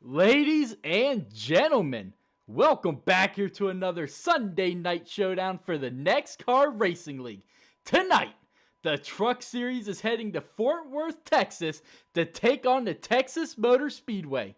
Ladies and gentlemen, welcome back here to another Sunday night showdown for the NEXXTCAR Racing League. Tonight, the Truck Series is heading to Fort Worth, Texas to take on the Texas Motor Speedway.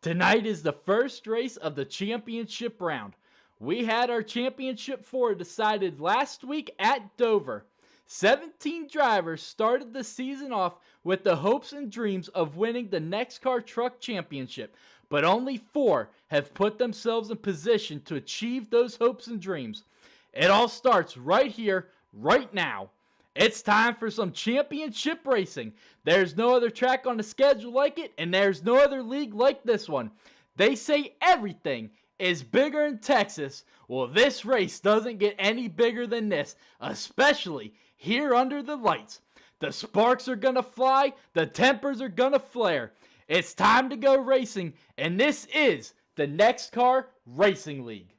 Tonight is the first race of the championship round. We had our championship 4 decided last week at Dover. 17 drivers started the season off with the hopes and dreams of winning the NEXXTCAR Truck Championship, but only 4 have put themselves in position to achieve those hopes and dreams. It all starts right here, right now. It's time for some championship racing. There's no other track on the schedule like it, and there's no other league like this one. They say everything is bigger in Texas. Well, this race doesn't get any bigger than this, especially here under the lights. The sparks are gonna fly, the tempers are gonna flare. It's time to go racing, and this is the NEXXTCAR Racing League.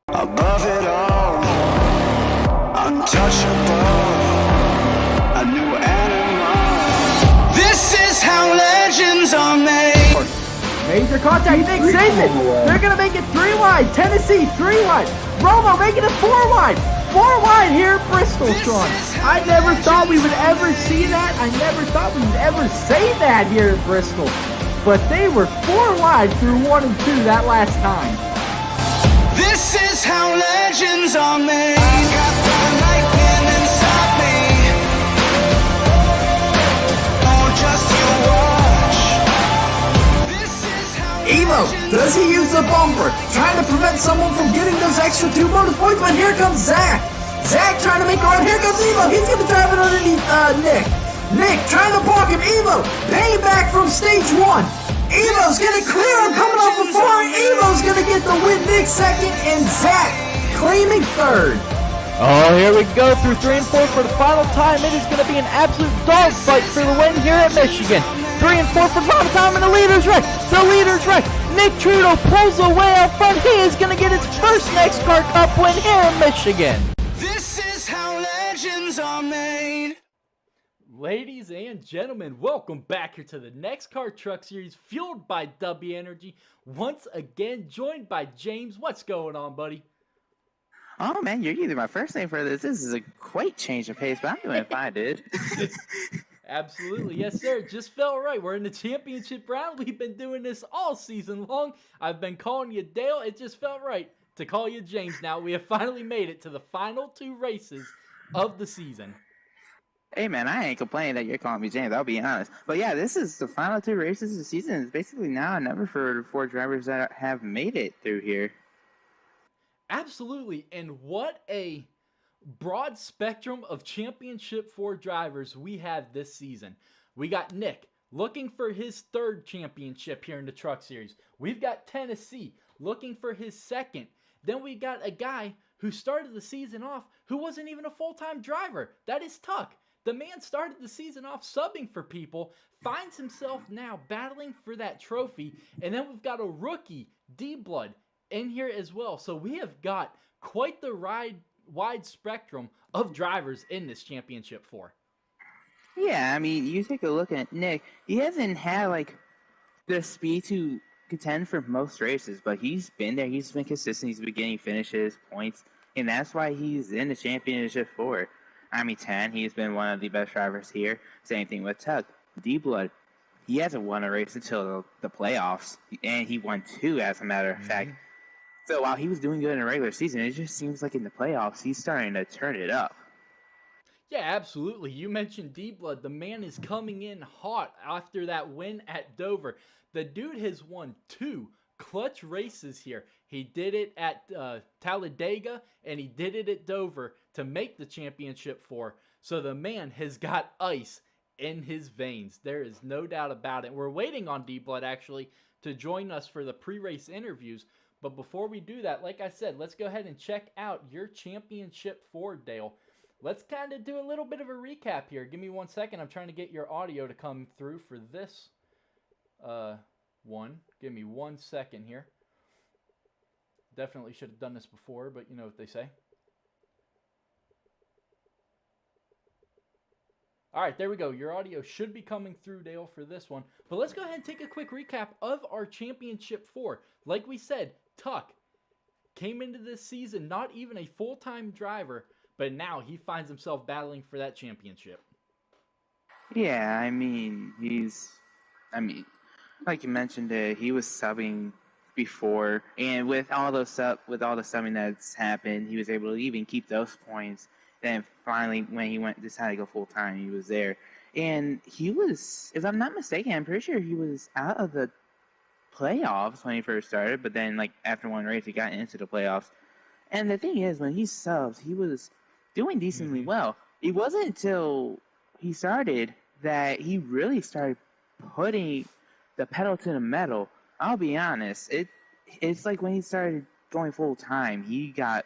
Above it all, untouchable, a new animal. This is how legends are made. Major contact, Nick saves it. They're going to make it 3 wide. Tennessee, 3 wide. Romo making it 4 wide. 4 wide here at Bristol, Sean. I never thought we would ever see that. I never thought we would ever say that here at Bristol. But they were 4 wide through 1 and 2 that last time. This is how legends are made. I got the lightning inside me. Oh, just you watch. This is how Evo, does he use the bumper? Trying to prevent someone from getting those extra 2 bonus points, but here comes Zach. Zach trying to make a run. Here comes Evo. He's going to drive it underneath Nick. Nick trying to block him. Evo, payback from stage 1. Evo's going to clear him coming off the floor. Evo's going to get the win. Nick second and Zach claiming third. Oh, here we go through 3 and 4 for the final time. It is going to be an absolute dogfight for the win here at Michigan. 3 and 4 for the final time, and the leader's wreck. The leader's wreck. Nick Trudeau pulls away out front. He is going to get his first NEXXTCAR Cup win here in Michigan. This is how legends are made. Ladies and gentlemen, welcome back here to the NEXXTCAR Truck Series, fueled by W Energy. Once again, joined by James. What's going on, buddy? Oh man, you're using my first name for this. This is a quite change of pace, but I'm doing fine, dude. Absolutely, yes sir. It just felt right. We're in the championship round. We've been doing this all season long. I've been calling you Dale. It just felt right to call you James now. We have finally made it to the final 2 races of the season. Hey man, I ain't complaining that you're calling me James, I'll be honest. But yeah, this is the final 2 races of the season. It's basically now or never for the 4 drivers that have made it through here. Absolutely, and what a broad spectrum of championship 4 drivers we have this season. We got Nick looking for his 3rd championship here in the Truck Series. We've got Tennessee looking for his 2nd. Then we got a guy who started the season off who wasn't even a full-time driver. That is Tuck. The man started the season off subbing for people, finds himself now battling for that trophy, and then we've got a rookie, D-Blood, in here as well. So we have got quite the wide spectrum of drivers in this championship 4. Yeah, I mean, you take a look at Nick. He hasn't had, like, the speed to contend for most races, but he's been there. He's been consistent. He's been getting finishes, points, and that's why he's in the championship 4. I mean, 10, he's been one of the best drivers here. Same thing with Tuck. D-Blood, he hasn't won a race until the playoffs, and he won 2, as a matter of fact. So while he was doing good in the regular season, it just seems like in the playoffs, he's starting to turn it up. Yeah, absolutely. You mentioned D-Blood. The man is coming in hot after that win at Dover. The dude has won 2 clutch races here. He did it at Talladega, and he did it at Dover to make the championship 4. So the man has got ice in his veins. There is no doubt about it. We're waiting on D-Blood, actually, to join us for the pre-race interviews. But before we do that, like I said, let's go ahead and check out your championship 4, Dale. Let's kind of do a little bit of a recap here. Give me 1 second. I'm trying to get your audio to come through for this one. Give me 1 second here. Definitely should have done this before, but you know what they say. All right, there we go. Your audio should be coming through, Dale, for this one. But let's go ahead and take a quick recap of our Championship 4. Like we said, Tuck came into this season not even a full-time driver, but now he finds himself battling for that championship. Yeah, I mean, like you mentioned, he was subbing before, and with all the subbing that's happened, he was able to even keep those points. Then finally, when he decided to go full time, he was there, and he was, if I'm not mistaken, I'm pretty sure he was out of the playoffs when he first started. But then, like after one race, he got into the playoffs. And the thing is, when he subs, he was doing decently well. It wasn't until he started that he really started putting the pedal to the metal. I'll be honest. It's like when he started going full time, he got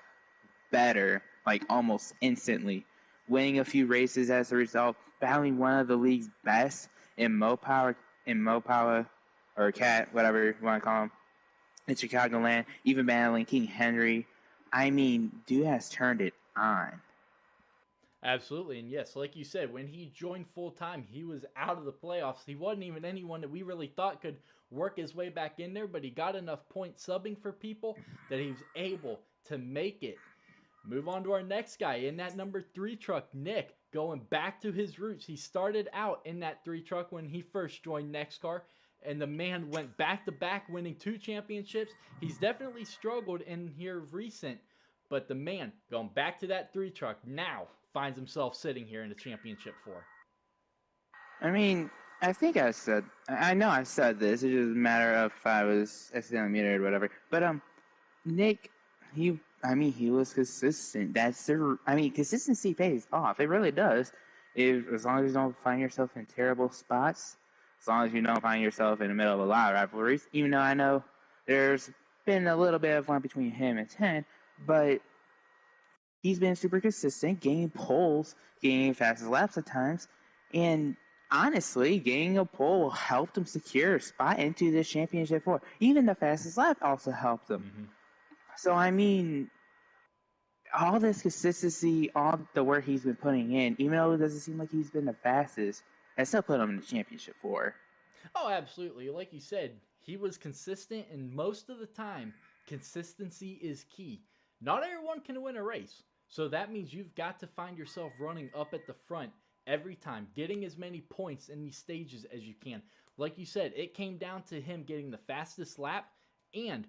better, like almost instantly, winning a few races as a result, battling one of the league's best in Mopower, or Cat, whatever you want to call him, in Chicagoland, even battling King Henry. I mean, dude has turned it on. Absolutely, and yes, like you said, when he joined full-time, he was out of the playoffs. He wasn't even anyone that we really thought could work his way back in there, but he got enough points subbing for people that he was able to make it. Move on to our next guy in that number 3 truck, Nick, going back to his roots. He started out in that 3 truck when he first joined NEXXTCAR, and the man went back-to-back winning 2 championships. He's definitely struggled in here recent, but the man going back to that 3 truck now finds himself sitting here in the Championship 4. I mean, I think I know I said this. It's just a matter of if I was accidentally muted or whatever. But Nick, he was consistent. Consistency pays off. It really does. As long as you don't find yourself in terrible spots, as long as you don't find yourself in the middle of a lot of rivalries. Even though I know there's been a little bit of one between him and 10, but he's been super consistent, gaining poles, gaining fastest laps at times, and honestly, getting a pole helped him secure a spot into the Championship 4. Even the fastest lap also helped him. Mm-hmm. So, I mean, all this consistency, all the work he's been putting in, even though it doesn't seem like he's been the fastest, that still put him in the Championship 4. Oh, absolutely. Like you said, he was consistent, and most of the time, consistency is key. Not everyone can win a race. So that means you've got to find yourself running up at the front every time, getting as many points in these stages as you can. Like you said, it came down to him getting the fastest lap and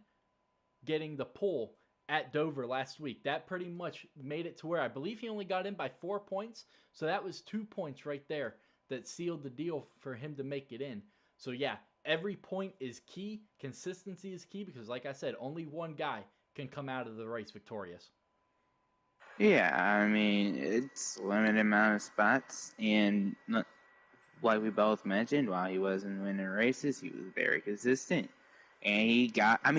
getting the pole at Dover last week. That pretty much made it to where I believe he only got in by 4 points. So that was 2 points right there that sealed the deal for him to make it in. So yeah, every point is key. Consistency is key because, like I said, only one guy can come out of the race victorious. Yeah, I mean, it's a limited amount of spots, and like we both mentioned, while he wasn't winning races, he was very consistent. And he got a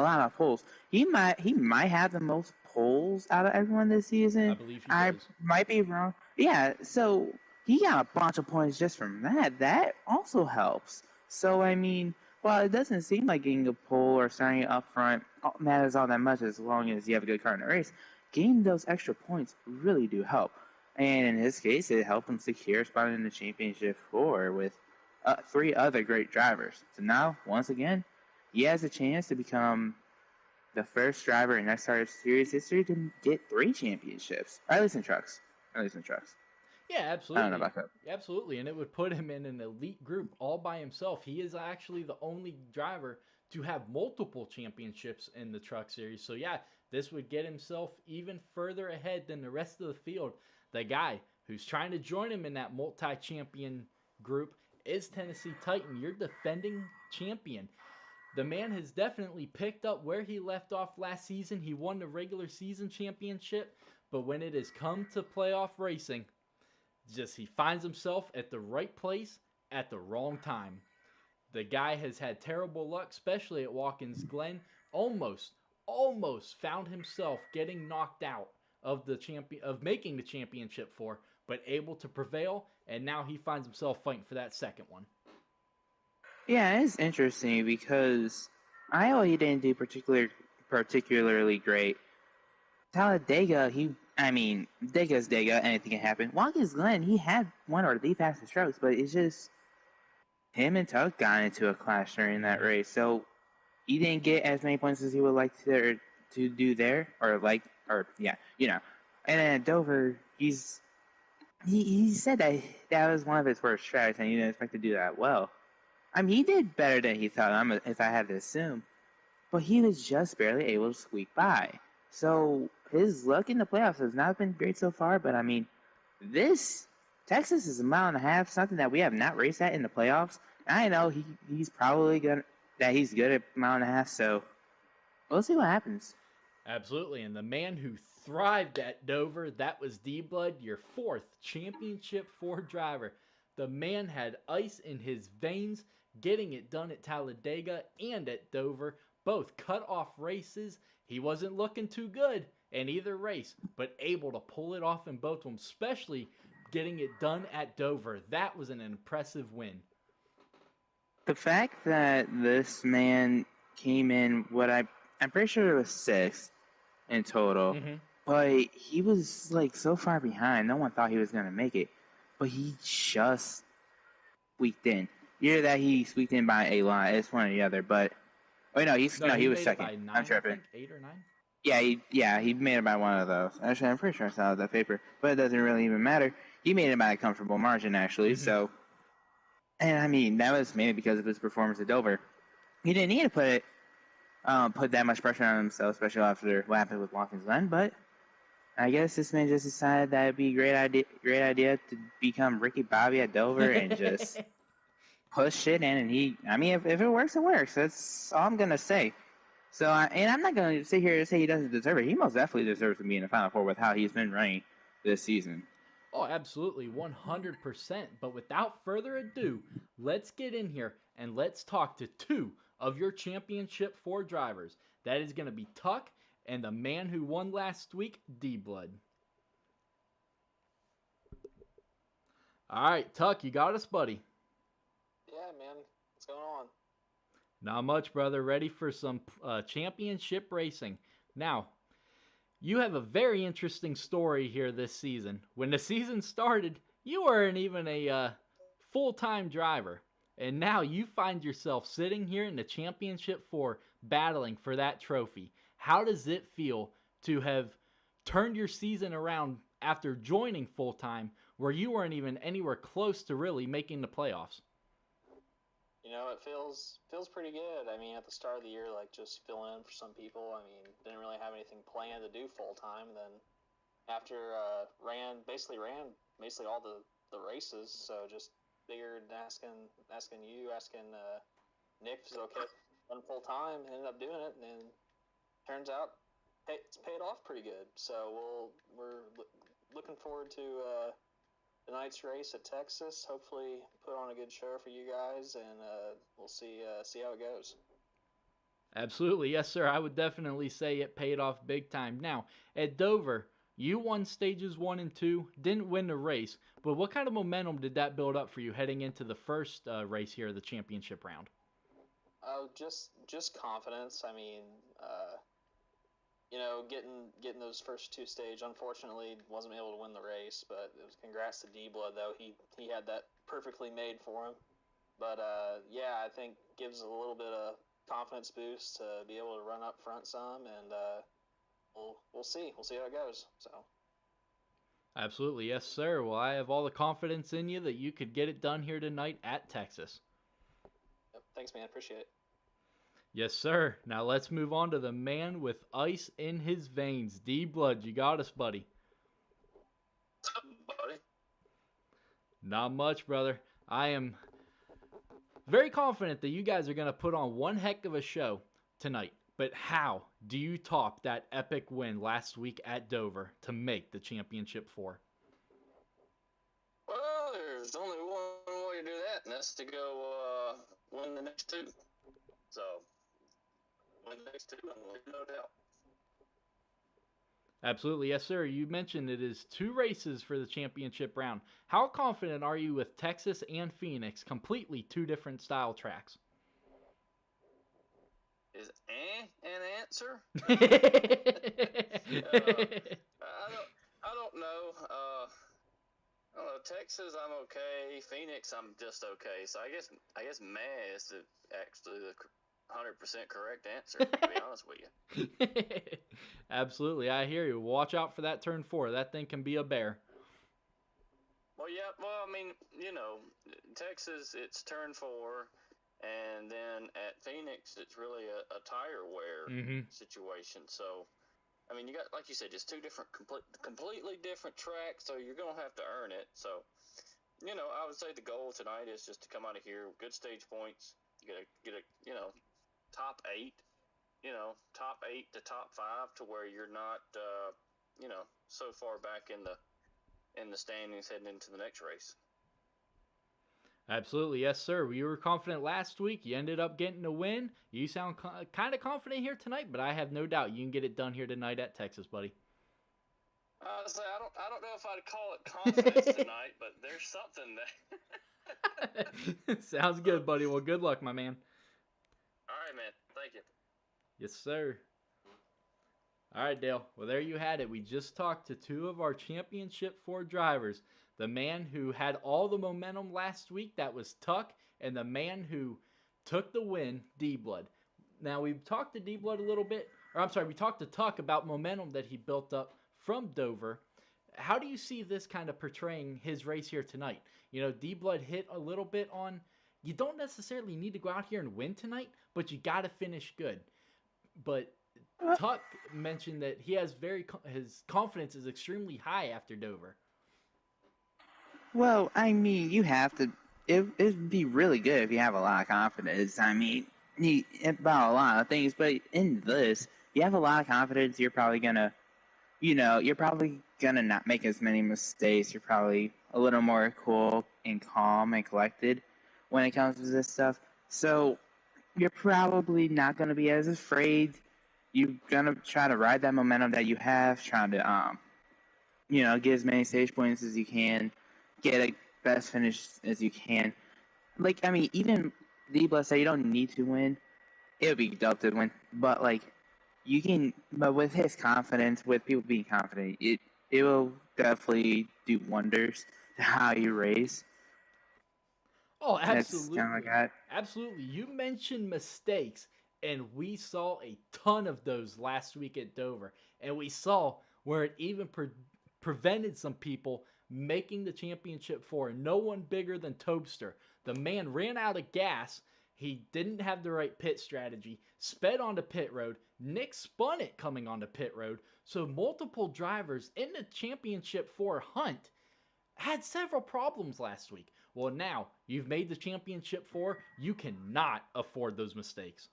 lot of poles. He might have the most poles out of everyone this season. I believe he does. Might be wrong. Yeah, so he got a bunch of points just from that. That also helps. So, I mean, while it doesn't seem like getting a pole or starting up front matters all that much as long as you have a good car in the race, getting those extra points really do help. And in his case, it helped him secure a spot in the Championship 4 with 3 other great drivers. So now, once again, he has a chance to become the first driver in NEXXTCAR Series history to get 3 championships. Or at least in trucks. Yeah, absolutely. I don't know about that. Absolutely, and it would put him in an elite group all by himself. He is actually the only driver to have multiple championships in the truck series. So yeah, this would get himself even further ahead than the rest of the field. The guy who's trying to join him in that multi-champion group is Tennessee Titan, your defending champion. The man has definitely picked up where he left off last season. He won the regular season championship, but when it has come to playoff racing, he finds himself at the right place at the wrong time. The guy has had terrible luck, especially at Watkins Glen. Almost found himself getting knocked out of making the Championship 4, but able to prevail, and now he finds himself fighting for that second one. Yeah, it's interesting because Iowa he didn't do particularly great. Talladega, he I mean, Dega's Dega, anything can happen. Watkins Glen, he had one or the fastest strokes, but it's just him and Tuck got into a clash during that race. So he didn't get as many points as he would like to do there, And then at Dover, he said that was one of his worst tracks, and he didn't expect to do that well. I mean, he did better than he thought, if I had to assume, but he was just barely able to squeak by. So his luck in the playoffs has not been great so far, but I mean, Texas is a mile and a half, something that we have not raced at in the playoffs. I know he's probably good at mile and a half, so we'll see what happens. Absolutely, and the man who thrived at Dover, that was D-Blood, your 4th championship 4 driver. The man had ice in his veins, getting it done at Talladega and at Dover, both cut-off races. He wasn't looking too good in either race, but able to pull it off in both of them, especially getting it done at Dover. That was an impressive win. The fact that this man came in, I'm pretty sure it was 6th in total, but he was like so far behind. No one thought he was going to make it, but he just squeaked in. Either that he squeaked in by a lot, it's one or the other, but he was second. I'm tripping. 8 or 9? Yeah, he made it by one of those. Actually, I'm pretty sure I saw that paper, but it doesn't really even matter. He made it by a comfortable margin, actually. So, and I mean, that was mainly because of his performance at Dover. He didn't need to put that much pressure on himself, especially after what happened with Watkins Glen. But I guess this man just decided that it'd be a great idea to become Ricky Bobby at Dover and just push shit in. And if it works, it works. That's all I'm gonna say. So, and I'm not going to sit here and say he doesn't deserve it. He most definitely deserves to be in the Final Four with how he's been running this season. Oh, absolutely, 100%. But without further ado, let's get in here and let's talk to 2 of your championship 4 drivers. That is going to be Tuck and the man who won last week, D-Blood. All right, Tuck, you got us, buddy. Yeah, man. What's going on? Not much, brother. Ready for some championship racing. Now, you have a very interesting story here this season. When the season started, you weren't even a full-time driver. And now you find yourself sitting here in the championship 4 battling for that trophy. How does it feel to have turned your season around after joining full-time where you weren't even anywhere close to really making the playoffs? It feels pretty good. I mean, at the start of the year, like just filling in for some people. I mean, didn't really have anything planned to do full time. Then after ran all the races, so just figured asking Nick if it's okay run full time. Ended up doing it, and then turns out it's paid off pretty good. So we're looking forward to tonight's race at Texas. Hopefully put on a good show for you guys, and we'll see how it goes. Absolutely. Yes, sir. I would definitely say it paid off big time. Now, at Dover, you won stages 1 and 2, didn't win the race, but what kind of momentum did that build up for you heading into the first race here, the championship round? Just confidence. I mean, getting those first 2 stages, unfortunately, wasn't able to win the race, but it was congrats to D-Blood, though. He had that perfectly made for him. But, I think gives a little bit of confidence boost to be able to run up front some, and we'll see. We'll see how it goes. So. Absolutely. Yes, sir. Well, I have all the confidence in you that you could get it done here tonight at Texas. Yep. Thanks, man. Appreciate it. Yes, sir. Now let's move on to the man with ice in his veins. D-Blood, you got us, buddy. What's up, buddy? Not much, brother. I am very confident that you guys are going to put on one heck of a show tonight. But how do you top that epic win last week at Dover to make the championship 4? Well, there's only one way to do that, and that's to go win the next 2. So, win the next 2, and we'll no doubt. Absolutely. Yes, sir. You mentioned it is 2 races for the championship round. How confident are you with Texas and Phoenix, completely 2 different style tracks? Is an answer? Texas, I'm okay. Phoenix, I'm just okay. So I guess meh is actually the 100% correct answer, to be honest with you. Absolutely, I hear you. Watch out for that turn 4. That thing can be a bear. Well, yeah. Well, I mean, Texas, it's turn 4, and then at Phoenix, it's really a tire wear situation. So, I mean, you got, like you said, just two different, completely different tracks. So you're gonna have to earn it. So, I would say the goal tonight is just to come out of here with good stage points. Get a top 8. Top 8 to top 5 to where you're not, so far back in the standings heading into the next race. Absolutely, yes, sir. You were confident last week. You ended up getting a win. You sound kind of confident here tonight, but I have no doubt you can get it done here tonight at Texas, buddy. So I don't know if I'd call it confidence tonight, but there's something there. Sounds good, buddy. Well, good luck, my man. All right, man. Thank you. Yes, sir. All right, Dale. Well, there you had it. We just talked to 2 of our Championship 4 drivers. The man who had all the momentum last week, that was Tuck, and the man who took the win, D-Blood. Now, we've talked to D-Blood a little bit, we talked to Tuck about momentum that he built up from Dover. How do you see this kind of portraying his race here tonight? D-Blood hit a little bit on, you don't necessarily need to go out here and win tonight, but you got to finish good. But Tuck mentioned that he has his confidence is extremely high after Dover. Well, I mean, you have to. It'd be really good if you have a lot of confidence. I mean, about a lot of things, but in this, you have a lot of confidence. You're probably gonna, not make as many mistakes. You're probably a little more cool and calm and collected when it comes to this stuff. So you're probably not gonna be as afraid. You're gonna try to ride that momentum that you have, trying to, get as many stage points as you can. Get a best finish as you can. Like, I mean, even D-Blood say you don't need to win. It would be dope to win. But, you can, but with his confidence, with people being confident, it will definitely do wonders to how you race. Oh, absolutely. That's kind of like that. Absolutely. You mentioned mistakes, and we saw a ton of those last week at Dover. And we saw where it even prevented some people making the Championship 4. No one bigger than Tobster. The man ran out of gas. He didn't have the right pit strategy. Sped onto pit road. Nick spun it coming onto pit road. So multiple drivers in the Championship 4 hunt had several problems last week. Well, now you've made the Championship 4. You cannot afford those mistakes.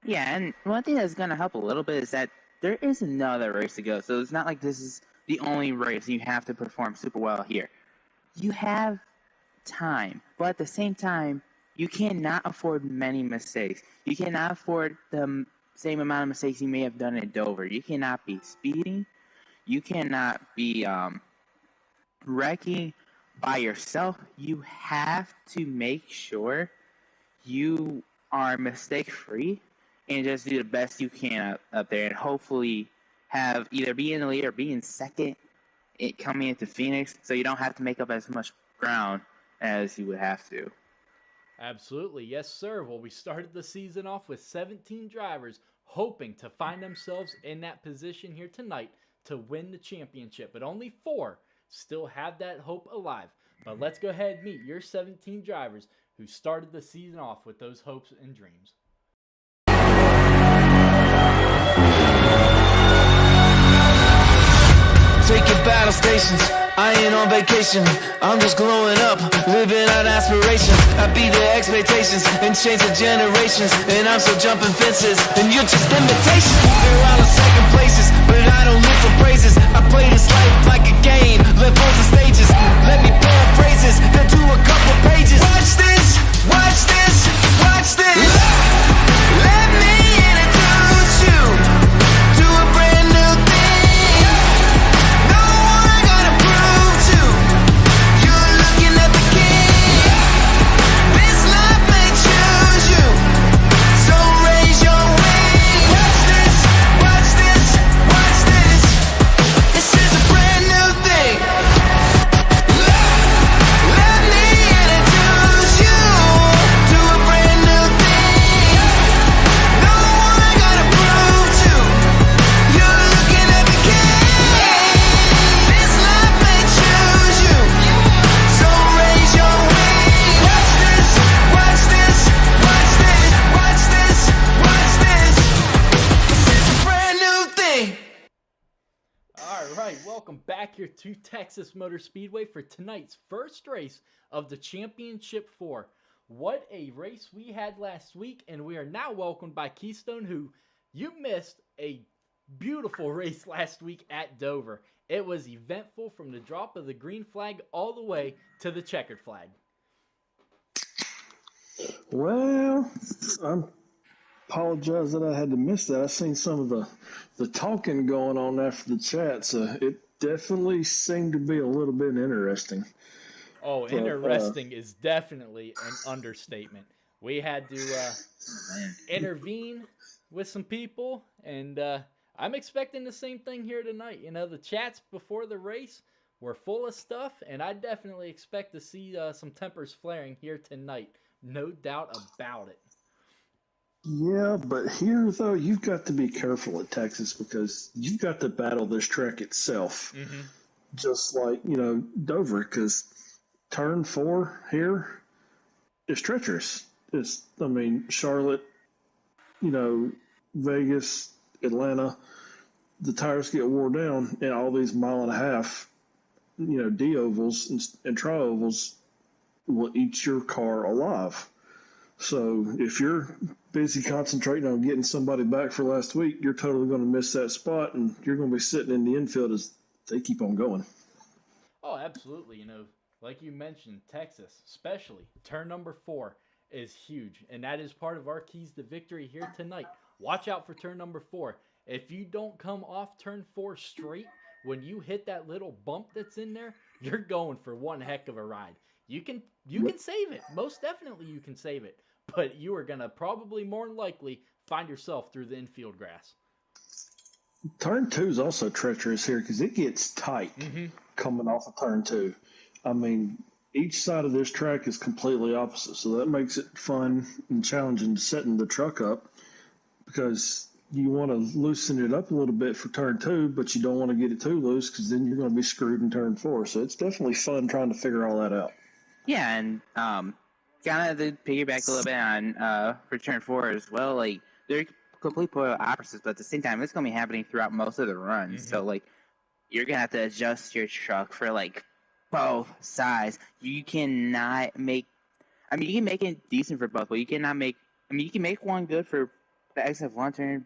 Yeah, and one thing that's going to help a little bit is that there is another race to go. So it's not like this is the only race you have to perform super well here. You have time, but at the same time, you cannot afford many mistakes. You cannot afford the same amount of mistakes you may have done at Dover. You cannot be speeding. You cannot be wrecking by yourself. You have to make sure you are mistake-free and just do the best you can up there, and hopefully have either be in the lead or be in second coming into Phoenix, so you don't have to make up as much ground as you would have to. Absolutely. Yes, sir. Well, we started the season off with 17 drivers hoping to find themselves in that position here tonight to win the championship, but only 4 still have that hope alive. But let's go ahead and meet your 17 drivers who started the season off with those hopes and dreams. Taking battle stations, I ain't on vacation. I'm just glowing up, living out aspirations. I beat the expectations and change the generations. And I'm still jumping fences, and you're just imitations. They're all in second places, but I don't live for praises. I play this life like a game, levels and stages. Let me paraphrase then do a couple pages. Watch this, watch this, watch this. Let me introduce you to a brand new thing. welcome back here to Texas Motor Speedway for tonight's first race of the Championship 4. What a race we had last week, and we are now welcomed by Keystone, who you missed a beautiful race last week at Dover. It was eventful from the drop of the green flag all the way to the checkered flag. Well, I apologize that I had to miss that. I seen some of the talking going on after the chat, so it definitely seemed to be a little bit interesting. Oh, interesting is definitely an understatement. We had to intervene with some people, and I'm expecting the same thing here tonight. You know, the chats before the race were full of stuff, and I definitely expect to see some tempers flaring here tonight. No doubt about it. Yeah, but here, though, you've got to be careful at Texas because you've got to battle this track itself. Mm-hmm. Just like, Dover, because turn 4 here is treacherous. Charlotte, Vegas, Atlanta, the tires get wore down, and all these mile-and-a-half, D-ovals and tri-ovals will eat your car alive. So if you're busy concentrating on getting somebody back for last week, you're totally going to miss that spot, and you're going to be sitting in the infield as they keep on going. Oh, absolutely. Like you mentioned, Texas, especially turn number 4 is huge, and that is part of our keys to victory here tonight. Watch out for turn number 4. If you don't come off turn 4 straight, when you hit that little bump that's in there, you're going for one heck of a ride. You can save it. Most definitely you can save it. But you are going to probably more than likely find yourself through the infield grass. Turn 2 is also treacherous here because it gets tight coming off of turn 2. Each side of this track is completely opposite, so that makes it fun and challenging setting the truck up because you want to loosen it up a little bit for turn 2, but you don't want to get it too loose because then you're going to be screwed in turn 4. So it's definitely fun trying to figure all that out. Yeah, and kind of to piggyback a little bit on for turn 4 as well, like they're complete polar opposites, but at the same time, it's going to be happening throughout most of the runs. So like you're going to have to adjust your truck for like both sides. You cannot make. You can make it decent for both, but you cannot make. You can make one good for the exit of one turn,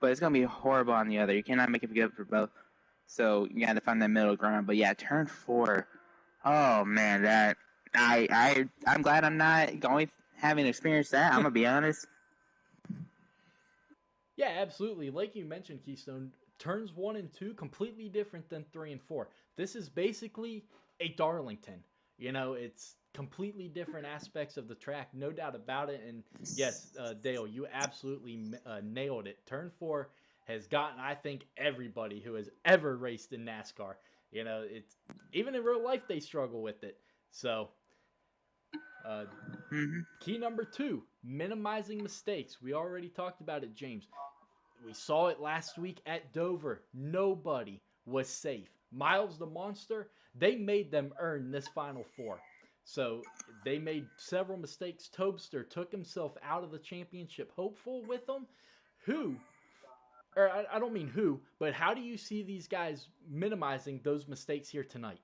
but it's going to be horrible on the other. You cannot make it good for both. So you got to find that middle ground. But yeah, turn 4. Oh man, that. I'm glad I'm not having experienced that. I'm gonna be honest. Yeah, absolutely. Like you mentioned, Keystone, turns 1 and 2 completely different than 3 and 4. This is basically a Darlington. It's completely different aspects of the track, no doubt about it. And yes, Dale, you absolutely nailed it. Turn 4 has gotten, I think, everybody who has ever raced in NASCAR. It's even in real life they struggle with it. So, key number 2, minimizing mistakes. We already talked about it, James. We saw it last week at Dover. Nobody was safe. Miles the Monster, they made them earn this Final 4. So, they made several mistakes. Tobster took himself out of the championship hopeful with them. I don't mean who, but how do you see these guys minimizing those mistakes here tonight?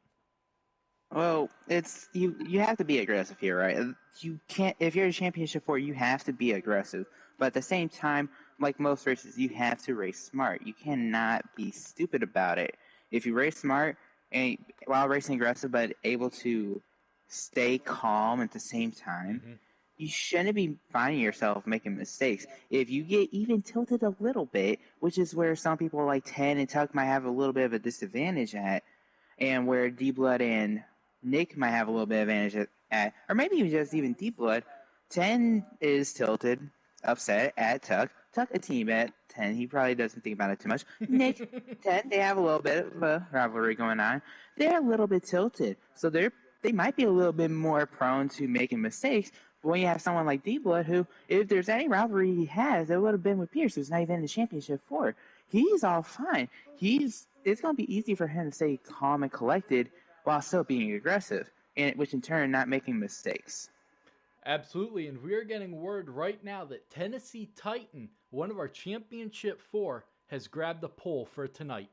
Well, it's you have to be aggressive here, right? You can't if you're a championship 4, you have to be aggressive. But at the same time, like most races, you have to race smart. You cannot be stupid about it. If you race smart and while racing aggressive but able to stay calm at the same time, you shouldn't be finding yourself making mistakes. If you get even tilted a little bit, which is where some people like 10 and Tuck might have a little bit of a disadvantage at, and where D-Blood and Nick might have a little bit of advantage at, or maybe even D-Blood. 10 is tilted, upset at Tuck. Tuck a team at 10. He probably doesn't think about it too much. Nick, 10, they have a little bit of a rivalry going on. They're a little bit tilted. So they might be a little bit more prone to making mistakes. But when you have someone like D-Blood, who, if there's any rivalry he has, it would have been with Pierce, who's not even in the championship 4. He's all fine. It's going to be easy for him to stay calm and collected while still being aggressive, which in turn not making mistakes. Absolutely, and we are getting word right now that Tennessee Titan, one of our championship 4, has grabbed the pole for tonight.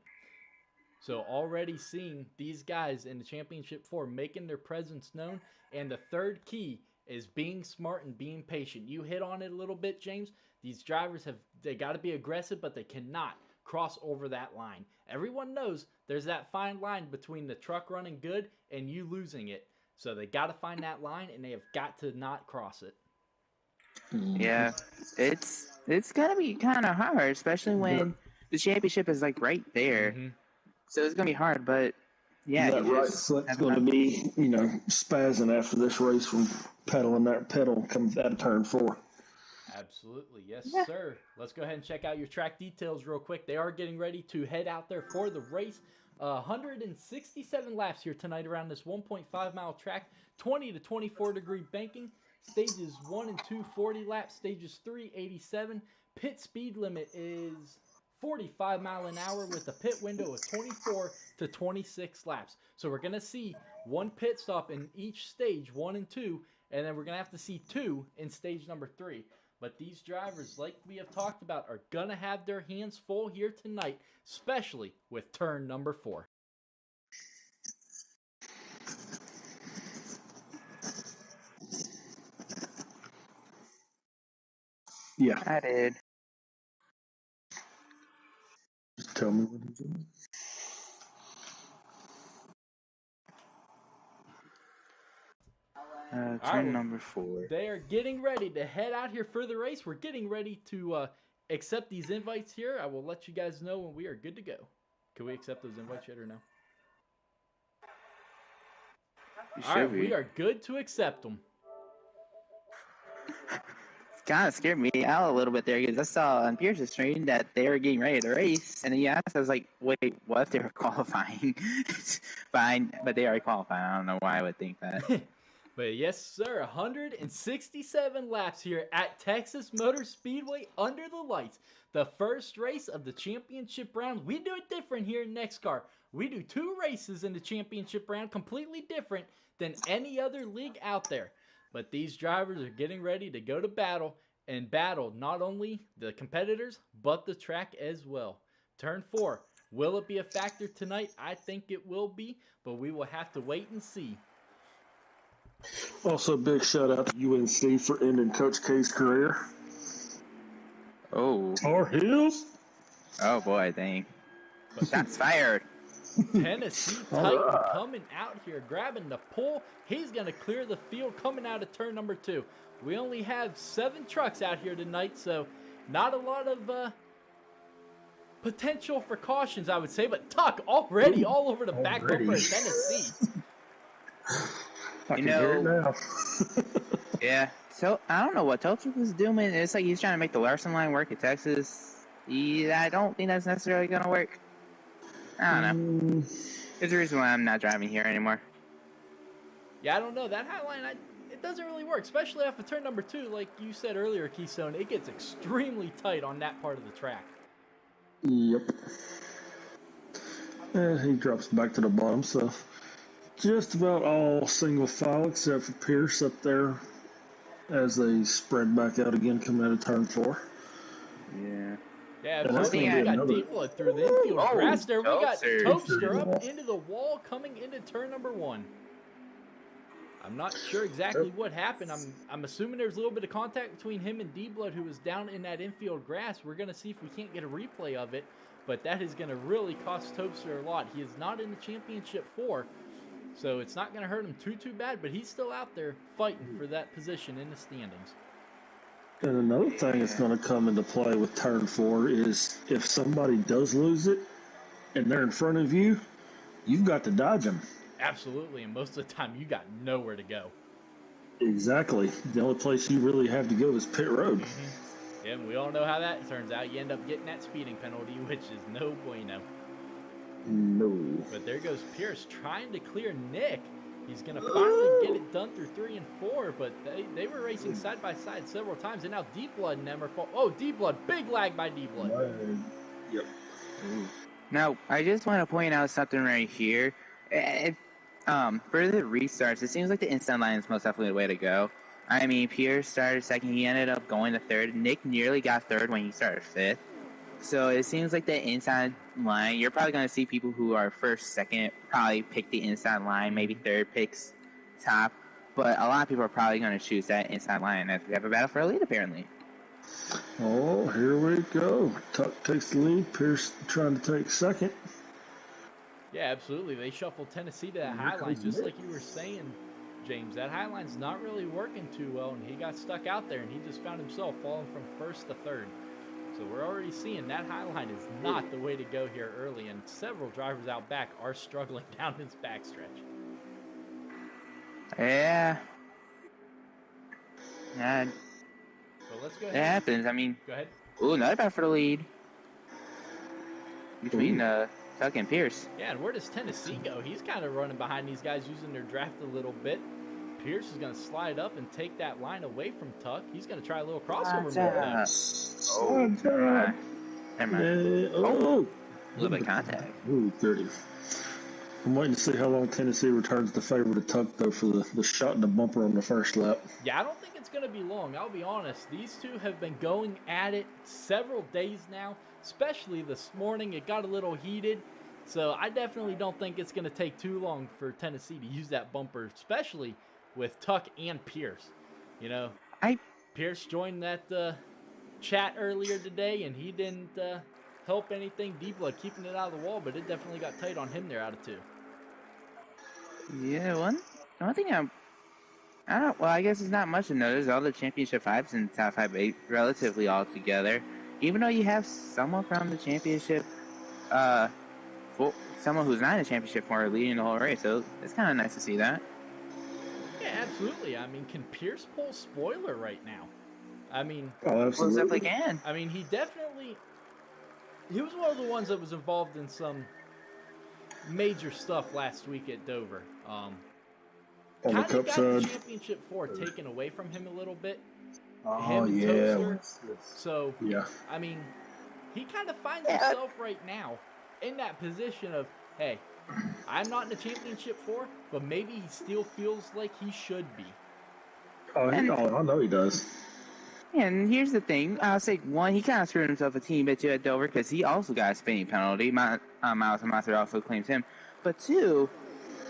So already seeing these guys in the Championship 4 making their presence known. And the third key is being smart and being patient. You hit on it a little bit, James. These drivers they got to be aggressive, but they cannot cross over that line. Everyone knows there's that fine line between the truck running good and you losing it. So they got to find that line, and they have got to not cross it. Yeah, it's gonna be kind of hard, especially when the championship is like right there. So it's gonna be hard, but yeah, that right foot's going to be, spazzing after this race from pedaling that pedal comes out of turn 4. Absolutely. Yes, sir. Let's go ahead and check out your track details real quick. They are getting ready to head out there for the race. 167 laps here tonight around this 1.5-mile track, 20 to 24 degree banking. Stages 1 and 2, 40 laps. Stages 3, 87. Pit speed limit is 45 mile an hour with a pit window of 24 to 26 laps. So we're going to see one pit stop in each stage, 1 and 2, and then we're going to have to see 2 in stage number 3. But these drivers, like we have talked about, are going to have their hands full here tonight, especially with turn number 4. Yeah. I did. Just tell me what he's doing. Turn number 4. They are getting ready to head out here for the race. We're getting ready to accept these invites here. I will let you guys know when we are good to go. Can we accept those invites yet or no? All right, we are good to accept them. Kind of scared me out a little bit there because I saw on Pierce's stream that they were getting ready to race, and then I was like, wait, what if they were qualifying? Fine, but they already qualified. I don't know why I would think that. But yes, sir, 167 laps here at Texas Motor Speedway under the lights. The first race of the championship round. We do it different here in NEXXTCAR. We do 2 races in the championship round, completely different than any other league out there. But these drivers are getting ready to go to battle and battle not only the competitors, but the track as well. Turn 4. Will it be a factor tonight? I think it will be, but we will have to wait and see. Also, big shout out to UNC for ending Coach K's career. Oh. Tar Heels? Oh, boy, dang. Shots fired. Tennessee Titan coming out here, grabbing the pole. He's going to clear the field coming out of turn number 2. We only have 7 trucks out here tonight, so not a lot of potential for cautions, I would say. But Tuck already all over the back bumper of Tennessee. I can hear it now. Yeah. So, I don't know what Tolchuk was doing. It's like he's trying to make the Larson line work at Texas. I don't think that's necessarily going to work. I don't know. There's a reason why I'm not driving here anymore. Yeah, I don't know. That high line, it doesn't really work, especially after turn number 2. Like you said earlier, Keystone, it gets extremely tight on that part of the track. Yep. And he drops back to the bottom, so just about all single file except for Pierce up there as they spread back out again coming out of turn 4. Yeah. Yeah, absolutely. We got D-Blood through the infield grass there. We got Toaster up into the wall coming into turn number 1. I'm not sure exactly what happened. I'm assuming there's a little bit of contact between him and D-Blood, who was down in that infield grass. We're going to see if we can't get a replay of it, but that is going to really cost Toaster a lot. He is not in the Championship 4, so it's not going to hurt him too bad, but he's still out there fighting for that position in the standings. And another thing that's going to come into play with turn 4 is if somebody does lose it and they're in front of you, you've got to dodge them. Absolutely, and most of the time you got nowhere to go. Exactly. The only place you really have to go is pit road. Yeah, and we all know how that turns out. You end up getting that speeding penalty, which is no bueno. No. But there goes Pierce trying to clear Nick. He's going to finally get it done through 3 and 4, but they were racing side by side several times, and now D-Blood and them are oh, D-Blood, big lag by D-Blood. Yep. Now, I just want to point out something right here. For the restarts, it seems like the instant line is most definitely the way to go. I mean, Pierce started second. He ended up going to third. Nick nearly got third when he started fifth. So it seems like the inside line, you're probably going to see people who are first, second, probably pick the inside line, maybe third picks top. But a lot of people are probably going to choose that inside line as we have a battle for a lead, apparently. Oh, here we go. Tuck takes the lead. Pierce trying to take second. Yeah, absolutely. They shuffled Tennessee to that high line, just like you were saying, James. That high line's not really working too well, and he got stuck out there, and he just found himself falling from first to third. So we're already seeing that high line is not the way to go here early, and several drivers out back are struggling down his backstretch. Yeah. So let's go ahead. It happens. I mean, Go ahead. ooh, another battle for the lead between Tuck and Pierce. Yeah, and where does Tennessee go? He's kind of running behind these guys using their draft a little bit. Pierce is going to slide up and take that line away from Tuck. He's going to try a little crossover move now. Never mind. Oh, A little bit of contact. Ooh, 30. I'm waiting to see how long Tennessee returns the favor to Tuck, though, for the shot in the bumper on the first lap. Yeah, I don't think it's going to be long. I'll be honest. These two have been going at it several days now, especially this morning. It got a little heated, so I definitely don't think it's going to take too long for Tennessee to use that bumper, especially with Tuck and Pierce. You know, Pierce joined that chat earlier today, and he didn't help anything. D-Blood keeping it out of the wall, but it definitely got tight on him there out of two. Yeah, one thing I guess it's not much to notice. All the championship fives and top 5 relatively all together. Even though you have someone from the championship, someone who's not in the championship for leading the whole race. So it's kind of nice to see that. Yeah, absolutely. I mean, can Pierce pull spoiler right now? I mean, absolutely. Definitely can. I mean, he was one of the ones that was involved in some major stuff last week at Dover. On the Kind cup of got side. the championship 4 taken away from him a little bit. Oh, him, yeah. Toaster. So, Yeah. I mean, he kind of finds himself right now in that position of, hey, I'm not in the championship 4, but maybe he still feels like he should be. Oh, I know he does. And here's the thing. I'll say, one, he kind of screwed himself a teeny bit too at Dover because he also got a spinning penalty. Miles and Master also claims him. But two,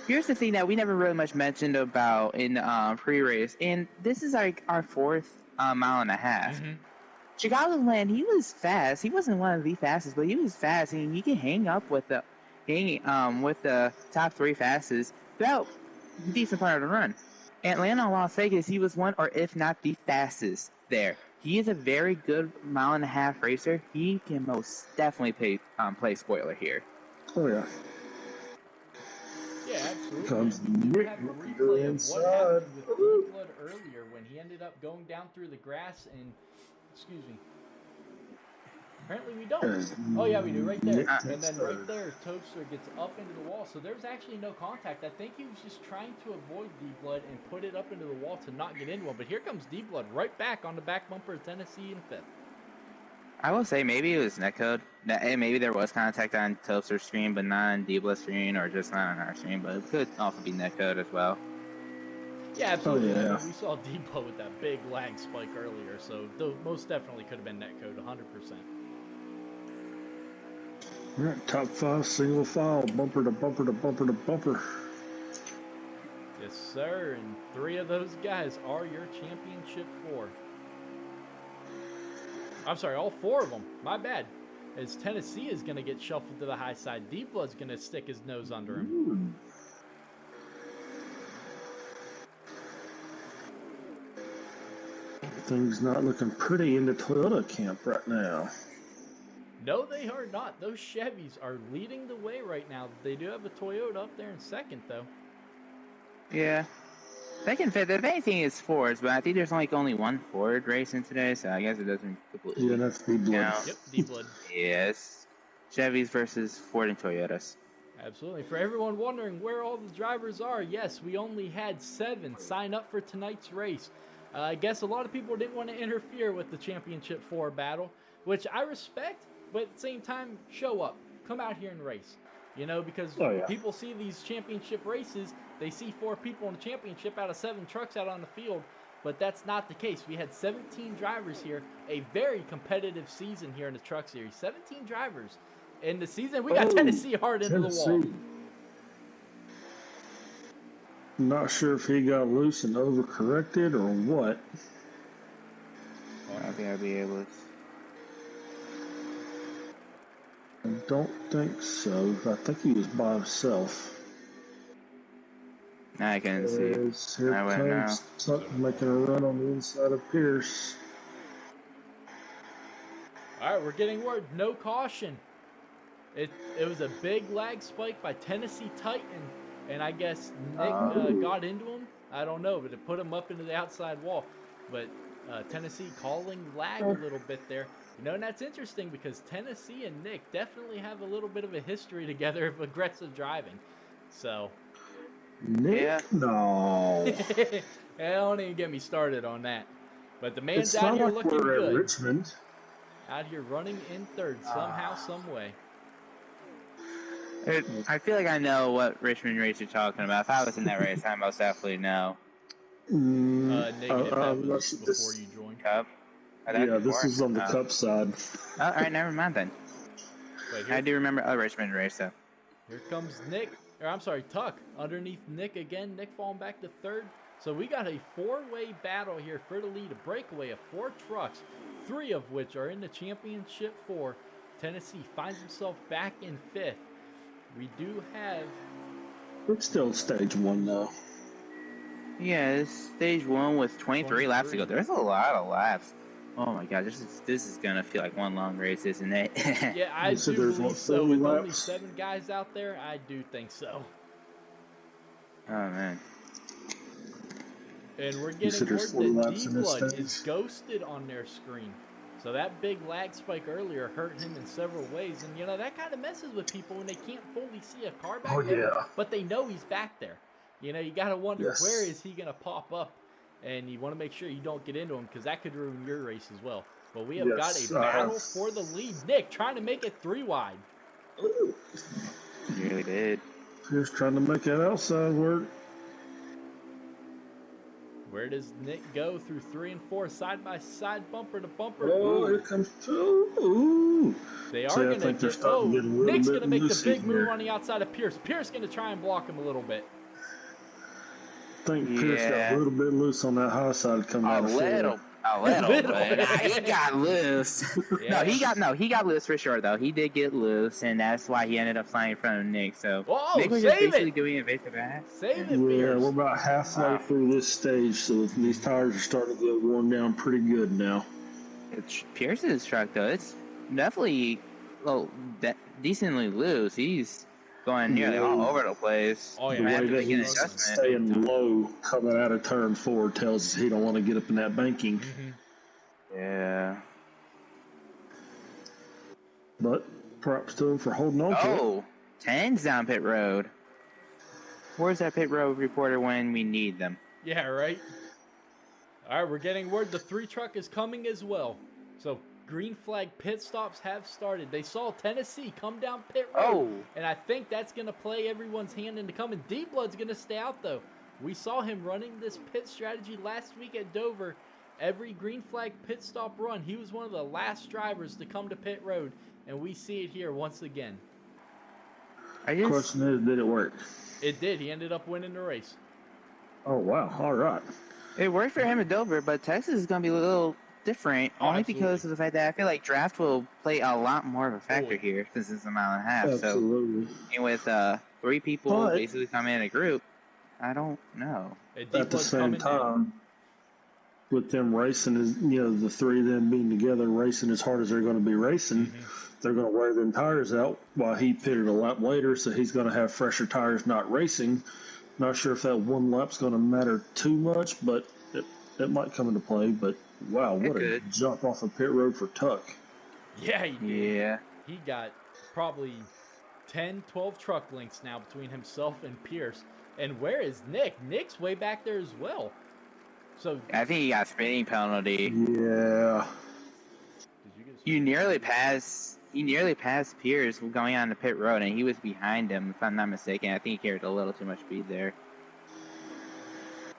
here's the thing that we never really much mentioned about in pre-race. And this is like our 4th mile and a half. Mm-hmm. Chicagoland, he was fast. He wasn't one of the fastest, but he was fast. And he can hang up with the top 3 fastest throughout a decent part of the run. Atlanta and Las Vegas, he was one, or if not the fastest there. He is a very good mile and a half racer. He can most definitely play spoiler here. Oh, yeah. Yeah, absolutely. Comes We have a replay of what happened with D-Blood earlier when he ended up going down through the grass and, excuse me. Apparently we don't. Oh yeah, we do right there. And then right there, Toaster gets up into the wall. So there's actually no contact. I think he was just trying to avoid D-Blood and put it up into the wall to not get into him. But here comes D-Blood right back on the back bumper of Tennessee in 5th. I will say maybe it was netcode. Maybe there was contact on Toaster's screen, but not on D-Blood's screen, or just not on our screen. But it could also be netcode as well. Yeah, absolutely. Oh, yeah. I mean, we saw D-Blood with that big lag spike earlier. So most definitely could have been netcode 100%. All right, top 5, single file, bumper to bumper to bumper to bumper. Yes, sir. And 3 of those guys are your championship 4. I'm sorry, all 4 of them. My bad. As Tennessee is going to get shuffled to the high side. D-Blood's going to stick his nose under him. Things not looking pretty in the Toyota camp right now. No, they are not. Those Chevys are leading the way right now. They do have a Toyota up there in 2nd, though. Yeah. They can fit. If anything, it's Fords, but I think there's only one Ford racing today, so I guess it doesn't completely. Yeah, that's D-Blood. count. Yep, D-Blood. Yes. Chevys versus Ford and Toyotas. Absolutely. For everyone wondering where all the drivers are, yes, we only had 7 sign up for tonight's race. I guess a lot of people didn't want to interfere with the Championship 4 battle, which I respect, but at the same time, show up. Come out here and race. You know, because people see these championship races, they see 4 people in the championship out of 7 trucks out on the field, but that's not the case. We had 17 drivers here, a very competitive season here in the Truck Series. 17 drivers in the season. We got Tennessee hard into the wall. Not sure if he got loose and overcorrected or what. I think I'll be able to. I don't think so. I think he was by himself. I can see. Here I wouldn't know. comes Tuck making a run on the inside of Pierce. All right, we're getting word. No caution. It was a big lag spike by Tennessee Titan, and I guess Nick got into him. I don't know, but it put him up into the outside wall. But Tennessee calling lag a little bit there. You know, and that's interesting because Tennessee and Nick definitely have a little bit of a history together of aggressive driving. So, Nick? No. Don't even get me started on that. But the man's It's out not here like looking we're good. at Richmond. Out here running in third somehow, some way. I feel like I know what Richmond race you're talking about. If I was in that race, I most definitely know. Negative, that was before you joined. Cup? Yeah, this is on the Cup side. Oh, all right, never mind then. I do remember a Richmond race, though. Here comes Nick, or I'm sorry, Tuck, underneath Nick again. Nick falling back to third. So we got a four-way battle here for the lead, a breakaway of 4 trucks, 3 of which are in the championship 4. Tennessee finds himself back in 5th. We do have... It's still stage 1, though. Yeah, it's stage 1 with 23 laps to go. There's a lot of laps. Oh my god, this is gonna feel like one long race, isn't it? Yeah, I do believe so. With only 7 guys out there, I do think so. Oh man. And we're getting word that D-Blood is ghosted on their screen. So that big lag spike earlier hurt him in several ways. And, you know, that kind of messes with people when they can't fully see a car back there. But they know he's back there. You know, you got to wonder, where is he going to pop up? And you want to make sure you don't get into him because that could ruin your race as well. But we have got a battle for the lead. Nick trying to make it 3 wide. Ooh. You really did. Just trying to make that outside work. Where does Nick go through 3 and 4, side by side, bumper to bumper? Oh, here comes 2. Ooh. They are going to get. Oh, Nick's going to make the big move on the outside of Pierce. Pierce going to try and block him a little bit. I think Pierce got a little bit loose on that high side coming out of the field. A little bit. He got loose. Yeah. He got loose for sure though. He did get loose, and that's why he ended up flying in front of Nick. So Nick was just basically doing a base to back. Save it, Yeah, Pierce. we're about halfway through this stage, so these tires are starting to get worn down pretty good now. It's Pierce's truck though. It's definitely decently loose. He's going nearly all over the place. Oh, yeah. The way that he's staying low coming out of turn 4 tells us he don't want to get up in that banking. Yeah. But props to him for holding on to it. Oh, 10's down pit road. Where's that pit road reporter when we need them? Yeah, right. All right, we're getting word the 3 truck is coming as well. So green flag pit stops have started. They saw Tennessee come down pit road, and I think that's going to play everyone's hand into coming. D-Blood's going to stay out, though. We saw him running this pit strategy last week at Dover. Every green flag pit stop run, he was one of the last drivers to come to pit road, and we see it here once again. The question is, did it work? It did. He ended up winning the race. Oh, wow. All right. It worked for him at Dover, but Texas is going to be a little different, only because of the fact that I feel like draft will play a lot more of a factor here since it's a mile and a half. Absolutely. So, and with 3 people basically coming in a group, I don't know. At the same time, with them racing, the 3 of them being together racing as hard as they're going to be racing, they're going to wear them tires out while he pitted a lap later, so he's going to have fresher tires not racing. Not sure if that 1 lap's going to matter too much, but it might come into play. But wow, what a jump off of pit road for Tuck. Yeah, he did. Yeah. He got probably 10, 12 truck lengths now between himself and Pierce. And where is Nick? Nick's way back there as well. So I think he got a spinning penalty. Yeah. You nearly passed. He nearly passed Pierce going on the pit road, and he was behind him, if I'm not mistaken. I think he carried a little too much speed there.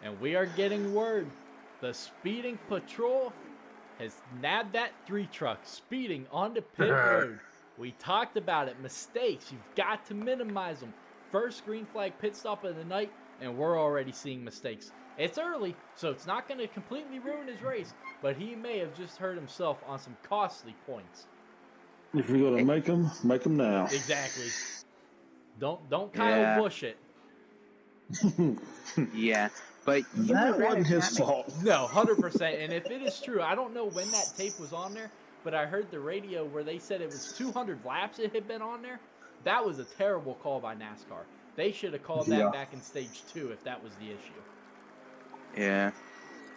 And we are getting word The speeding patrol has nabbed that 3 truck speeding onto pit road. We talked about it. Mistakes, you've got to minimize them. First green flag pit stop of the night, and we're already seeing mistakes. It's early, so it's not going to completely ruin his race, but he may have just hurt himself on some costly points. If you're going to make them now. Exactly. Don't Kyle Busch it. Yeah, but That wasn't his fault. No, 100%. And if it is true, I don't know when that tape was on there, but I heard the radio where they said it was 200 laps it had been on there. That was a terrible call by NASCAR. They should have called that back in stage 2 if that was the issue. Yeah,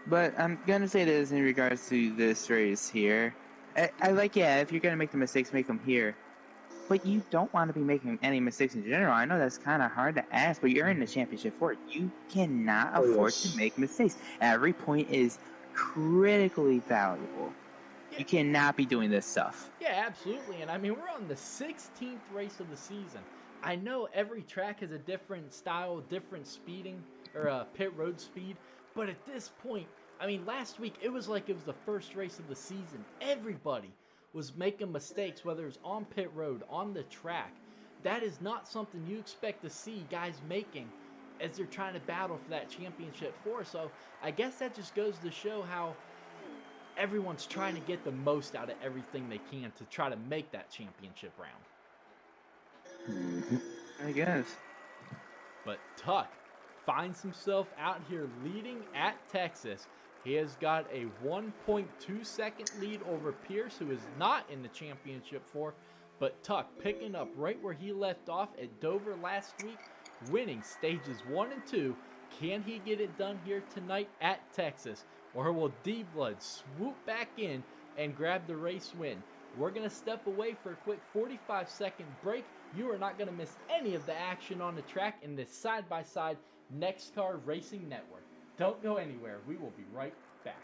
but I'm gonna say this in regards to this race here. I like, if you're gonna make the mistakes, make them here. But you don't want to be making any mistakes in general. I know that's kind of hard to ask, but you're in the championship for it. You cannot afford to make mistakes. Every point is critically valuable. You cannot be doing this stuff. Yeah, absolutely. And I mean, we're on the 16th race of the season. I know every track has a different style, different speeding, or pit road speed. But at this point, I mean, last week, it was like it was the first race of the season. Everybody was making mistakes, whether it was on pit road, on the track. That is not something you expect to see guys making as they're trying to battle for that championship for. So I guess that just goes to show how everyone's trying to get the most out of everything they can to try to make that championship round. I guess. But Tuck finds himself out here leading at Texas. He has got a 1.2 second lead over Pierce, who is not in the championship for, but Tuck picking up right where he left off at Dover last week, winning stages 1 and 2. Can he get it done here tonight at Texas? Or will D-Blood swoop back in and grab the race win? We're going to step away for a quick 45-second break. You are not going to miss any of the action on the track in this side-by-side NEXXTCAR Racing Network. Don't go anywhere. We will be right back.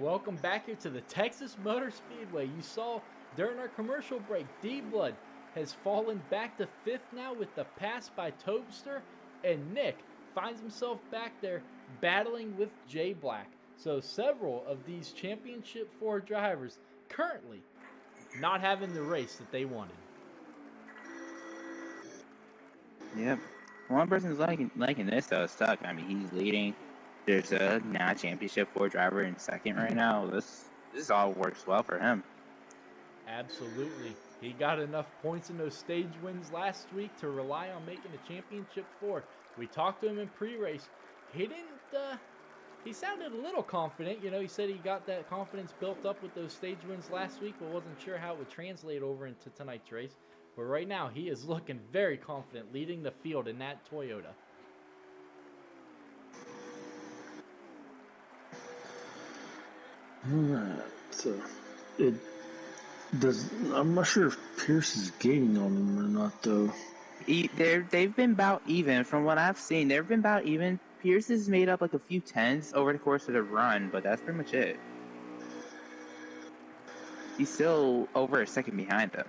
Welcome back here to the Texas Motor Speedway. You saw during our commercial break, D-Blood has fallen back to 5th now with the pass by Tobster, and Nick finds himself back there battling with Jay Black. So several of these Championship 4 drivers currently not having the race that they wanted. Yep. One person's liking this though. It's Tuck. I mean, he's leading. There's a now Championship 4 driver in 2nd right now. This all works well for him. Absolutely. He got enough points in those stage wins last week to rely on making a Championship 4. We talked to him in pre-race. He didn't, he sounded a little confident. You know, he said he got that confidence built up with those stage wins last week, but wasn't sure how it would translate over into tonight's race. But right now, he is looking very confident, leading the field in that Toyota. So it does. I'm not sure if Pierce is gaining on him or not, though. They've been about even from what I've seen. They've been about even. Pierce has made up like a few tenths over the course of the run, but that's pretty much it. He's still over a second behind them.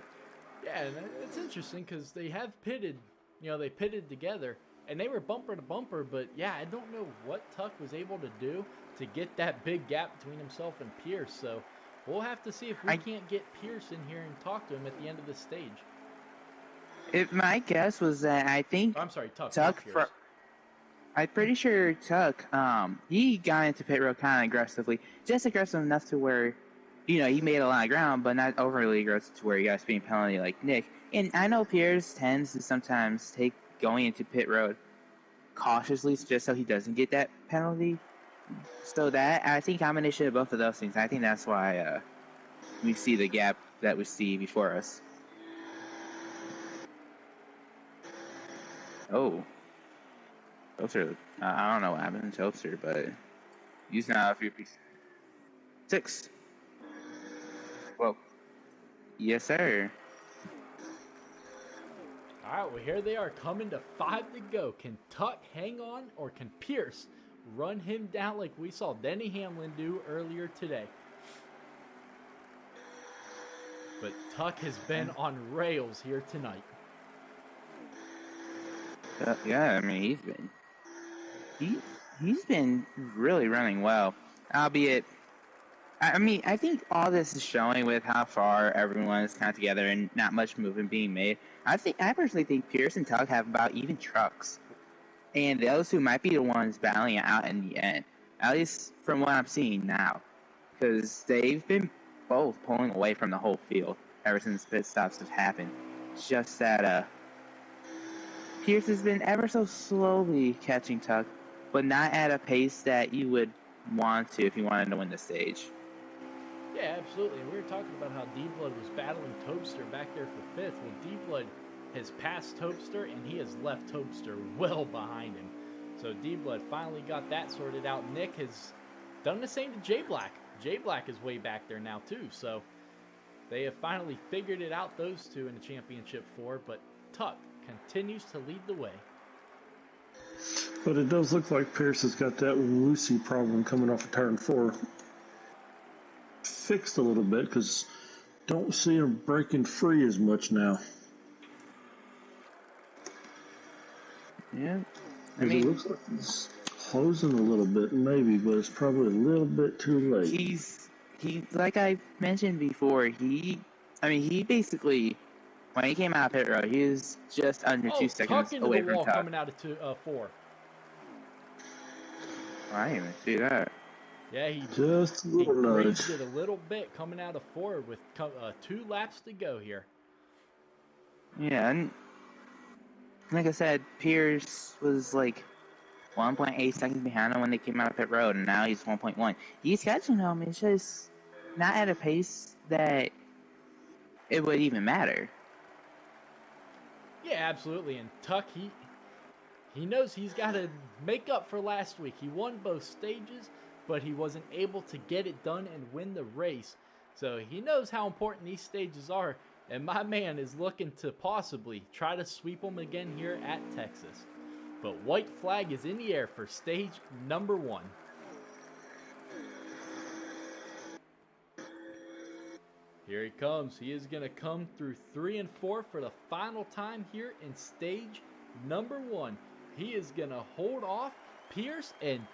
Yeah, and it's interesting because they have pitted, they pitted together, and they were bumper to bumper, but yeah, I don't know what Tuck was able to do to get that big gap between himself and Pierce, so we'll have to see if we can't get Pierce in here and talk to him at the end of the stage. My guess was that I think I'm sorry, Tuck. I'm pretty sure Tuck, he got into pit road kind of aggressively, just aggressive enough to where, he made a lot of ground, but not overly aggressive to where he got a speeding penalty like Nick. And I know Pierce tends to sometimes take going into pit road cautiously just so he doesn't get that penalty. So that, I think, combination of both of those things, I think that's why we see the gap that we see before us. Oh. Toaster, I don't know what happened to Toaster, but he's now a few pieces. 6. Well, yes, sir. All right, well, here they are coming to 5 to go. Can Tuck hang on, or can Pierce run him down like we saw Denny Hamlin do earlier today? But Tuck has been on rails here tonight. Yeah, I mean, he's been really running well. Albeit, I think all this is showing with how far everyone is kind of together and not much movement being made. I personally think Pierce and Tuck have about even trucks. And those two might be the ones battling it out in the end. At least from what I'm seeing now. Because they've been both pulling away from the whole field ever since pit stops have happened. Just that, Pierce has been ever so slowly catching Tuck, but not at a pace that you would want to if you wanted to win the stage. Yeah, absolutely. And we were talking about how D-Blood was battling Toadster back there for 5th. Well, D-Blood has passed Toadster, and he has left Toadster well behind him. So D-Blood finally got that sorted out. Nick has done the same to J-Black. J-Black is way back there now, too. So they have finally figured it out, those two, in the Championship 4. But Tuck continues to lead the way. But it does look like Pierce has got that Lucy problem coming off of turn 4 fixed a little bit, because don't see him breaking free as much now. Yeah, it looks like he's closing a little bit, maybe, but it's probably a little bit too late. He's like I mentioned before. He basically, when he came out of pit road, he was just under 2 seconds away from Tuck. Coming out of 4. I didn't even see that. Yeah, he just a little nudge. Raised it a little bit coming out of 4 with 2 laps to go here. Yeah, and like I said, Pierce was like 1.8 seconds behind him when they came out of pit road, and now he's 1.1. He's catching him. It's just not at a pace that it would even matter. Yeah, absolutely. And Tuck, he knows he's got to make up for last week. He won both stages, but he wasn't able to get it done and win the race. So he knows how important these stages are, and my man is looking to possibly try to sweep them again here at Texas. But white flag is in the air for stage number 1. Here he comes. He is going to come through 3 and 4 for the final time here in stage number 1. He is going to hold off Pierce, and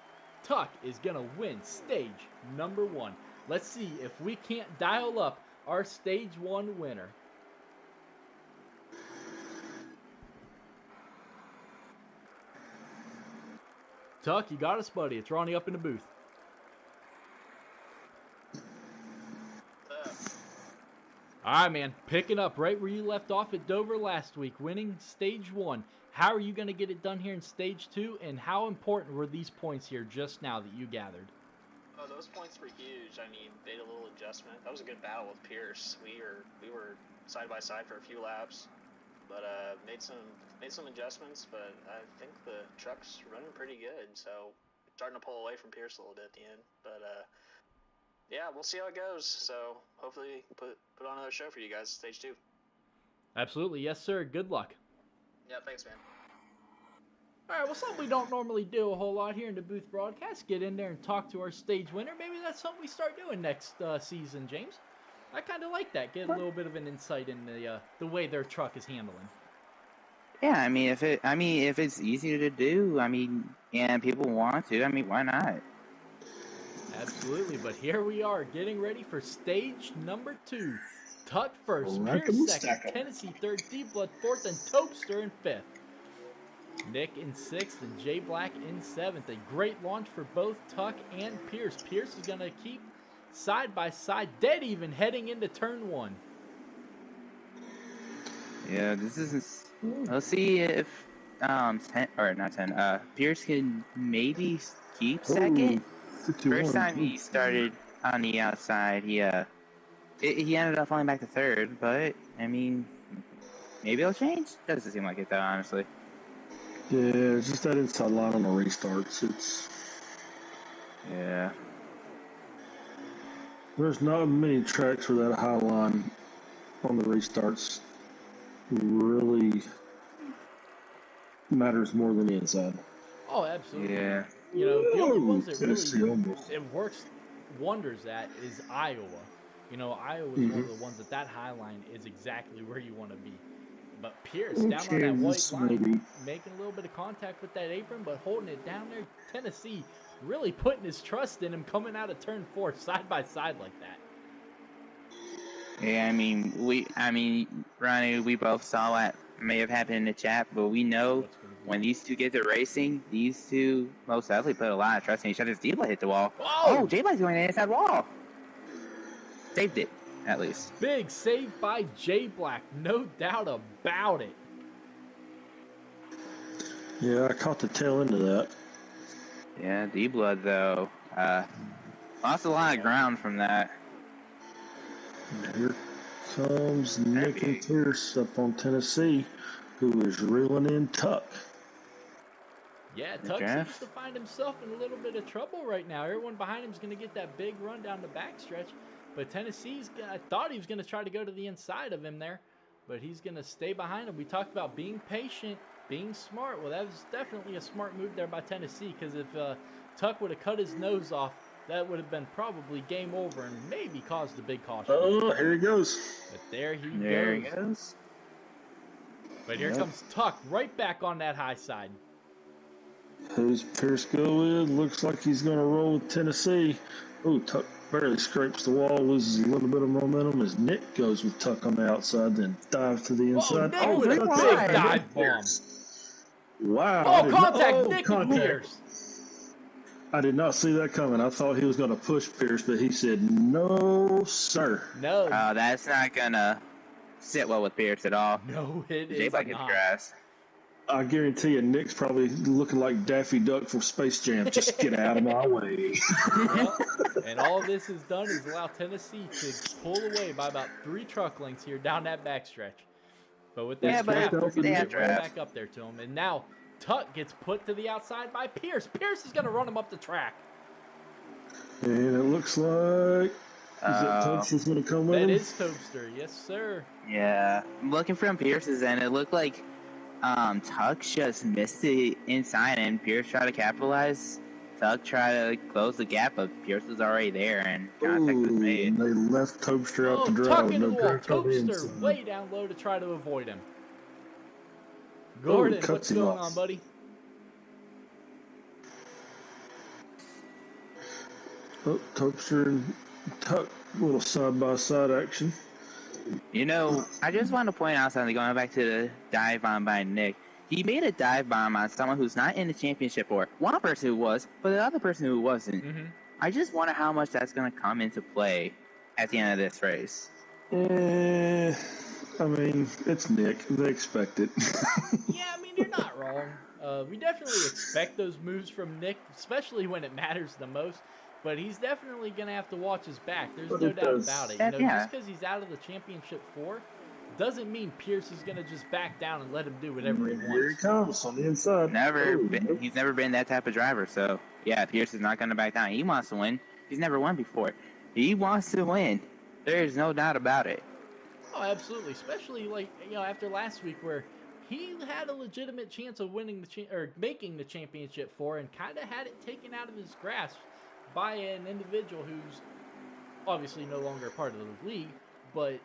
Tuck is going to win stage number 1. Let's see if we can't dial up our stage 1 winner. Tuck, you got us, buddy. It's Ronnie up in the booth. All right, man. Picking up right where you left off at Dover last week, winning stage 1. How are you going to get it done here in stage 2, and how important were these points here just now that you gathered? Oh, those points were huge. I mean, they had a little adjustment. That was a good battle with Pierce. We were side by side for a few laps. but made some adjustments. But I think the truck's running pretty good, so starting to pull away from Pierce a little bit at the end. But yeah, we'll see how it goes. So hopefully put on another show for you guys, stage 2. Absolutely, yes, sir. Good luck. Yeah, thanks, man. All right, well, something we don't normally do a whole lot here in the booth broadcast, get in there and talk to our stage winner. Maybe that's something we start doing next season, James. I kind of like that. Get a little bit of an insight in the way their truck is handling. Yeah, I mean, if it's easy to do, I mean, and people want to, I mean, why not? Absolutely, but here we are getting ready for stage number 2. Tuck first, Rack 'em, Pierce stack second, 'em. Tennessee third, D-Blood fourth, and Topster in 5th. Nick in 6th and Jay Black in 7th. A great launch for both Tuck and Pierce. Pierce is going to keep side by side, dead even, heading into turn 1. Yeah, this is. Let's see if 10, Pierce can maybe keep second. 51. First time he started on the outside, he ended up falling back to 3rd, but I mean, maybe it'll change. Doesn't seem like it though, honestly. Yeah, it's just that inside line on the restarts. Yeah. There's not many tracks where that high line on the restarts really matters more than the inside. Oh, absolutely. Yeah. You know, the only ones that Tennessee really almost. it works wonders at is Iowa. You know, Iowa is one of the ones that high line is exactly where you want to be. But Pierce down on that white Kansas, line, maybe. making a little bit of contact with that apron, but holding it down there. Tennessee really putting his trust in him, coming out of turn 4 side by side like that. Yeah, I mean, Ronnie, we both saw what may have happened in the chat, but we know when these two get to racing, these two most definitely put a lot of trust in each other. D-Blood hit the wall. Whoa! Oh, J-Black's going to the inside wall. Saved it, at least. Big save by Jay Black, no doubt about it. Yeah, I caught the tail end of that. Yeah, D-Blood, though, lost a lot of ground from that. Here comes Nick and Pierce up on Tennessee, who is reeling in Tuck. Yeah, Tuck Okay. seems to find himself in a little bit of trouble right now. Everyone behind him is going to get that big run down the backstretch. But I thought he was going to try to go to the inside of him there. But he's going to stay behind him. We talked about being patient, being smart. Well, that was definitely a smart move there by Tennessee. Because if Tuck would have cut his nose off, that would have been probably game over and maybe caused a big caution. Oh, here he goes. But there he goes. But here comes Tuck right back on that high side. Who's Pierce go with? Looks like he's going to roll with Tennessee. Oh, Tuck barely scrapes the wall, loses a little bit of momentum as Nick goes with Tuck on the outside, then dives to the inside. Nick with a big dive bomb. Wow. Oh, contact Nick and Pierce. I did not see that coming. I thought he was going to push Pierce, but he said, no, sir. No. That's not going to sit well with Pierce at all. No, it is J-Black hit the grass. I guarantee you, Nick's probably looking like Daffy Duck from Space Jam. Just get out of my way. Well, and all this has done is allow Tennessee to pull away by about 3 truck lengths here down that backstretch. But with that draft, they're going to get right back up there to him. And now Tuck gets put to the outside by Pierce. Pierce is going to run him up the track. And it looks like Topster's going to come with him. That is Topster, yes, sir. Yeah, I'm looking from Pierce's end. It looked like Tuck just missed it inside, and Pierce tried to capitalize. Tuck tried to close the gap, but Pierce was already there, and contact was made. And they left Topster out to dry. Tuck into the No wall. crack on the Topster inside. way down low to try to avoid him. Gordon, cuts what's him going off. on, buddy? Oh, Topster and Tuck, little side-by-side action. You know, I just want to point out something, going back to the dive bomb by Nick. He made a dive bomb on someone who's not in the championship, or one person who was, but the other person who wasn't. I just wonder how much that's going to come into play at the end of this race. I mean, it's Nick. They expect it. Yeah, I mean, you're not wrong. We definitely expect those moves from Nick, especially when it matters the most. But he's definitely going to have to watch his back. There's no doubt about it. You know, just because he's out of the championship 4 doesn't mean Pierce is going to just back down and let him do whatever he Here he wants. comes on the inside. He's never been that type of driver. So yeah, Pierce is not going to back down. He wants to win. He's never won before. He wants to win. There is no doubt about it. Oh, absolutely. Especially after last week where he had a legitimate chance of winning or making the championship and kind of had it taken out of his grasp by an individual who's obviously no longer a part of the league, but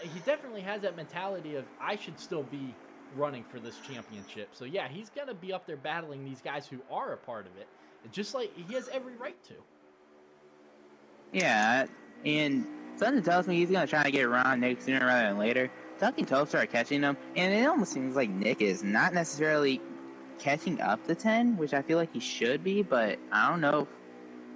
he definitely has that mentality of I should still be running for this championship. So yeah, he's gonna be up there battling these guys who are a part of it, just like he has every right to. Yeah, and something tells me he's gonna try to get around Nick sooner rather than later. Tuck and Toast are catching him, and it almost seems like Nick is not necessarily catching up to 10, which I feel like he should be, but I don't know if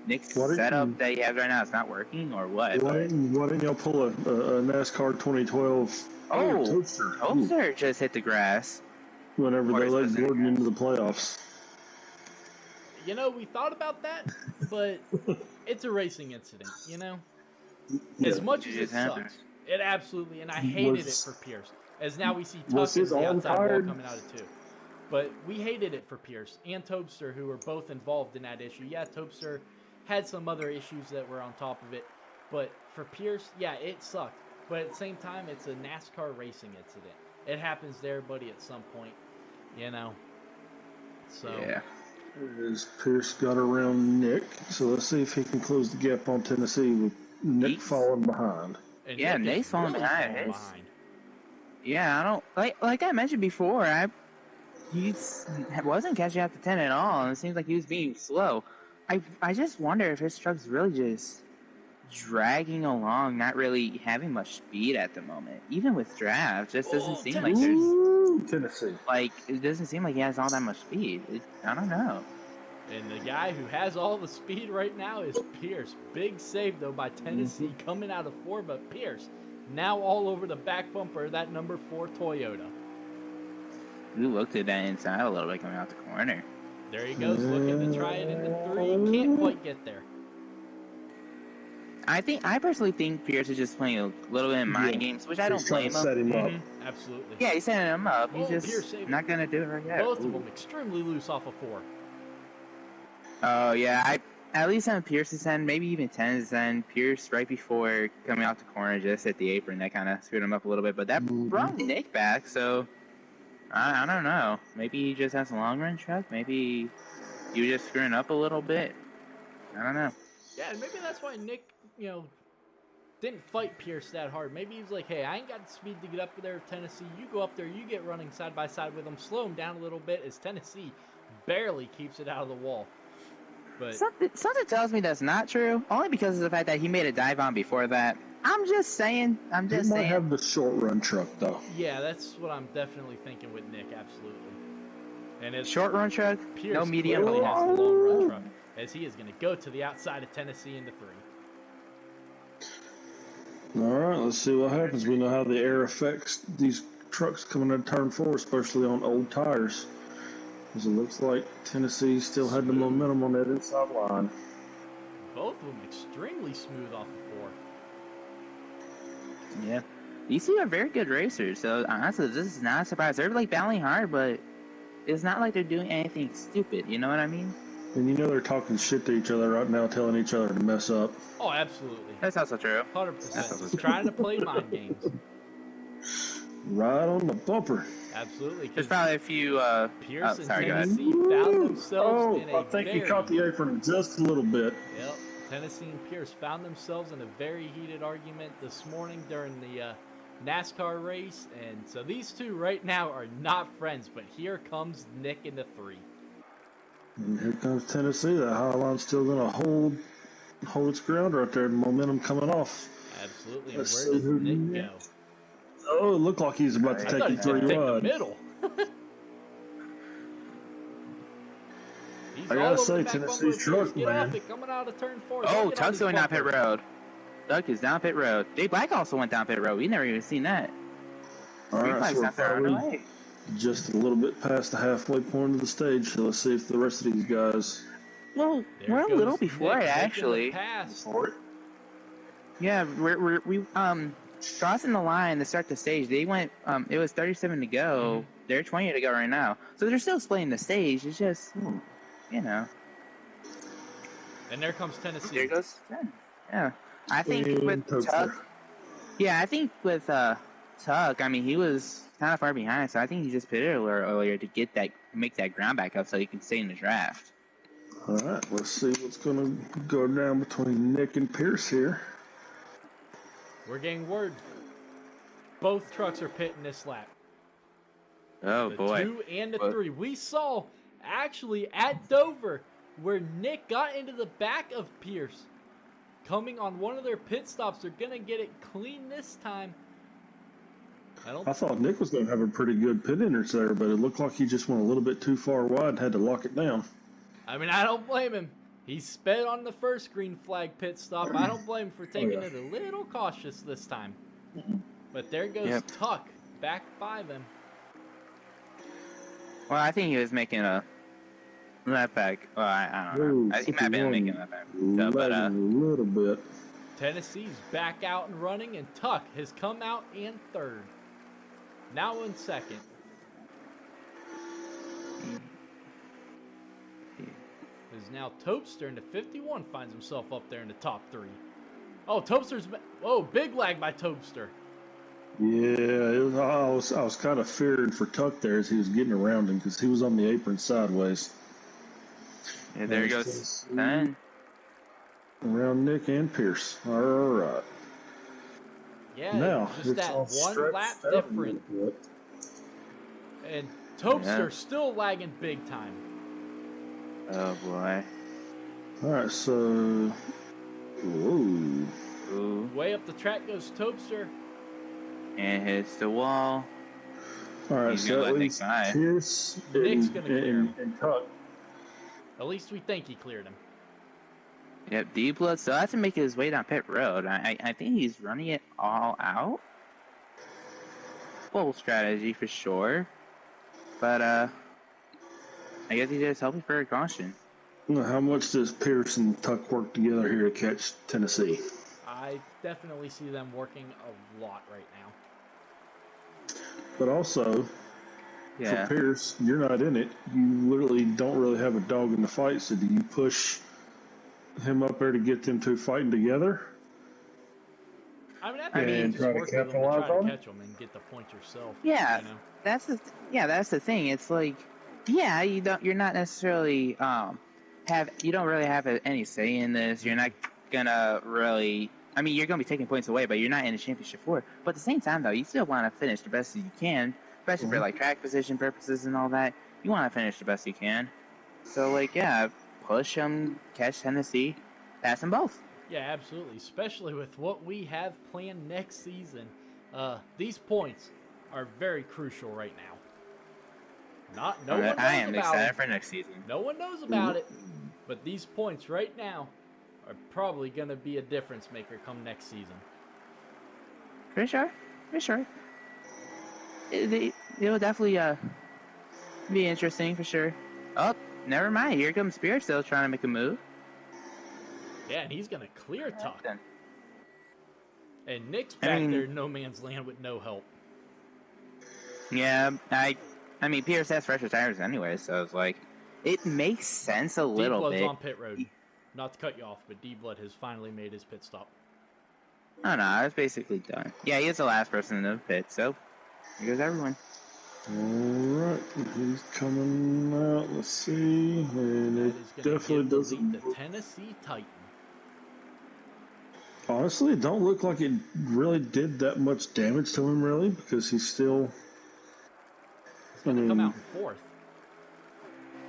Nick's setup that he has right now is not working or what. Why didn't y'all pull a NASCAR 2012? Toaster just hit the grass. Whenever they let Gordon into the playoffs. We thought about that, but it's a racing incident, Yeah. As much as it sucks. It absolutely, and I hated it for Pierce. As now we see Tuck and the outside wall coming out of 2. But we hated it for Pierce and Tobster, who were both involved in that issue. Yeah, Tobster had some other issues that were on top of it. But for Pierce, yeah, it sucked. But at the same time, it's a NASCAR racing incident. It happens to everybody at some point, So, yeah. As Pierce got around Nick, so let's see if he can close the gap on Tennessee with Nick falling behind. and Yeah, Nick Nate's is falling really behind. Yeah, I don't like I mentioned before. He wasn't catching up to 10 at all, and it seems like he was being slow. I just wonder if his truck's really just dragging along, not really having much speed at the moment. Even with draft, just doesn't seem like there's Tennessee. it doesn't seem like he has all that much speed. I don't know. And the guy who has all the speed right now is Pierce. Big save, though, by Tennessee coming out of 4, but Pierce now all over the back bumper of that number 4 Toyota. We looked at that inside a little bit coming out the corner. There he goes, looking to try it into 3. Can't quite get there. I personally think Pierce is just playing a little bit of mind games, which I don't blame him. Set him up. Absolutely. Yeah, he's setting him up. He's Pierce just saved not going to do it right yet. Both of them extremely loose off of 4. Oh, yeah. At least on Pierce's end, maybe even 10's end, Pierce right before coming out the corner just hit the apron. That kind of screwed him up a little bit, but that brought Nick back, so I don't know. Maybe he just has a long-run truck. Maybe you just screwing up a little bit. I don't know. Yeah, and maybe that's why Nick, didn't fight Pierce that hard. Maybe he was like, hey, I ain't got the speed to get up there with Tennessee. You go up there, you get running side by side with him. Slow him down a little bit as Tennessee barely keeps it out of the wall. But Something tells me that's not true, only because of the fact that he made a dive on before that. I'm just saying. He might have the short-run truck, though. yeah, that's what I'm definitely thinking with Nick, absolutely. And it's Short-run truck, Pierce no medium. clearly has the long-run truck, as he is going to go to the outside of Tennessee into 3. All right, let's see what happens. We know how the air affects these trucks coming into turn 4, especially on old tires. Because it looks like Tennessee still had the momentum on that inside line. Both of them extremely smooth off of 4. Yeah. These two are very good racers, so honestly, this is not a surprise. They're battling hard, but it's not like they're doing anything stupid, you know what I mean? And they're talking shit to each other right now, telling each other to mess up. Oh, absolutely. That's also true. 100%. Just trying to play mind games. Right on the bumper. Absolutely. There's probably a few, Pierce and sorry, go ahead. Tennessee found themselves in a I think he caught the apron just a little bit. Yep. Tennessee and Pierce found themselves in a very heated argument this morning during the NASCAR race. And so these two right now are not friends, but here comes Nick into 3. And here comes Tennessee. That high line's still going to hold its ground right there. The momentum coming off. Absolutely. And Let's where see does Nick go? Oh, it looked like he's about to I take thought you he was going to 3 take the wide. middle. He's I all gotta over say, the back bumper Tennessee's of truck, Pierce. Get man. off it, coming out of turn 4. Oh, Get on Tuck's his going down pit bumper. road. Tuck is down pit road. Jay Black also went down pit road. We never even seen that. All right, Black's so not there right we're away. just a little bit past the halfway point of the stage. So let's see if the rest of these guys. Well, There we're a goes little before Nick it, making the actually. pass. For it. Yeah, we crossing the line to start the stage, they went. It was 37 to go. They're 20 to go right now, so they're still splitting the stage. It's just, you know. And there comes Tennessee. There goes 10. Yeah, I think And with Toadster. Tuck. Yeah, I think with Tuck, I mean, he was kind of far behind, so I think he just pitted a little earlier to make that ground back up so he can stay in the draft. All right, let's see what's going to go down between Nick and Pierce here. We're getting word. Both trucks are pitting this lap. Oh, The boy. 2 and the 3. We saw actually at Dover where Nick got into the back of Pierce. Coming on one of their pit stops. They're going to get it clean this time. I thought Nick was going to have a pretty good pit enters there, but it looked like he just went a little bit too far wide and had to lock it down. I mean, I don't blame him. He sped on the first green flag pit stop. I don't blame him for taking it a little cautious this time. But there goes Tuck back by them. Well, I think he was making a lap back. Well, I don't know. He might have been making a lap back. So, but, a little bit. Tennessee's back out and running, and Tuck has come out in third. Now in second. Is now Topster in the 51 finds himself up there in the top 3. Oh, Topster's... Oh, big lag by Topster. Yeah, I was kind of fearing for Tuck there as he was getting around him because he was on the apron sideways. Yeah, there goes 10. Around Nick and Pierce. All right. Yeah, Now, just it's that all one stretched lap out a different. little bit. And Topster still lagging big time. Oh, boy. All right, so... Whoa. Ooh. Way up the track goes Topster. And hits the wall. All right, He's so gonna at let Nick least by. Pierce Nick's gonna clear him. and Tuck. At least we think he cleared him. Yep, D-Blood still has to make his way down pit road. I think he's running it all out. Full strategy for sure. But, I guess he's just hoping for a caution. How much does Pierce and Tuck work together here to catch Tennessee? I definitely see them working a lot right now. But also, for Pierce, you're not in it. You literally don't really have a dog in the fight. So do you push him up there to get them two fighting together? I mean, I think you just work with them to try to catch them and get the point yourself. Yeah, you know? that's the thing. It's like, you're not necessarily you don't really have any say in this. You're not gonna really. I mean, you're gonna be taking points away, but you're not in the championship for it. But at the same time, though, you still want to finish the best you can, especially for like track position purposes and all that. You want to finish the best you can. So, like, push them, catch Tennessee, pass them both. Yeah, absolutely. Especially with what we have planned next season. These points are very crucial right now. No one knows I am about excited it. for next season. No one knows about it. But these points right now are probably going to be a difference maker come next season. For sure. It will definitely be interesting for sure. Oh, never mind. Here comes Spear still trying to make a move. Yeah, and he's going to clear Tuck. And Nick's back there in no man's land with no help. Yeah, I mean, Pierce has fresher tires anyway, so it's like, it makes sense a little bit. D-Blood's on pit road. Not to cut you off, but D-Blood has finally made his pit stop. Oh no, it's basically done. Yeah, he is the last person in the pit, so here goes everyone. Alright, he's coming out, let's see, and That it is going to definitely give the doesn't... lead to Tennessee Titan. Honestly, it don't look like it really did that much damage to him, really, because he's still... He's going to come out in fourth.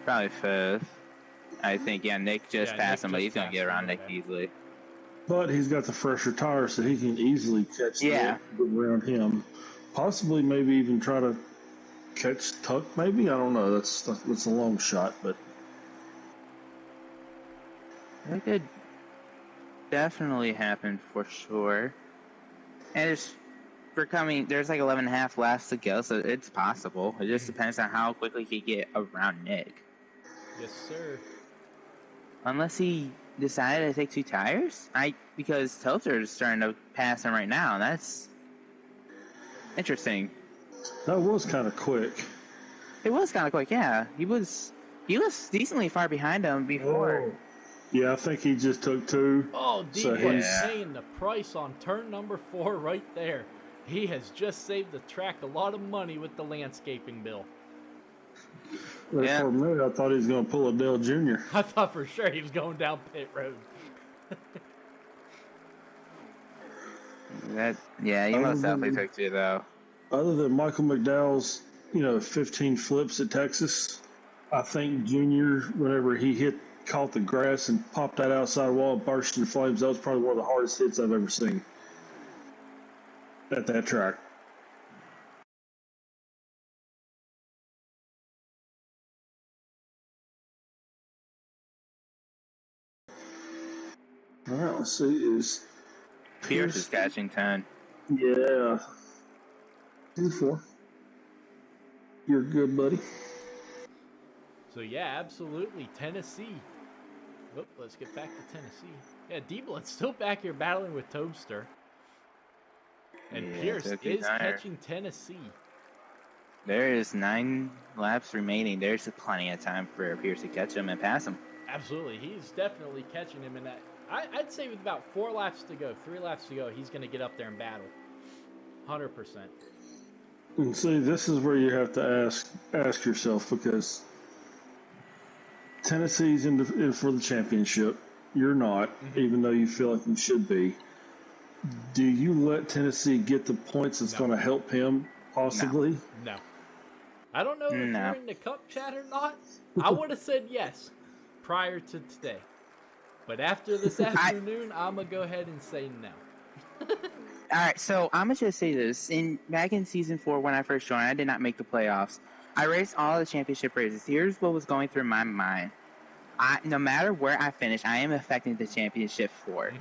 Probably fifth. I think, Nick just passed him, but he's going to get around Nick easily. But he's got the fresher tires, so he can easily catch Nick around him. Possibly maybe even try to catch Tuck, maybe? I don't know. That's a long shot, but... That could definitely happen for sure. And there's like 11 and a half laps to go, so it's possible. It just depends on how quickly he get around Nick. Yes, sir. Unless he decided to take two tires? Because Toaster is starting to pass him right now, and that's Interesting. That was kind of quick. It was kind of quick, yeah. He was decently far behind him before. Yeah, I think he just took 2. Oh, So D-Boy's he's- paying the price on turn number 4 right there. He has just saved the track a lot of money with the landscaping bill. Yeah. For a minute, I thought he was going to pull a Dale Jr. I thought for sure he was going down pit road. He most definitely took 2 though. Other than Michael McDowell's, 15 flips at Texas, I think Junior, whenever he caught the grass and popped that outside wall and burst into flames, that was probably one of the hardest hits I've ever seen at that track. All right, let's see. Is Pierce is catching 10. Yeah. 2-4. You're good, buddy. So, yeah, absolutely. Tennessee. Oop, let's get back to Tennessee. Yeah, D-Blood's still back here battling with Toadster. And Yeah, Pierce took is it higher. catching Tennessee. There is 9 laps remaining. There's plenty of time for Pierce to catch him and pass him. Absolutely. He's definitely catching him in that. I'd say with about 4 laps to go, 3 laps to go, he's going to get up there and battle. 100%. And see, this is where you have to ask yourself, because Tennessee's in for the championship. You're not, even though you feel like you should be. Do you let Tennessee get the points that's going to help him, possibly? No. I don't know if No. you're in the cup chat or not. I would have said yes prior to today. But after this afternoon, I'm going to go ahead and say no. All right, so I'm gonna just say this: back in season 4, when I first joined, I did not make the playoffs. I raced all the championship races. Here's what was going through my mind: no matter where I finish, I am affecting the championship for.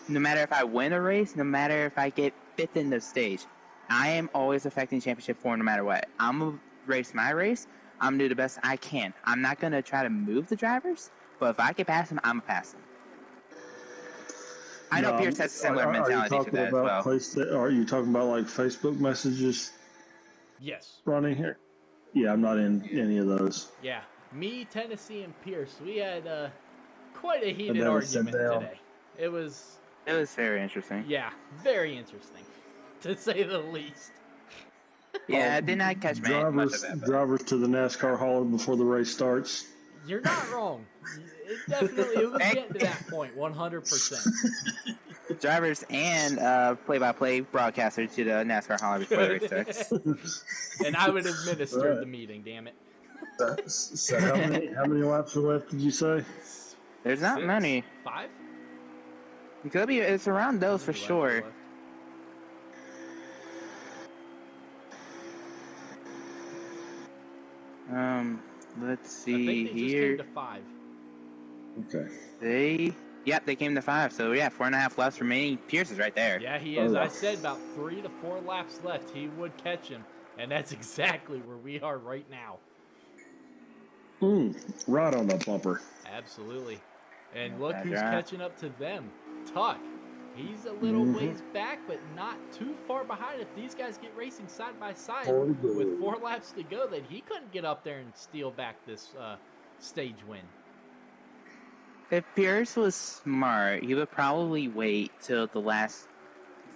No matter if I win a race, no matter if I get 5th in the stage, I am always affecting championship 4 no matter what. I'm gonna race my race. I'm gonna do the best I can. I'm not gonna try to move the drivers, but if I can pass them, I'm gonna pass them. I know Pierce has a similar mentality to that as well. Are you talking about like Facebook messages Yes. running here? Yeah, I'm not in any of those. Yeah. Me, Tennessee, and Pierce, we had quite a heated never sit argument down. today. It was, very interesting. yeah, very interesting, to say the least. Yeah, I did not catch much of that. but- Drivers to the NASCAR hauler before the race starts. You're not wrong. It was getting to that point, 100%. Drivers and play-by-play broadcaster to the NASCAR Hall before the race starts. And I would have administered the meeting, damn it. So how many laps are left, did you say? There's not 6? many. 5? It could be. It's around those for sure. Let's I see think they here. just came to 5. Okay. They came to 5. So yeah, 4.5 laps remaining. Pierce is right there. Yeah, he is. I said about 3 to 4 laps left. He would catch him. And that's exactly where we are right now. Right on the bumper. Absolutely. And look That's who's right. catching up to them. Tuck. He's a little ways back, but not too far behind. If these guys get racing side by side with 4 laps to go, then he couldn't get up there and steal back this stage win. If Pierce was smart, he would probably wait till the last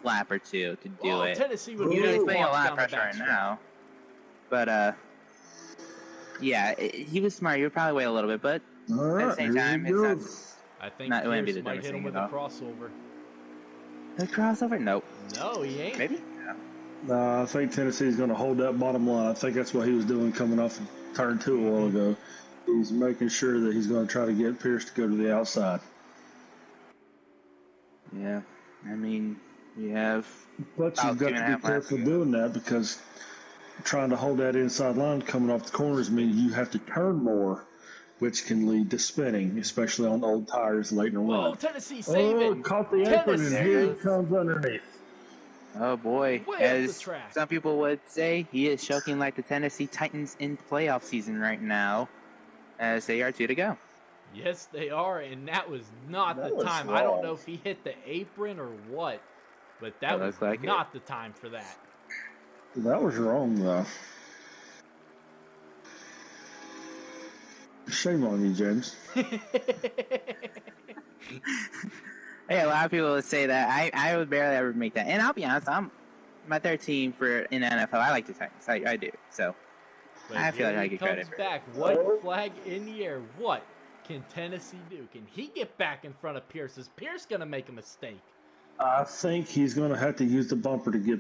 lap or 2 to do it. Tennessee would He's really putting a walk lot down of the pressure back right straight. now. But yeah, he was smart. He would probably wait a little bit, but All at right, the same here time, we it's go. not I think Not- it wouldn't be Pierce the might dumbest hit him thing with a at all. crossover. the crossover. Nope. No, he ain't. Maybe. I think Tennessee's going to hold that bottom line. I think that's what he was doing coming off of turn 2 a while ago. He's making sure that he's going to try to get Pierce to go to the outside. Yeah. I mean, we have. But About you've got 2.5 to be laps careful to go. doing that, because trying to hold that inside line coming off the corners means you have to turn more, which can lead to spinning, especially on old tires late in the Oh, run. Tennessee saving. Caught the apron, and Tennessee. here he comes underneath. Oh boy. Way up As the track. some people would say, he is choking like the Tennessee Titans in playoff season right now, as they are 2 to go. Yes, they are, and that was not That the was time. I don't wrong. know if he hit the apron or what, but that It was looked like it. not the time for that. That was wrong, though. Shame on you, James. Hey, a lot of people would say that. I would barely ever make that. And I'll be honest, I'm my third team in the NFL. I like the Titans. I do. So But I feel like I he get comes credit for it. back. White flag in the air. What can Tennessee do? Can he get back in front of Pierce? Is Pierce going to make a mistake? I think he's going to have to use the bumper to get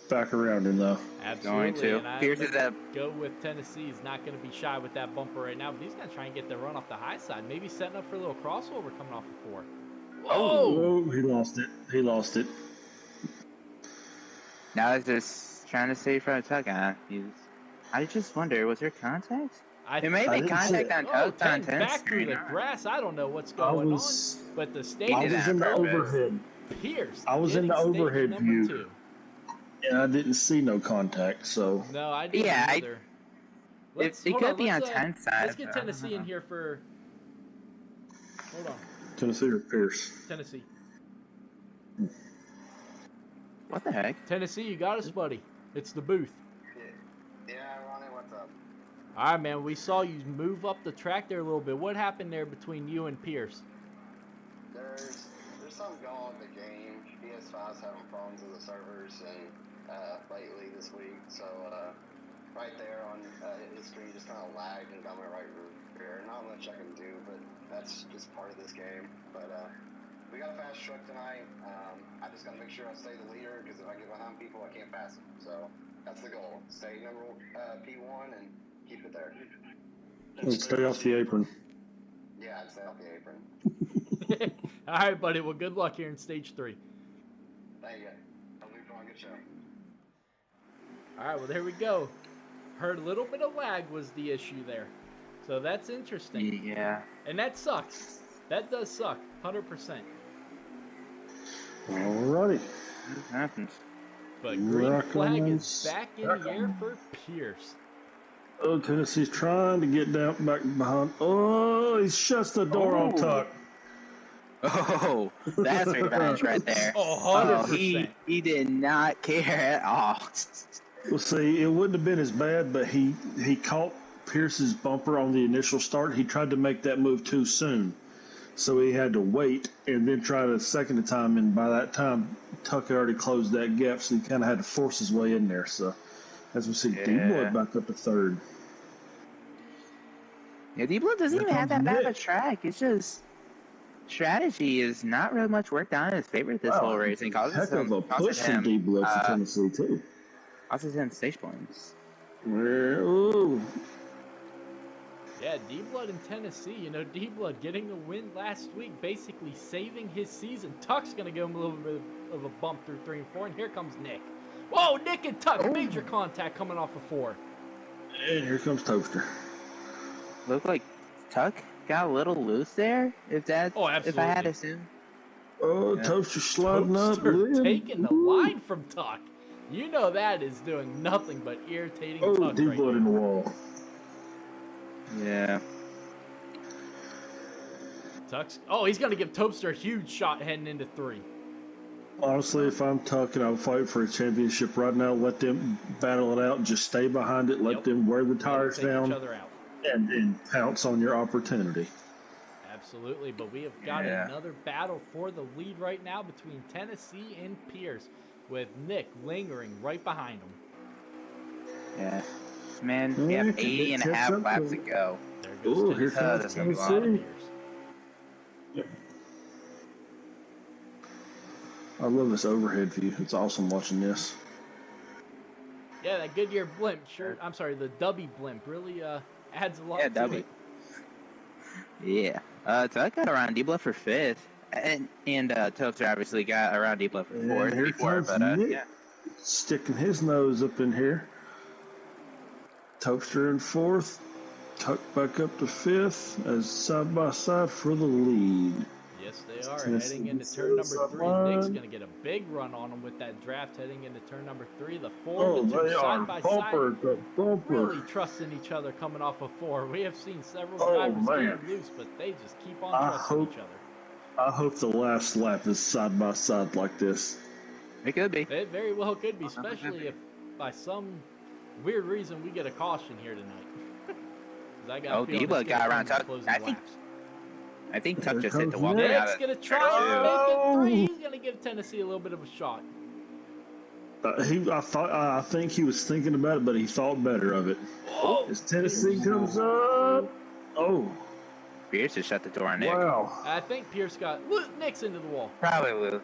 back around him, though. Absolutely. Going to. And I Pierce is up. go with Tennessee. He's not going to be shy with that bumper right now, but he's going to try and get the run off the high side. Maybe setting up for a little crossover coming off of 4. Oh, he lost it. He lost it. Now he's just trying to stay in front of Tuck. I just wonder, was there contact? It may have been contact on Tuck. Back through the grass. I don't know what's going on, but the stage I was in the purpose. overhead. Pierce. I was in the getting stage overhead number view. 2. And I didn't see no contact, so. No, I didn't either. It Hold could be on let's, 10 side. Let's get Tennessee in here for. Hold on. Tennessee or Pierce? Tennessee. What the heck? Tennessee, you got us, buddy. It's the booth. Yeah, Ronnie, what's up? All right, man. We saw you move up the track there a little bit. What happened there between you and Pierce? There's something going on with the game. PS5's having problems with the servers and lately this week. So right there on his screen just kind of lagged and got my right rear. Not much I can do, but that's just part of this game. But we got a fast truck tonight. I just got to make sure I stay the leader because if I get behind people, I can't pass them. So that's the goal. Stay number P1 and keep it there. And stay off the apron. Yeah, I'd stay off the apron. All right, buddy. Well, good luck here in stage 3. Thank you. I'll leave for a good show. All right, well, there we go. Heard a little bit of lag was the issue there. So that's interesting. Yeah. And that sucks. That does suck. 100%. Alrighty. It happens. But green flag is back in the air for Pierce. Oh, Tennessee's trying to get down back behind. Oh, he shuts the door on Tuck. Oh, that's revenge right there. Oh, 100%. He did not care at all. Well, see, it wouldn't have been as bad, but he caught Pierce's bumper on the initial start. He tried to make that move too soon. So he had to wait and then try the second time, and by that time, Tuck had already closed that gap, so he kind of had to force his way in there. So, as we see, D-Boy back up to 3rd. Yeah, D-Blood doesn't even have that bad of a track. It's just strategy is not really much worked on in his favor this whole race. And causes Heck of a push from D-Blood for Tennessee, too. Causes him stage points. Ooh. Yeah, D-Blood in Tennessee. You know, D-Blood getting a win last week, basically saving his season. Tuck's going to give him a little bit of a bump through 3 and 4, and here comes Nick. Whoa, Nick and Tuck, major contact coming off of 4. And here comes Toaster. Looked like Tuck got a little loose there. If absolutely. I had to assume. Oh, Yeah. Toaster sliding Toaster up. taking the line from Tuck. You know that is doing nothing but irritating Oh, Tuck D-Blood right in now. the wall. Yeah. Tuck's. Oh, he's going to give Toaster a huge shot heading into 3. Honestly, if I'm Tuck and I'm fighting for a championship right now, let them battle it out. Just stay behind it. Let them wear the tires Take down each other out. and pounce on your opportunity. Absolutely, but we have got another battle for the lead right now between Tennessee and Pierce, with Nick lingering right behind him. Yeah. Man, we have 80 and a half laps to go. There goes Ooh, here Tennessee. comes That's gonna be a lot of Tennessee. Pierce. I love this overhead view. It's awesome watching this. Yeah, that Goodyear blimp, sure. I'm sorry, the Dubby blimp really adds a lot to Dubby. it. Yeah. Tuck got around D-Blood for 5th. And Toaster obviously got around D-Blood for 4th And here before, comes but Nick yeah. sticking his nose up in here. Toaster in 4th. Tuck back up to 5th as side by side for the lead. Yes, they are. Tennessee Heading into turn number 3. line. Nick's going to get a big run on him with that draft heading into turn number 3. The 4, Oh, the 2 they are side by bumper side. to bumper. Really trusting each other coming off of 4. We have seen several Oh, drivers man. get loose, but they just keep on I trusting hope- each other. I hope the last lap is side by side like this. It could be. It very well could be, especially if by some weird reason, we get a caution here tonight. 'Cause I got Oh, D-Blood got around Tuck. I think Tuck just hit the wall. Nick's going to try and make it 3. He's going to give Tennessee a little bit of a shot. I think he was thinking about it, but he thought better of it. Oh, as Tennessee comes up. Oh. Pierce just shut the door on Nick. Wow. I think Pierce got Nick's into the wall. Probably loose.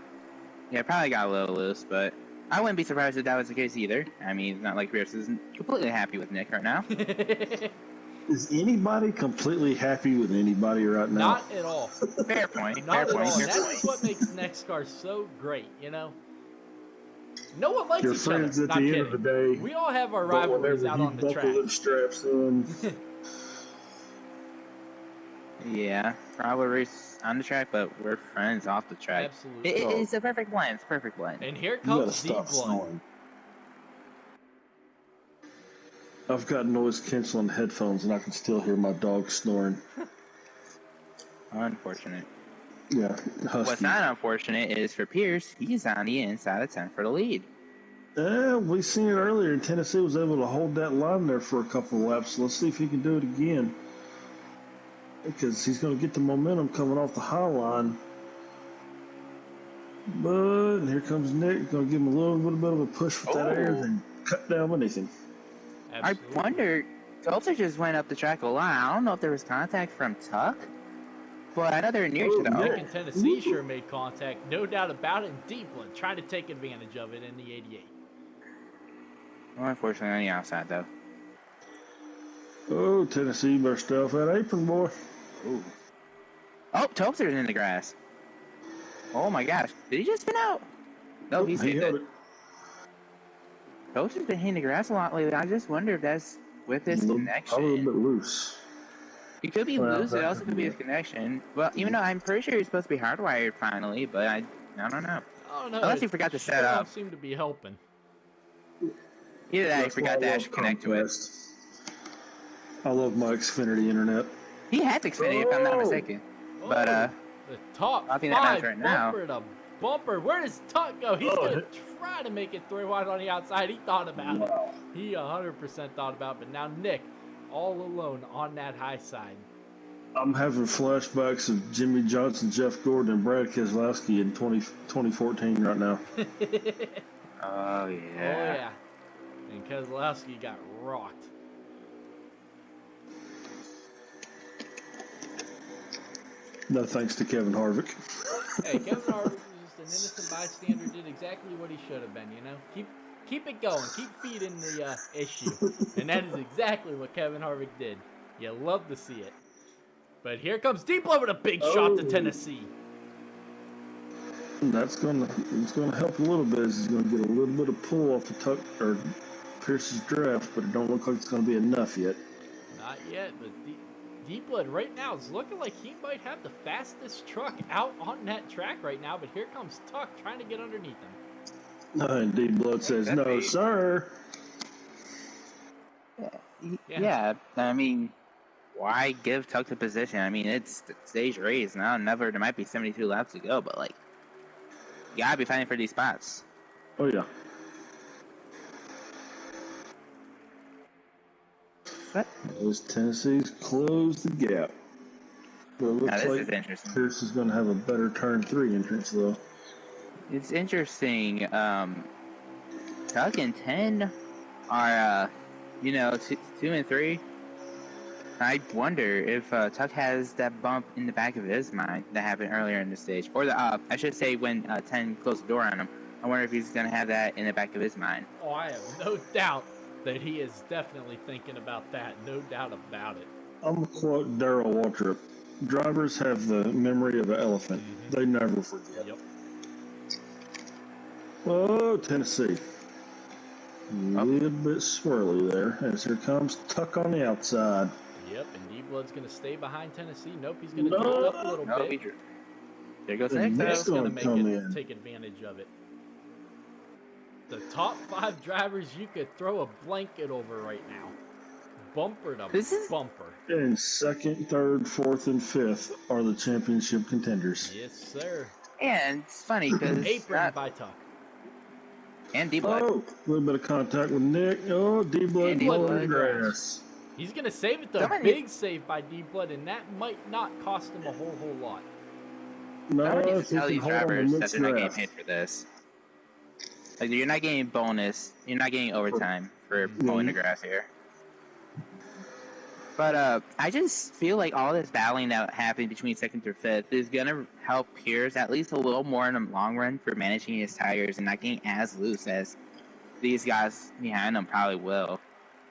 Yeah, probably got a little loose, but I wouldn't be surprised if that was the case either. I mean, it's not like Pierce isn't completely happy with Nick right now. Is anybody completely happy with anybody right now? Not at all. Fair point. Not at all. That's what makes NEXXTCAR so great, you know? No one likes Your each friends other. at the end of the day. We all have our rivalries out on the track. Those straps in. Yeah, rivalries on the track, but we're friends off the track. Absolutely. It's a perfect blend. It's a perfect blend. And here comes D-Blood. I've got noise canceling headphones and I can still hear my dog snoring. Unfortunate. Yeah. Husky. What's not unfortunate is for Pierce, he's on the inside of 10 for the lead. Yeah, we seen it earlier. Tennessee was able to hold that line there for a couple of laps. Let's see if he can do it again. Because he's going to get the momentum coming off the high line. But here comes Nick. Going to give him a little bit of a push with that air, then cut down beneath him. Absolutely. I wonder, Tulsa just went up the track a lot. I don't know if there was contact from Tuck, but I know they're near to the Nick and Tennessee sure made contact, no doubt about it. And D-Blood trying to take advantage of it in the 88. Well, unfortunately, on the outside, though. Oh, Tennessee, better stay off that apron, boy. Ooh. Oh, Tulsa's in the grass. Oh my gosh. Did he just spin out? No, he held it. Tulsa's been hitting the grass a lot lately. I just wonder if that's with his connection. A little bit loose. It could be loose. It also could be his connection. Well, even though I'm pretty sure he's supposed to be hardwired finally, but I don't know. Oh, no. Unless he forgot to set up. Don't seem to be helping. Either that, he forgot to actually connect to it. I love my Xfinity internet. He has Xfinity, if I'm not mistaken. But the top nothing 5 that matters right now. bumper to bumper. Where does Tuck go? He's going to try to make it 3 wide on the outside. He thought about it. He 100% thought about it. But now Nick, all alone on that high side. I'm having flashbacks of Jimmy Johnson, Jeff Gordon, and Brad Keselowski in 2014 right now. Oh, yeah. Oh, yeah. And Keselowski got rocked. No thanks to Kevin Harvick. Hey, Kevin Harvick was just an innocent bystander, did exactly what he should have been, you know? Keep it going. Keep feeding the issue. And that is exactly what Kevin Harvick did. You love to see it. But here comes D-Blood with a big shot to Tennessee. It's gonna help a little bit. He's gonna get a little bit of pull off the Tuck or Pierce's draft, but it don't look like it's gonna be enough yet. Not yet, but D-Blood right now is looking like he might have the fastest truck out on that track right now, but here comes Tuck trying to get underneath him. And D-Blood says, no, sir. Yeah, I mean, why give Tuck the position? I mean, it's the stage race now. There might be 72 laps to go, but, like, you gotta be fighting for these spots. Oh, yeah. What? Those Tennessee's closed the gap. But it looks this like is interesting. Pierce is going to have a better turn 3 entrance, though. It's interesting. Tuck and 10 are, 2 and 3. I wonder if Tuck has that bump in the back of his mind that happened earlier in the stage. Or, I should say when 10 closed the door on him. I wonder if he's going to have that in the back of his mind. Oh, I have no doubt that he is definitely thinking about that. No doubt about it. I'm going to quote Darrell Waltrip. Drivers have the memory of an elephant. Mm-hmm. They never forget. Yep. Oh, Tennessee. A little bit swirly there. As here comes Tuck on the outside. Yep, and D-Blood's going to stay behind Tennessee. Nope, he's going to drift up a little bit. There goes Nick's Nick. going to take advantage of it. The top 5 drivers you could throw a blanket over right now. Bumper to bumper. And 2nd, 3rd, 4th, and 5th are the championship contenders. Yes, sir. And it's funny because apron by Tuck. And D-Blood. Oh, a little bit of contact with Nick. Oh, D-Blood D-Blood low in in the the grass. grass. He's going to save it, though. Big save by D-Blood, and that might not cost him a whole lot. No, I need if to he tell can these hold on to drivers that Nick's they're not getting grass. paid for this. Like, you're not getting bonus. You're not getting overtime for mowing the grass here. But I just feel like all this battling that happened between 2nd through 5th is going to help Pierce at least a little more in the long run for managing his tires and not getting as loose as these guys behind him probably will.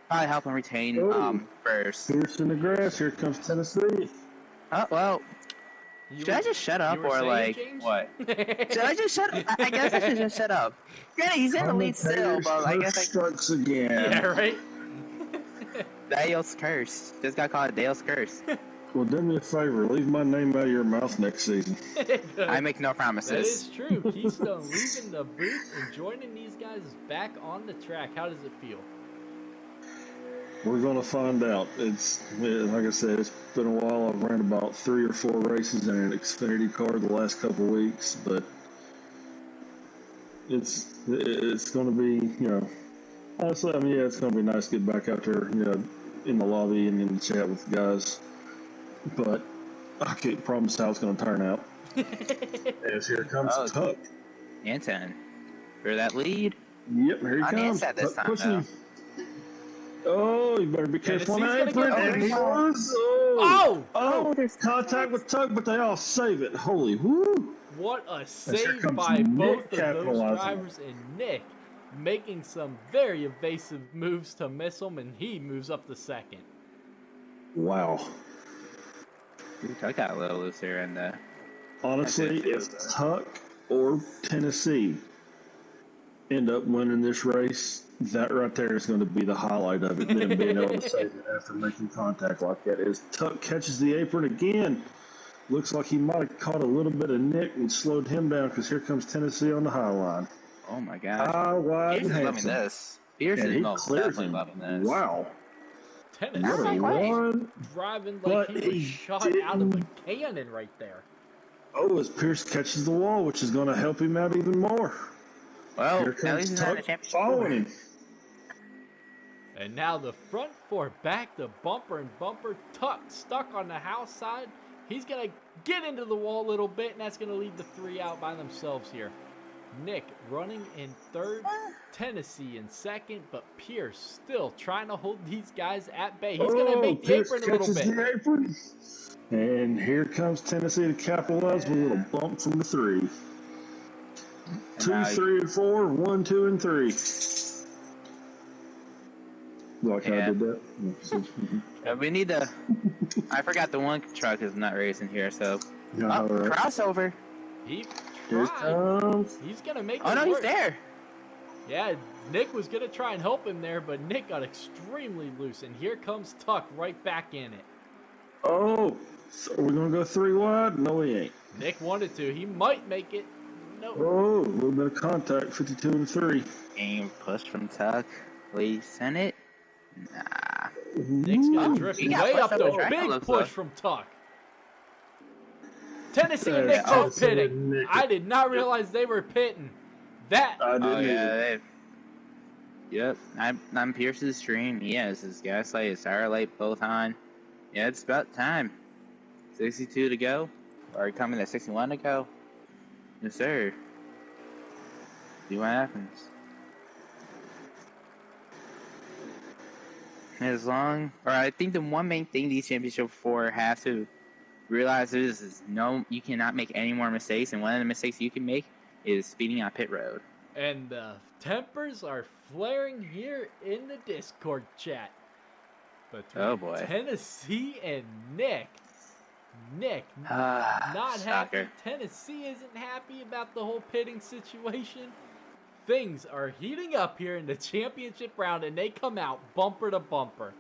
Probably help him retain first. Pierce in the grass. Here comes Tennessee. Oh, well, should I just shut up or like James? what? Should I just shut up? I guess I should just shut up. Granted, he's in the lead still, but I guess strikes again. Yeah, right? Dale's curse. Just got called Dale's curse. Well, do me a favor. Leave my name out of your mouth next season. I make no promises. That is true. Keystone leaving the booth and joining these guys back on the track. How does it feel? We're going to find out. It's like I said, it's been a while. I've ran about 3 or 4 races in an Xfinity car the last couple of weeks, but it's going to be, honestly, I mean, yeah, it's going to be nice to get back out there, in the lobby and in the chat with the guys. But I can't promise how it's going to turn out. As here comes Tuck. Anton for that lead. Yep, here he comes. Tuck this time, pushing. Oh, you better be careful on that apron. And he was. Oh, there's contact with Tuck, but they all save it. Holy woo. What a save by both of those drivers, and Nick making some very evasive moves to miss him, and he moves up to 2nd. Wow. Ooh, Tuck got a little looser in the. Honestly, if Tuck or Tennessee end up winning this race, that right there is going to be the highlight of it. Them being able to save it after making contact like that. As Tuck catches the apron again, looks like he might have caught a little bit of Nick and slowed him down because here comes Tennessee on the high line. Oh my gosh. Wide Pierce and is loving handsome. this. Pierce is most definitely loving this. Wow. Tennessee one, driving like he was shot out of a cannon right there. Oh, as Pierce catches the wall, which is going to help him out even more. Well, here at comes least he's not in the Tuck championship. following him. And now the front 4 back to bumper and bumper. Tuck stuck on the house side. He's going to get into the wall a little bit, and that's going to leave the 3 out by themselves here. Nick running in 3rd, Tennessee in 2nd, but Pierce still trying to hold these guys at bay. He's going to make the apron a little bit. The apron. And here comes Tennessee to capitalize with a little bump from the 3. 2, 3, and 4. 1, 2, and 3. Like how I did that. We need to. I forgot the one truck is not racing here, so. Yeah, right. Crossover. He Here it tried. comes. He's going to make it Oh no, work. he's there. Yeah, Nick was going to try and help him there, but Nick got extremely loose, and here comes Tuck right back in it. Oh, so are we going to go 3 wide? No, we ain't. Nick wanted to. He might make it. No. Oh, a little bit of contact, 52 and 3. Game push from Tuck. Lee Senate. Nah. Nick's going to drift he got way pushed up up the the track, it big looks push like. from Tuck. Tennessee and Yeah, Nick both Tennessee and pitting. Nick. I did not realize they were pitting. That. I didn't Oh either. yeah. Yep. I'm Pierce's stream. He has his gas light, his tire light both on. Yeah, it's about time. 62 to go. Or coming at 61 to go. Yes, sir. See what happens. I think the one main thing these championship 4 have to realize is you cannot make any more mistakes, and one of the mistakes you can make is speeding on pit road. And the tempers are flaring here in the Discord chat. Between Oh, boy. Tennessee and Nick. Nick not happy. Shocker. Tennessee isn't happy about the whole pitting situation. Things are heating up here in the championship round, and they come out bumper to bumper.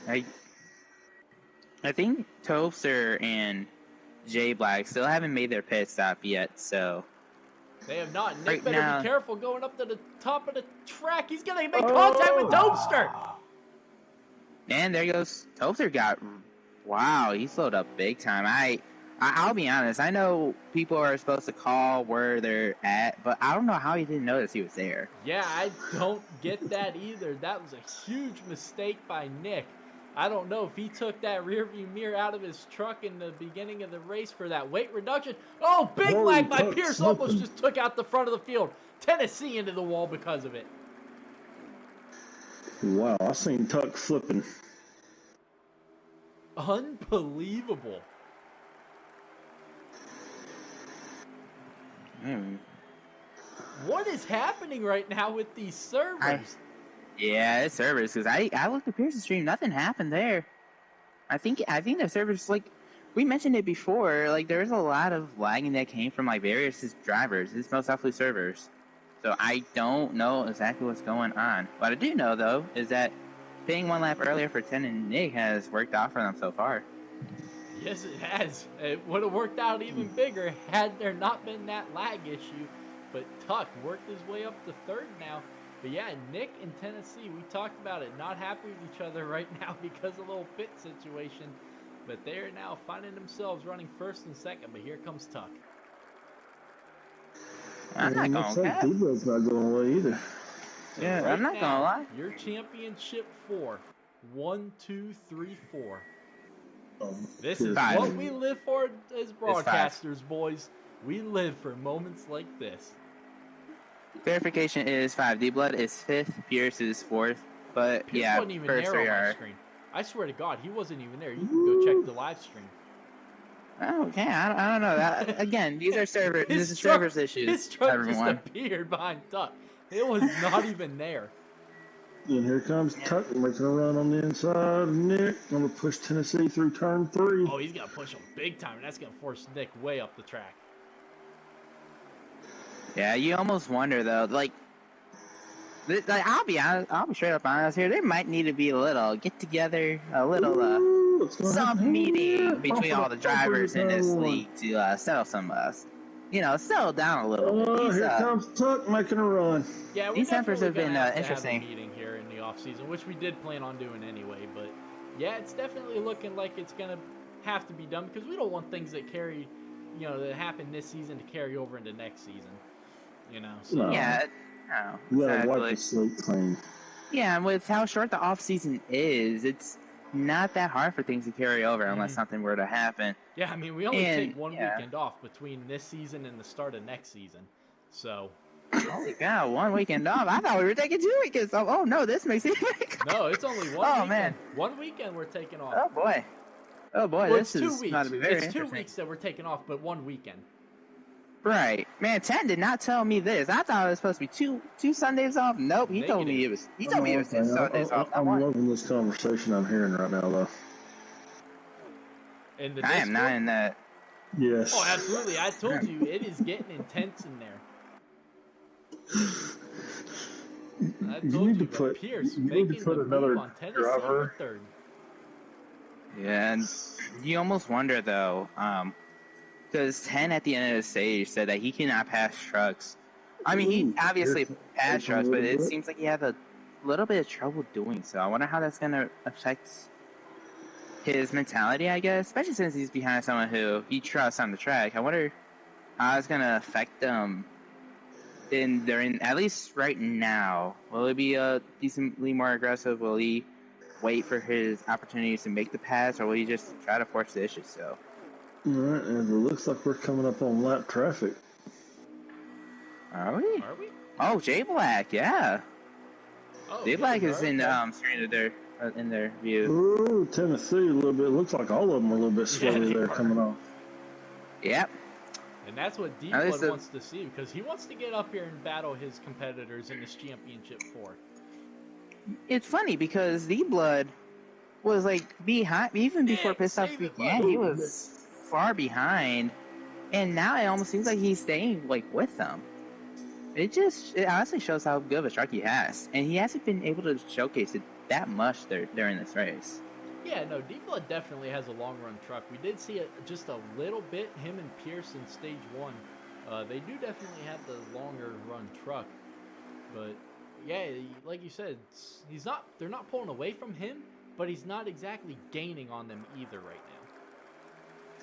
I think Toaster and Jay Black still haven't made their pit stop yet, so They have not. Nick Right better now- be careful going up to the top of the track. He's going to make contact with Toaster. and there goes Toaster wow, he slowed up big time. I'll be honest. I know people are supposed to call where they're at, but I don't know how he didn't notice he was there. Yeah, I don't get that either. That was a huge mistake by Nick. I don't know if he took that rearview mirror out of his truck in the beginning of the race for that weight reduction. Oh, big Whoa, lag by Tuck Pierce. slipping. Almost just took out the front of the field. Tennessee into the wall because of it. Wow, I seen Tuck flipping. Unbelievable. What is happening right now with these servers? Yeah, it's servers, because I looked at Pierce's stream, nothing happened there. I think the servers, like, we mentioned it before, like, there's a lot of lagging that came from, like, various drivers. It's most definitely servers. So I don't know exactly what's going on. What I do know, though, is that being one lap earlier for 10 and Nick has worked out for them so far. Yes, it has. It would have worked out even bigger had there not been that lag issue. But Tuck worked his way up to third now. But yeah, Nick and Tennessee, we talked about it, not happy with each other right now because of a little pit situation. But they are now finding themselves running first and second. But here comes Tuck. I'm not Looks going like to D-Blood's not going away either. So Yeah, right I'm not now, gonna lie. Your championship 4. 1, 2, 3, 4. This is Five. what we live for as broadcasters, boys. We live for moments like this. Verification is 5. D-Blood is 5th. Pierce is 4th. But, Pierce yeah, wasn't even first there three on my are... screen. I swear to God, he wasn't even there. You can go check the live stream. Okay, I don't know. That, again, these are servers. This is truck- servers issues. His truck everyone. just appeared behind Tuck. It was not even there. And here comes Tuck making a run on the inside of Nick. I'm going to push Tennessee through turn 3. Oh, he's going to push him big time, and that's going to force Nick way up the track. Yeah, you almost wonder though, like I'll be honest, I'll be straight up honest here. There might need to be a little get together, a little some meeting between all the drivers in this league to settle some, settle down a little. Oh, here comes Tuck making a run. Yeah, we're These tempers definitely have gonna been have to interesting. have a meeting here in the off season, which we did plan on doing anyway. But yeah, it's definitely looking like it's gonna have to be done because we don't want things that that happen this season to carry over into next season. So. No. Yeah, no, You gotta exactly. wipe the slate clean. Yeah, and with how short the off season is, it's not that hard for things to carry over unless something were to happen. Yeah, I mean, we only take one yeah. weekend off between this season and the start of next season. So. Holy cow, 1 weekend off. I thought we were taking 2 weekends off. Oh no, this makes it No, it's only one Oh, weekend. man. 1 weekend we're taking off. Oh boy. Oh boy, Well, this it's 2 is weeks. about to be very It's 2 interesting. weeks that we're taking off, but 1 weekend. Right. Man, 10 did not tell me this. I thought it was supposed to be two Sundays off. Nope, he told me it was 2 Sundays off. I'm loving this conversation I'm hearing right now, though. In the I am not in that. Yes. Oh, absolutely. I told you, it is getting intense in there. I You told need you, to put- Pierce you need making to put the another move on Tennessee driver. for third. Yeah, and you almost wonder though, because 10 at the end of the stage said that he cannot pass trucks. I mean, he obviously passed trucks, but it seems like he had a little bit of trouble doing so. I wonder how that's going to affect his mentality, I guess, especially since he's behind someone who he trusts on the track. I wonder how it's going to affect them at least right now. Will he be decently more aggressive? Will he wait for his opportunities to make the pass, or will he just try to force the issue? So, All right, and it looks like we're coming up on lap traffic. are we? Are we? Oh, J Black, yeah. Oh, J Black yeah, is in okay. screen in their view. Ooh, Tennessee a little bit. Looks like all of them are a little bit slower they there are. coming off. Yep. And that's what At least D-Blood wants to see, because he wants to get up here and battle his competitors in this championship 4. It's funny because D Blood was like behind even before Nick, pit stops save it, began. bud. He was far behind, and now it almost seems like he's staying like with them. It honestly shows how good of a truck he has, and he hasn't been able to showcase it that much during this race. Yeah, no, D-Blood definitely has a long-run truck. We did see it just a little bit, him and Pierce in Stage 1. They do definitely have the longer-run truck. But, yeah, like you said, they're not pulling away from him, but he's not exactly gaining on them either right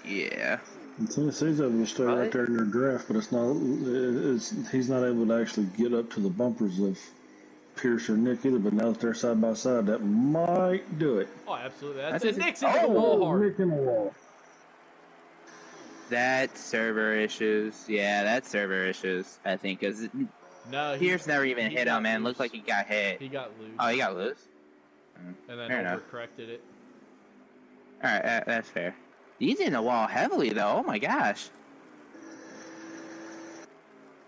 now. Yeah. And Tennessee's able to stay right there in their draft, but he's not able to actually get up to the bumpers of Pierce or Nick either. But now that they're side by side, that might do it. Oh, absolutely. That's it. Nick's into the wall hard. Nick in the wall. That's server issues. Yeah, that's server issues, I think. Because Pierce never even hit him, man. Looked like he got hit. He got loose. Oh, he got loose? And then overcorrected it. All right, that's fair. He's in the wall heavily, though. Oh, my gosh.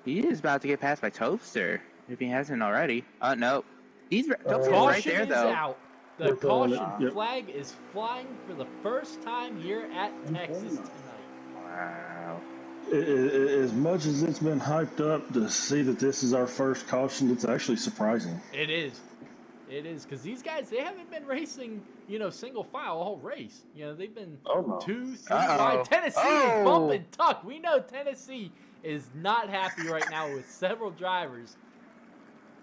He is about to get passed by Toaster, if he hasn't already. Oh, no. Toaster's right there, though. Out. The caution flag is flying for the first time here at Texas tonight. Wow. As much as it's been hyped up to see that this is our first caution, it's actually surprising. It is. It is, because these guys, they haven't been racing, single file all race. They've been 2, 3 wide. Tennessee is bumping Tuck. We know Tennessee is not happy right now with several drivers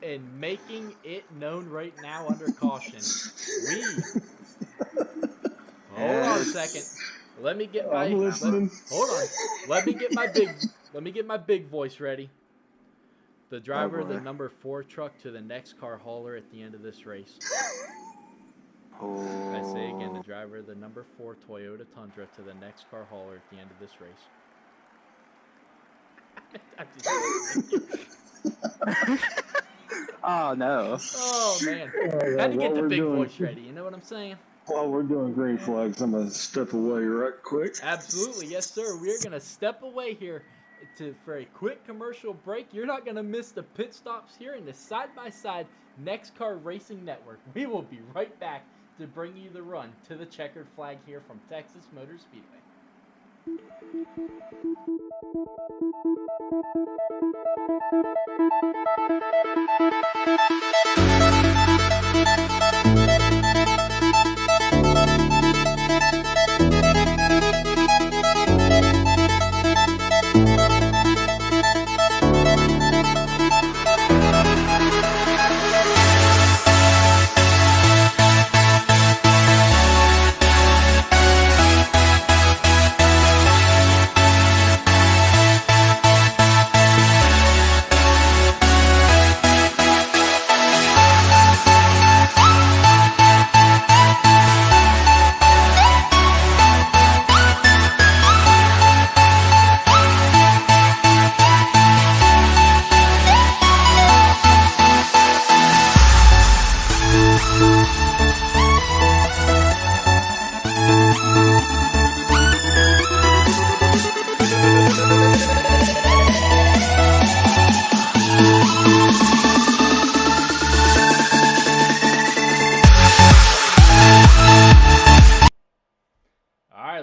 and making it known right now under caution. Hold on a second. Let me get my hold on. Let me get my big voice ready. The driver of the number 4 truck to the NEXXTCAR hauler at the end of this race. I say again, the driver of the number 4 Toyota Tundra to the NEXXTCAR hauler at the end of this race. Oh, no. Oh, man. Had to get the big voice ready. You know what I'm saying? While we're doing green flags, I'm going to step away right quick. Absolutely. Yes, sir. We're going to step away here for a quick commercial break. You're not going to miss the pit stops here in the side-by-side NEXXTCAR Racing Network. We will be right back to bring you the run to the checkered flag here from Texas Motor Speedway.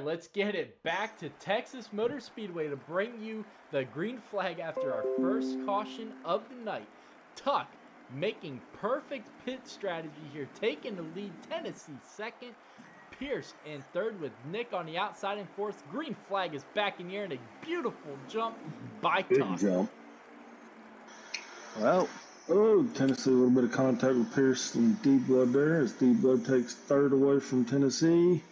Let's get it back to Texas Motor Speedway to bring you the green flag after our first caution of the night. Tuck making perfect pit strategy here, taking the lead. Tennessee second, Pierce in third with Nick on the outside in fourth. Green flag is back in the air and a beautiful jump by Tuck. Jump. Well, Tennessee, a little bit of contact with Pierce and D-Blood there as D-Blood takes third away from Tennessee.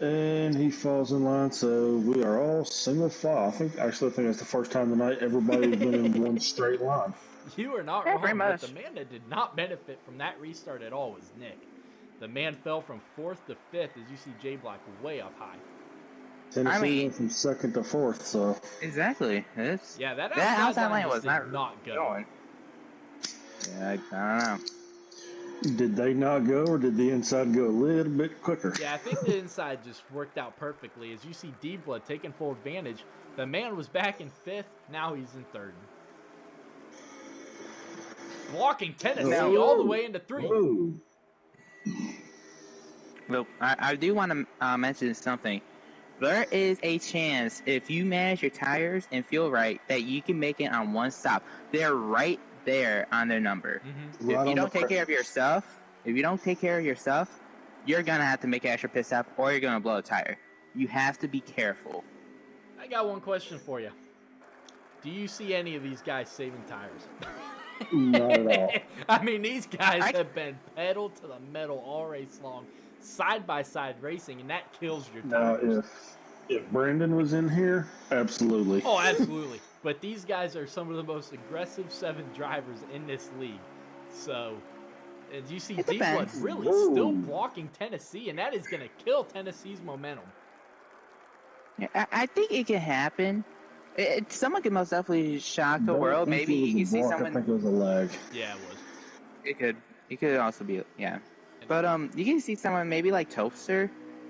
And he falls in line, so we are all single file. I think that's the first time tonight everybody's been in one straight line. You are not wrong, but the man that did not benefit from that restart at all was Nick. The man fell from 4th to 5th as you see J Block way up high. Tennessee went from 2nd to 4th, so. Exactly. Yeah, that outside lane was not going. Yeah, I don't know. Did they not go, or did the inside go a little bit quicker? Yeah, I think the inside just worked out perfectly. As you see D-Blood taking full advantage. The man was back in 5th. Now he's in 3rd. Blocking Tennessee all the way into 3. Whoa. Well, I do want to mention something. There is a chance, if you manage your tires and feel right, that you can make it on one stop. They're right there on their number. Mm-hmm. If you don't take care of yourself, you're gonna have to make an extra pit stop, or you're gonna blow a tire. You have to be careful. I got one question for you. Do you see any of these guys saving tires? Not at all. I mean, these guys have been pedal to the metal all race long, side by side racing, and that kills your tires. If Brandon was in here, absolutely. Oh, absolutely. But these guys are some of the most aggressive 7 drivers in this league. So, as you see, It D-Blood depends. really still blocking Tennessee, and that is going to kill Tennessee's momentum. Yeah, I think it can happen. Someone could most definitely shock the world. Maybe you can see someone. I think it was a lag. Yeah, it was. It could also be, yeah. But you can see someone maybe like Toaster,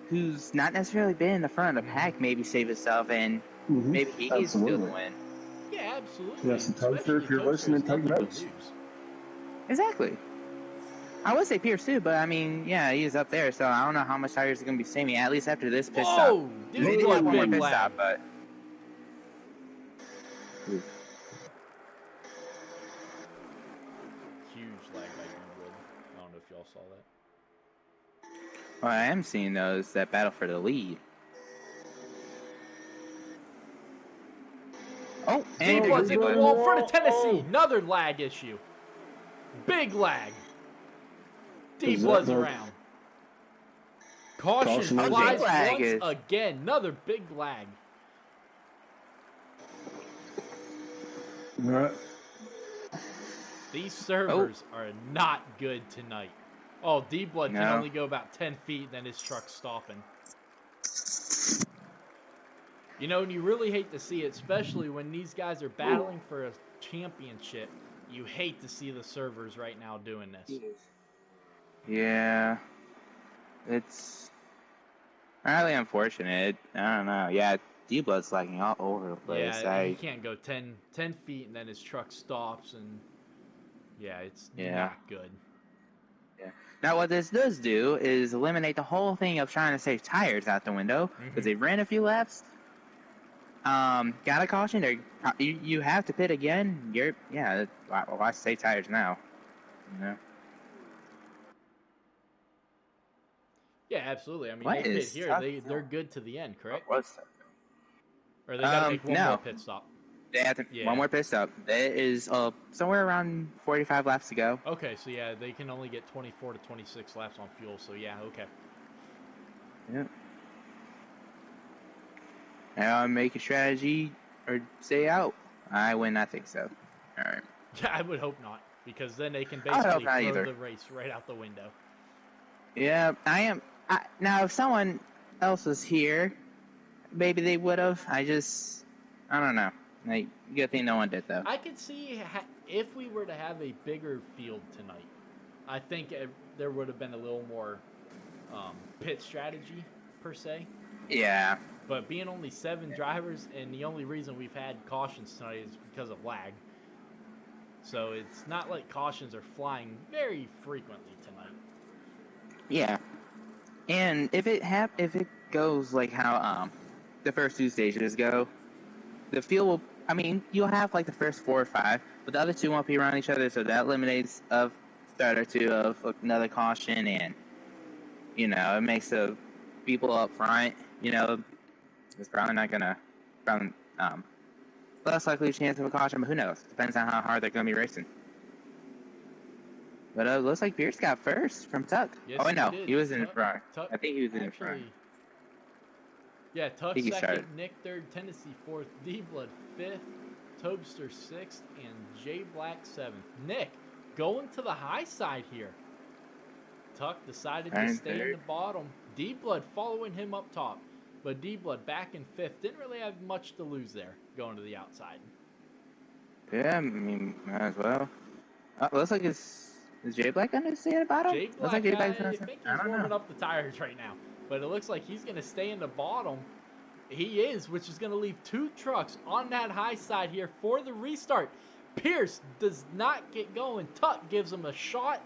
who's not necessarily been in the front of the pack, maybe save himself and maybe he can still win. Yeah, absolutely. Yes, and Toaster, if you're listening, take notes. Exactly. I would say Pierce too, but I mean, yeah, he's up there, so I don't know how much tires are going to be saving, at least after this pit stop. Whoa! They did have one more big pit lag. stop, but Huge lag by D-Blood. I don't know if y'all saw that. what I am seeing though is that battle for the lead. Oh, and D-Blood's in the wall in front of Tennessee. Oh. Another lag issue. Big lag. D-Blood's around. Caution Caution. flies Big lag once is- again. Another big lag. Right. These servers are not good tonight. Oh, D-Blood can No. only go about 10 feet, then his truck's stopping. You know, and you really hate to see it, especially when these guys are battling for a championship. You hate to see the servers right now doing this. yeah, it's really unfortunate. I don't know. Yeah, D-Blood's lagging all over the place. Yeah, he can't go 10 feet and then his truck stops, and yeah, it's not good. Yeah. Now, what this does do is eliminate the whole thing of trying to save tires out the window because they ran a few laps. Got a caution. You have to pit again. Why save tires now? You know. Yeah, absolutely. I mean, What they pit is here. tough? They're good to the end, correct? What's that? Or they gotta make one no. more pit stop. They have to, Yeah. one more pit stop. There is somewhere around 45 laps to go. Okay, so yeah, they can only get 24 to 26 laps on fuel. So yeah, okay. Yeah. Now make a strategy or stay out. I would not think so. All right. Yeah, I would hope not, because then they can I hope basically not throw either. the race right out the window. Yeah, I am. Now, if someone else was here, maybe they would have. I don't know. Like, good thing no one did though. I could see if we were to have a bigger field tonight, I think there would have been a little more pit strategy per se. Yeah. But being only 7 drivers, and the only reason we've had cautions tonight is because of lag. So it's not like cautions are flying very frequently tonight. Yeah. And if it goes like how the first 2 stages go, the field will. I mean, you'll have like the first 4 or 5, but the other 2 won't be around each other, so that eliminates a third or 2 of another caution, and it makes the people up front. It's probably not gonna less likely chance of a caution, but who knows? Depends on how hard they're gonna be racing. But it looks like Pierce got first from Tuck. Yes, Oh no, did. he was in Tuck- front. Tuck I think he was in front. actually- Yeah, Tuck He second, started. Nick third, Tennessee fourth, D-Blood fifth, Tobster sixth, and J Black seventh. Nick going to the high side here. Tuck decided to And stay in third. the bottom. D-Blood following him up top. But D-Blood back in fifth. Didn't really have much to lose there going to the outside. Yeah, I mean, might as well. Looks like is J Black gonna stay at the bottom? J Looks Black, like J I Black's think gonna. he's I don't warming know. up the tires right now. But it looks like he's going to stay in the bottom. He is, which is going to leave 2 trucks on that high side here for the restart. Pierce does not get going. Tuck gives him a shot.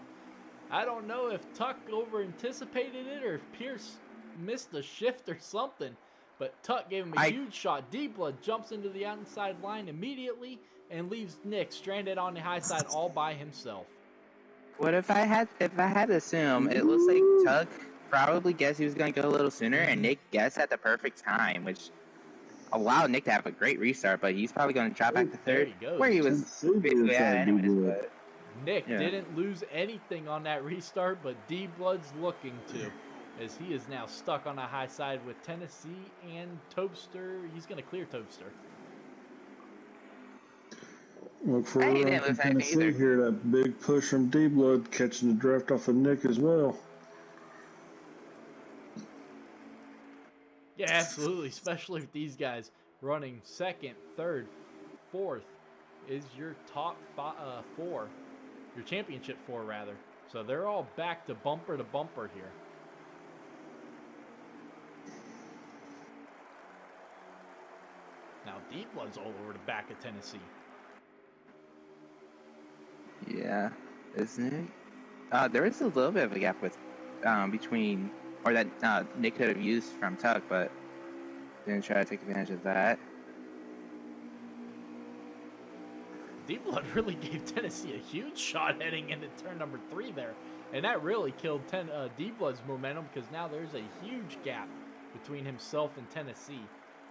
I don't know if Tuck over-anticipated it or if Pierce missed a shift or something. But Tuck gave him a huge shot. D-Blood jumps into the outside line immediately and leaves Nick stranded on the high side all by himself. What if I had to assume? It looks like Tuck probably guessed he was gonna go a little sooner, and Nick guessed at the perfect time, which allowed Nick to have a great restart. But he's probably gonna drop back to There third, he goes. where he was basically at anyways. But Nick Yeah. didn't lose anything on that restart, but D-Blood's looking to. as he is now stuck on a high side with Tennessee and Toadster. He's going to clear Toadster. Look for Hey, he didn't lose anything Tennessee either. here. That big push from D-Blood catching the draft off of Nick as well. Yeah, absolutely, especially with these guys running second, third, fourth is your top four, your championship four, rather. So they're all back to bumper here. Now, Deep Blood's all over the back of Tennessee. Yeah, isn't it? There is a little bit of a gap with between, or that Nick could have used from Tuck, but didn't try to take advantage of that. Deep Blood really gave Tennessee a huge shot heading into turn number 3 there. And that really killed Deep Blood's momentum, because now there's a huge gap between himself and Tennessee.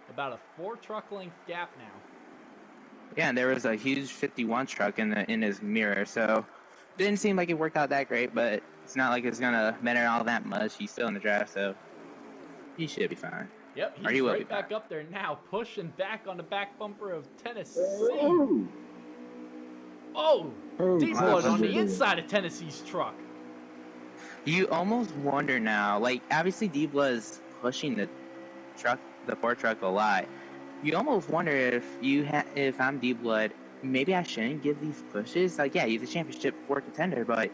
About a 4-truck length gap now. Yeah, and there was a huge 51 truck in his mirror, so didn't seem like it worked out that great, but it's not like it's gonna matter all that much. He's still in the draft, so he should be fine. Yep, he's right back up there now, pushing back on the back bumper of Tennessee. Oh, Deep Blood on the inside of Tennessee's truck. You almost wonder now, like, obviously D-Blood is pushing the Ford truck a lot. You almost wonder if I'm D-Blood, maybe I shouldn't give these pushes. Like, yeah, he's a championship Ford contender, but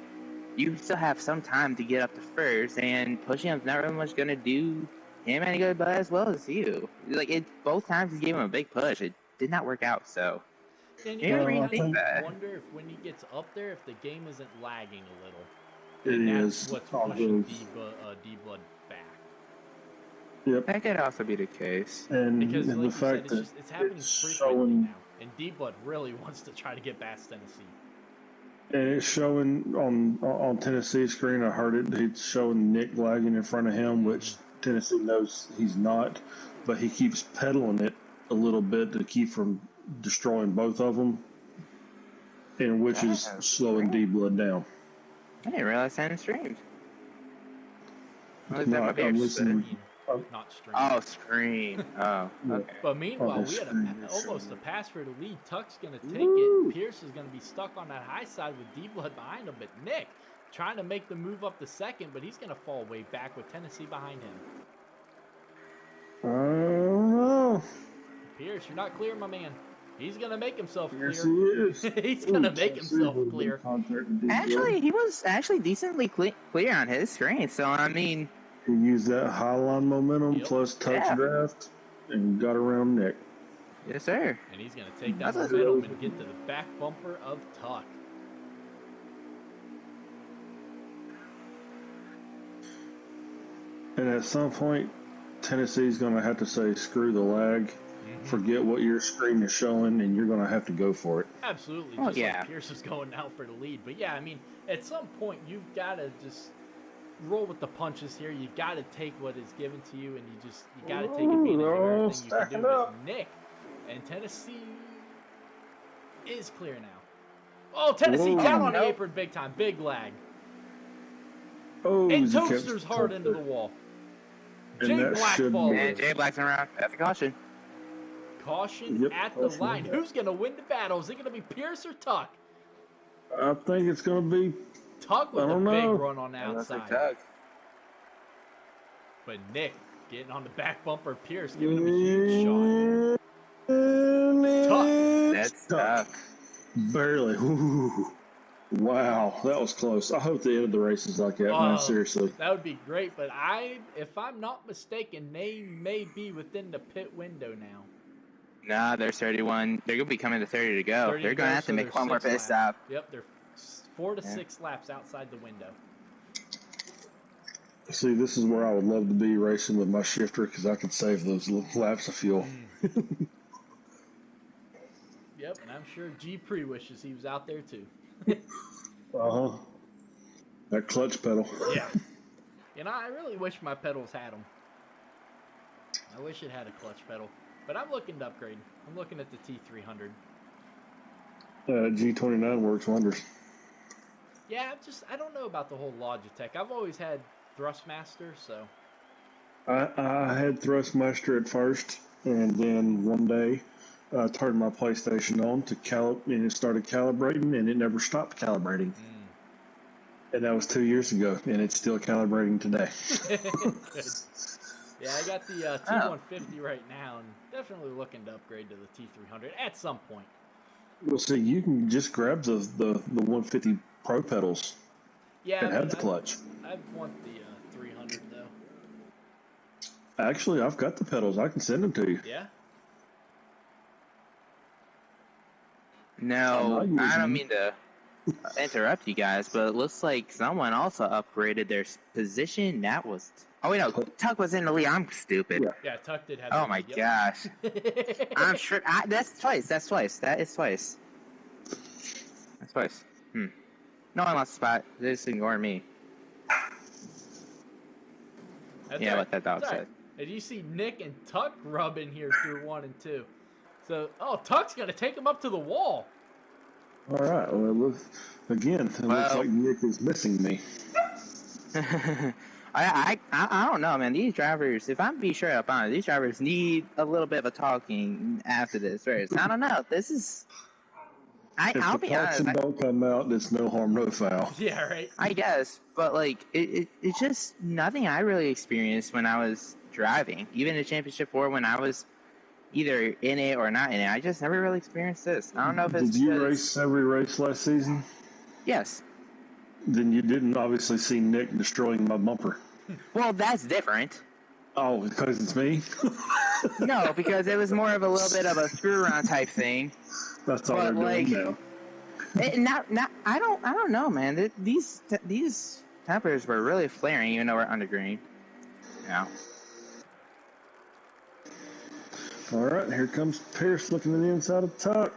you still have some time to get up to first, and pushing him's not really much going to do him any good, but as well as you. Like, both times he gave him a big push, it did not work out, so. And you wonder if when he gets up there, if the game isn't lagging a little. And that's what's pushing D-Blood back. Yep. That could also be the case. And, because and like the fact said, that it's happening frequently now. And D-Blood really wants to try to get past Tennessee. And it's showing on Tennessee's screen. I heard it. It's showing Nick lagging in front of him, which Tennessee knows he's not. But he keeps pedaling it a little bit to keep from destroying both of them, and which is slowing D-Blood down. I didn't realize that in streamed. I'm listening. Not stream. Oh, screen. Oh, okay. But meanwhile, we had almost a pass for the lead. Tuck's going to take it. Pierce is going to be stuck on that high side with D-Blood behind him. But Nick trying to make the move up to second, but he's going to fall way back with Tennessee behind him. Oh, Pierce, you're not clear, my man. He's going to make himself clear. yes, he is. He's going to make himself clear. Actually, he was decently clear on his screen. So, I mean, He used that highline momentum plus touch draft and got around Nick. Yes, sir. And he's going to take that momentum and get to the back bumper of Tuck. And at some point, Tennessee's going to have to say, screw the lag, forget what your screen is showing, and you're going to have to go for it. Absolutely. Just like Pierce is going now for the lead. But yeah, I mean, at some point, you've got to just roll with the punches here. You got to take what is given to you, and you got to take advantage of everything you can do with Nick. And Tennessee is clear now. Oh, Tennessee down on the apron big time. Big lag. Oh, and Toaster's hard into the wall. Jay Black falls. And Jay Black's around. That's a caution. Caution at the line. Who's going to win the battle? Is it going to be Pierce or Tuck? I think it's going to be Tuck with a big run on the outside. Tuck. But Nick getting on the back bumper. Pierce giving him a huge shot. Tuck. That's tough. Barely. Ooh. Wow, that was close. I hope they ended the races like that, man. Seriously. That would be great, but if I'm not mistaken, they may be within the pit window now. Nah, there's 31. They're going to be coming to 30 to go. They're going to have to make one more pit stop. Yep, they're 4 to 6 laps outside the window. See, this is where I would love to be racing with my shifter because I could save those laps of fuel. Yep, and I'm sure G Pre wishes he was out there too. That clutch pedal. Yeah. You know, I really wish my pedals had them. I wish it had a clutch pedal. But I'm looking to upgrade. I'm looking at the T300. G29 works wonders. Yeah, I don't know about the whole Logitech. I've always had Thrustmaster, so. I had Thrustmaster at first, and then one day I turned my PlayStation on and it started calibrating, and it never stopped calibrating. And that was 2 years ago, and it's still calibrating today. Yeah, I got the T150 right now, and definitely looking to upgrade to the T300 at some point. Well, see, you can just grab the 150 Pro pedals and have the clutch. I want the 300 though. Actually, I've got the pedals. I can send them to you. Yeah. No, I don't mean to interrupt you guys, but it looks like someone also upgraded their position. That was... Oh, wait, no. Tuck was in the lead. I'm stupid. Yeah, Tuck did have Oh, my gosh. I'm sure... That's twice. That is twice. That's twice. No one lost a spot. They just ignore me. That's yeah, right. what that dog That's said. right. And you see Nick and Tuck rubbing here through 1 and 2. So, Tuck's going to take him up to the wall. All right. Well, looks like Nick is missing me. I don't know, man. These drivers, if I'm being straight up honest, these drivers need a little bit of a talking after this race. I don't know. This is... I'll be honest. If the don't come out, it's no harm, no foul. Yeah, right. I guess, but like it's just nothing I really experienced when I was driving. Even in Championship 4, when I was either in it or not in it, I just never really experienced this. I don't know if it's. Did you race every race last season? Yes. Then you didn't obviously see Nick destroying my bumper. Well, that's different. Oh, because it's me? No, because it was more of a little bit of a screw around type thing. That's all they're doing now. I don't know, man. These tempers were really flaring, even though we're under green. Yeah. All right, here comes Pierce looking at the inside of the Tuck.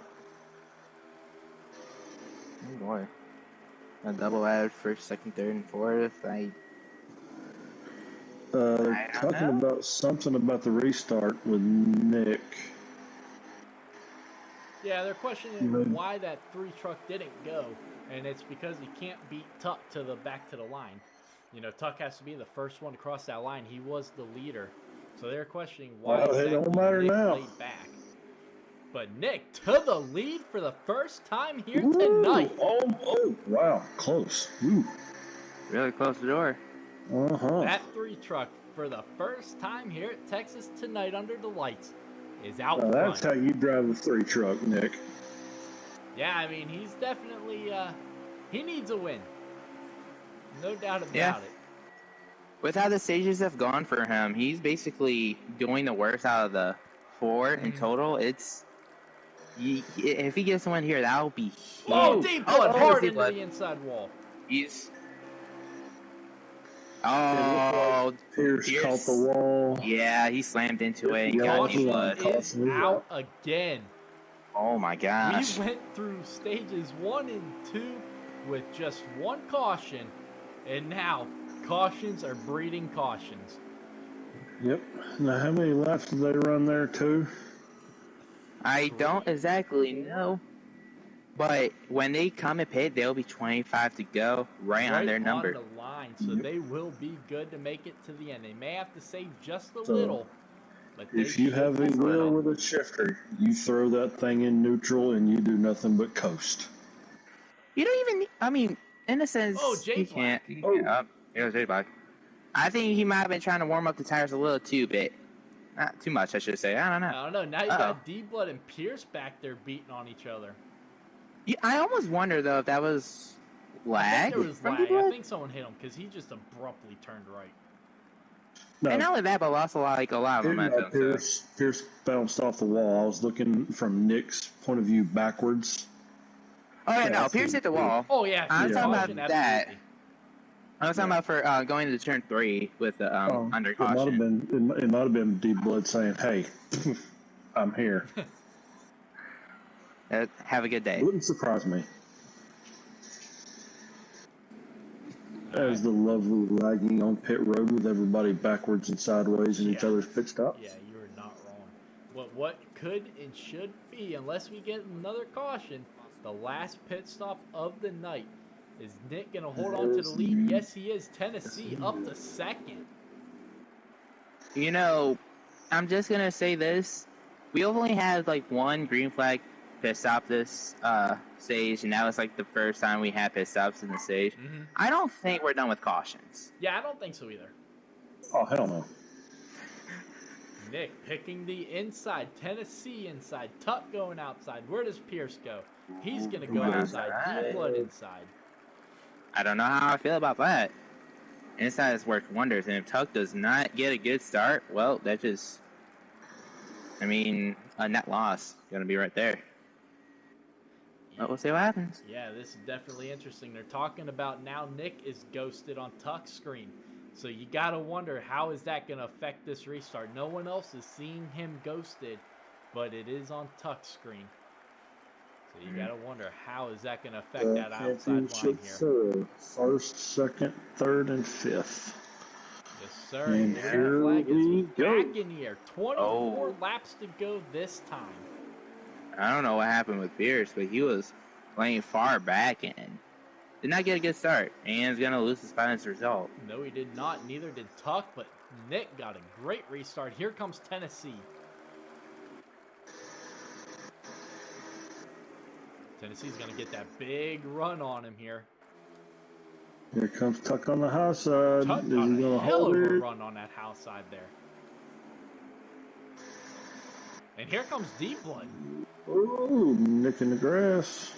Oh boy, a double add first, second, third, and fourth. They're talking about something about the restart with Nick. Yeah, they're questioning why that 3 truck didn't go, and it's because he can't beat Tuck back to the line. You know, Tuck has to be the first one to cross that line. He was the leader, so they're questioning why it don't matter Nick now. laid back. But Nick to the lead for the first time here tonight. Oh, wow, close. Ooh. Really close the door. That 3 truck for the first time here at Texas tonight under the lights is out front. That's how you drive a 3 truck, Nick. Yeah, I mean, he's definitely, he needs a win. No doubt about it. With how the stages have gone for him, he's basically doing the worst out of the 4 in total. If he gets one here, that'll be huge. Oh, deep blood, hard into the inside wall. Pierce caught the wall. Yeah, he slammed into it. Caution is out again. Oh my gosh. We went through stages 1 and 2 with just 1 caution, and now cautions are breeding cautions. Yep. Now, how many laps did they run there, too? I don't exactly know. But when they come and pit, they'll be 25 to go, right on their number. On the line, so they will be good to make it to the end. They may have to save just a little. But if you have a wheel with a shifter, you throw that thing in neutral and you do nothing but coast. You don't even, I mean, in a sense, he can't. There's J-Black. I think he might have been trying to warm up the tires a little too bit. Not too much, I should say. I don't know. Now you got D-Blood and Pierce back there beating on each other. Yeah, I almost wonder, though, if that was lag. I think there was lag. I think someone hit him because he just abruptly turned right. No. And not only that, but lost a lot of momentum. Pierce bounced off the wall. I was looking from Nick's point of view backwards. Oh, yeah, no, Pierce hit the wall. Oh, yeah. I'm talking about that. I was talking about for going to turn 3 with the under caution. It might have been D-Blood saying, hey, I'm here. Have a good day. It wouldn't surprise me. As the lovely lagging on pit road with everybody backwards and sideways in each other's pit stops. Yeah, you are not wrong. What could and should be, unless we get another caution, the last pit stop of the night Is Nick going to hold on to the lead? Yes, he is. Tennessee up to second. You know, I'm just going to say this. We only had like one green flag pit stop this stage, and that was like the first time we had pit stops in the stage. I don't think we're done with cautions. Yeah, I don't think so either. Oh, hell no. Nick picking the inside. Tennessee inside. Tuck going outside. Where does Pierce go? He's going to go outside. D-Blood inside. I don't know how I feel about that. Inside has worked wonders, and if Tuck does not get a good start, well, that just, I mean, a net loss going to be right there. But we'll see what happens. Yeah, this is definitely interesting. They're talking about now Nick is ghosted on Tuck's screen. So you got to wonder, how is that going to affect this restart? No one else is seeing him ghosted, but it is on Tuck's screen. So you got to wonder, how is that going to affect that outside line here? First, second, third, and fifth. Yes, sir. And The here flag is we go. back in the air. 24 laps to go this time. I don't know what happened with Pierce, but he was playing far back and did not get a good start, and is going to lose his spot as a result. No, he did not. Neither did Tuck, but Nick got a great restart. Here comes Tennessee. Tennessee's going to get that big run on him here. Here comes Tuck on the high side. Tuck Is got he a going to hell hold of a it? run on that house side there. And here comes D-Blood. Ooh, Nick in the grass.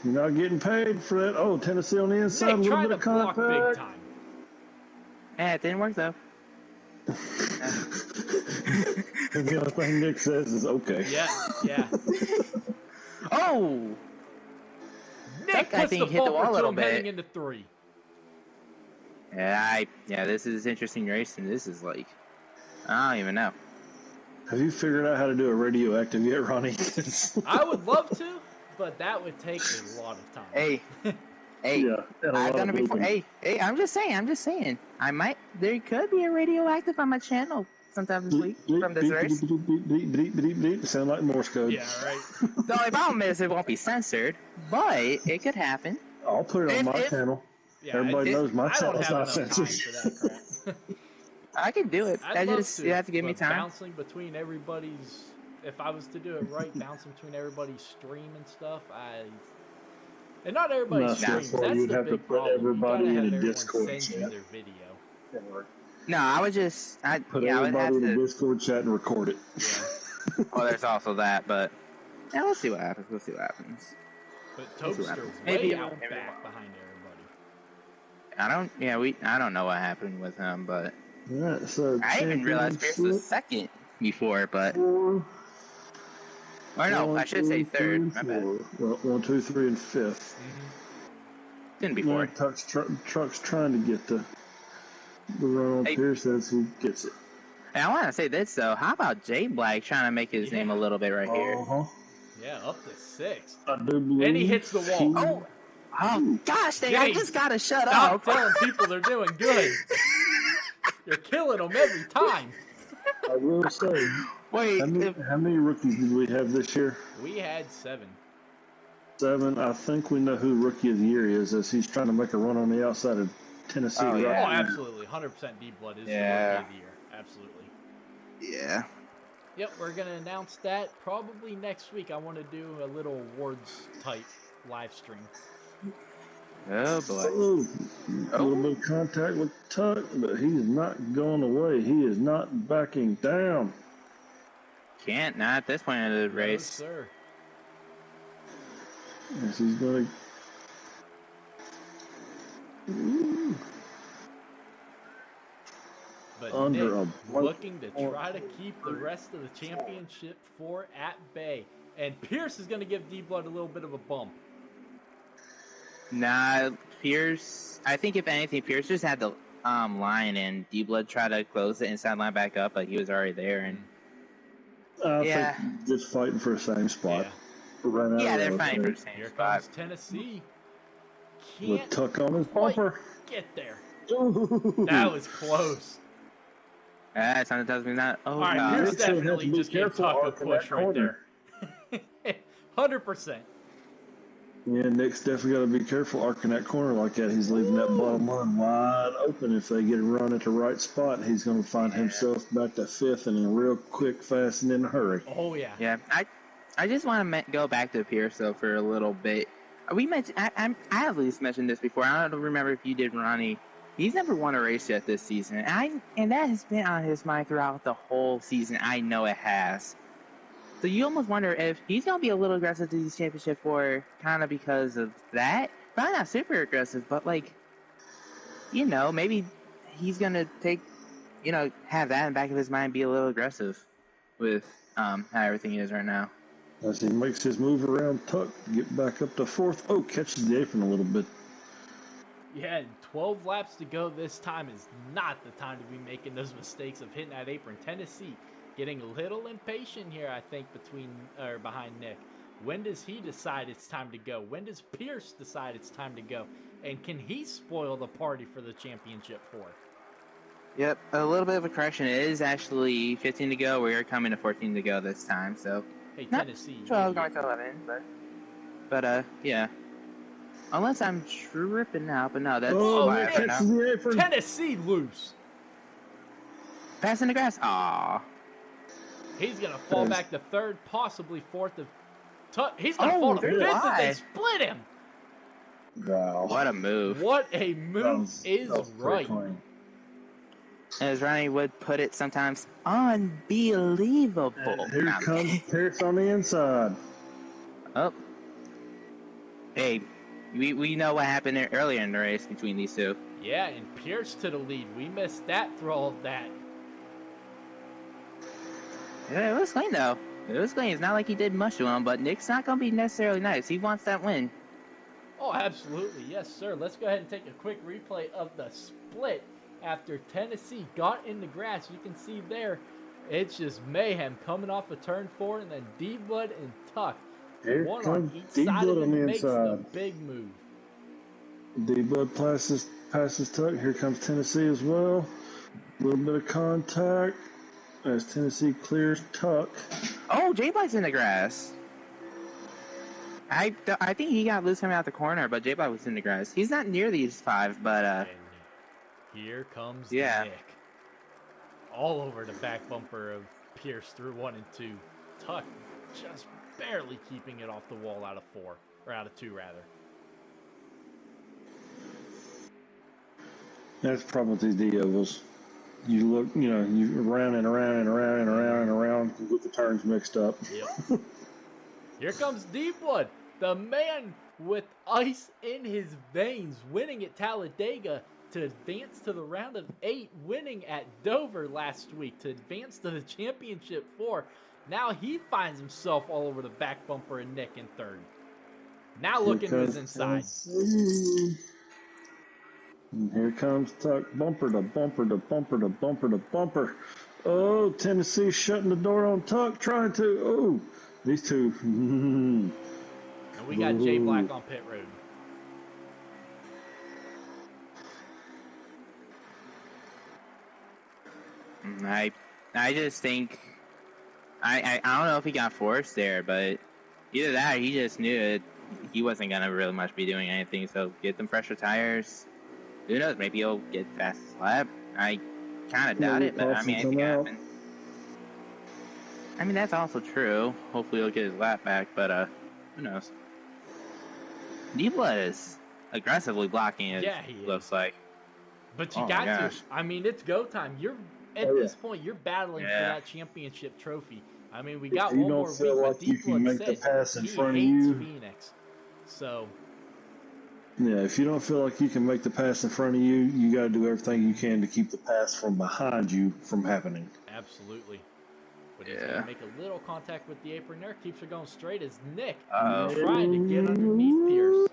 You're not getting paid for that. Oh, Tennessee on the inside. A Nick little trying bit to of block big contact. time. Yeah, it didn't work, though. And the only thing Nick says is okay. Yeah. Oh! Nick Tuck, I puts think, the hit the bumper wall a to little him heading bit. into 3. Yeah, this is interesting racing. This is like, I don't even know. Have you figured out how to do a radioactive yet, Ronnie? I would love to, but that would take a lot of time. Hey, Yeah, and a I've lot done of it before. moving. Hey, I'm just saying. There could be a radioactive on my channel sometime this week from this race. Beep. Sound like Morse code. Yeah, right. The only problem is it won't be censored, but it could happen. I'll put it on my channel. Yeah, Everybody knows my I don't channel's have not enough time censored. for that crap. I can do it. I'd love You have to give me but time. Bouncing between everybody's, if I was to do it right, bouncing between everybody's stream and stuff, and not everybody No, streams. that's why That's you'd the have to big put problem. everybody you gotta in have a everyone Discord send you chat. their video. No, I would just, I Put would everybody have in the to. Discord chat and record it. Yeah. Well, there's also that, but yeah, we'll see what happens. But We'll see what Toadster happens. way Maybe out maybe back behind everybody. I don't know what happened with him, but Yeah, so I didn't even realize Pierce was second before, but or no, I should say third. My bad. Well, 1, 2, 3, and 5th. Didn't before. Yeah, Truck's trying to get the run on Hey. Pierce as he gets it. And I want to say this though. How about Jay Black trying to make his name a little bit right here? Uh-huh. Yeah, up to 6th. I do believe And he hits the wall. Oh gosh, dang, I Jay, just gotta shut Stop up. telling people they're doing good. You're killing them every time. I will say, Wait, how many rookies did we have this year? We had 7. 7. I think we know who Rookie of the Year is, as he's trying to make a run on the outside of Tennessee. Oh, right? yeah. Oh, absolutely. 100% D-Blood is Yeah. the Rookie of the Year. Absolutely. yeah. Yep, we're going to announce that probably next week. I want to do a little awards type live stream. Oh boy. Oh, a little bit of contact with Tuck, but he's not going away. He is not backing down. Can't not at this point in the No, race. sir. Yes, he's going to. But Under Nick a bunch looking to try to keep the rest of the championship 4 at bay. And Pierce is going to give D-Blood a little bit of a bump. Nah, Pierce. I think if anything, Pierce just had the line, and D-Blood tried to close the inside line back up, but he was already there. And I think just fighting for the same spot. yeah, Right out they're of fighting for there. the same Here spot. comes Tennessee. With Can't Tuck on his quite bumper. get there. Ooh. That was close. Something tells me not. Oh, All right, God. Pierce That's gonna have definitely to be just gave careful Tuck a arcing push that right corner. there. 100%. Yeah, Nick's definitely got to be careful arcing that corner like that. He's leaving that bottom line wide open. If they get a run at the right spot, he's going to find himself back to 5th and in real quick, fast, and in a hurry. Oh, yeah. Yeah, I just want to go back to Pierce, though, for a little bit. We mentioned, I at least mentioned this before. I don't remember if you did, Ronnie. He's never won a race yet this season. And that has been on his mind throughout the whole season. I know it has. So you almost wonder if he's going to be a little aggressive to these championship for kind of because of that. Probably not super aggressive, but like, you know, maybe he's going to take, you know, have that in the back of his mind, be a little aggressive with how everything is right now. As he makes his move around Tuck, get back up to 4th. Oh, catches the apron a little bit. Yeah, 12 laps to go. This time is not the time to be making those mistakes of hitting that apron. Tennessee getting a little impatient here, I think, behind Nick. When does he decide it's time to go? When does Pierce decide it's time to go? And can he spoil the party for the championship 4? Yep, a little bit of a correction. It is actually 15 to go. We're coming to 14 to go this time, so... Hey, Tennessee. 12 going to 11, but yeah. Unless I'm tripping out, but no, that's Nick, right now. The apron. Tennessee loose. Passing the grass. Aww. He's going to fall back to 3rd, possibly 4th. He's going to fall to 5th if they split him. Wow. What a move. What a move is right. As Ronnie would put it sometimes, unbelievable. Here comes Pierce on the inside. Oh. Hey, we know what happened earlier in the race between these two. Yeah, and Pierce to the lead. We missed that through all of that. Yeah, it was clean, though. It was clean. It's not like he did much to him, but Nick's not going to be necessarily nice. He wants that win. Oh, absolutely. Yes, sir. Let's go ahead and take a quick replay of the split after Tennessee got in the grass. You can see there, it's just mayhem coming off of turn 4, and then D-Bud and Tuck. Here One comes on each side of D-Bud it on the makes the inside. big move. D-Bud passes Tuck. Here comes Tennessee as well. A little bit of contact as Tennessee clears Tuck. Oh, J-Bike's in the grass. I think he got loose coming out the corner, but J-Bike was in the grass. He's not near these 5, but And here comes yeah. Nick. All over the back bumper of Pierce through 1 and 2. Tuck just barely keeping it off the wall out of 4, or out of 2 rather. That's the problem with these D-ovals. You look, you around and around and around and around and around, you get the turns mixed up. Yep. Here comes D-Blood, the man with ice in his veins, winning at Talladega to advance to the round of 8, winning at Dover last week to advance to the championship 4. Now he finds himself all over the back bumper and Nick in 3rd. Now looking to his inside. And here comes Tuck, bumper to bumper to bumper to bumper to bumper. Oh, Tennessee shutting the door on Tuck, trying to. Oh, these two. And we got Jay Black on pit road. I just think I don't know if he got forced there, but either that or he just knew it. He wasn't gonna really much be doing anything. So get them fresher tires. Who knows? Maybe he'll get fastest lap. I kind of doubt it, but I mean, anything can happen. I mean, that's also true. Hopefully, he'll get his lap back, but who knows? D-Blood is aggressively blocking it. Yeah, he looks is. like. But you got to. I mean, it's go time. You're at this point. You're battling for that championship trophy. I mean, we got one more week, but D-Blood said he hates Phoenix. So. Yeah, if you don't feel like you can make the pass in front of you, you got to do everything you can to keep the pass from behind you from happening. Absolutely. But he's going to make a little contact with the apron there. Keeps her going straight as Nick trying to get underneath Pierce.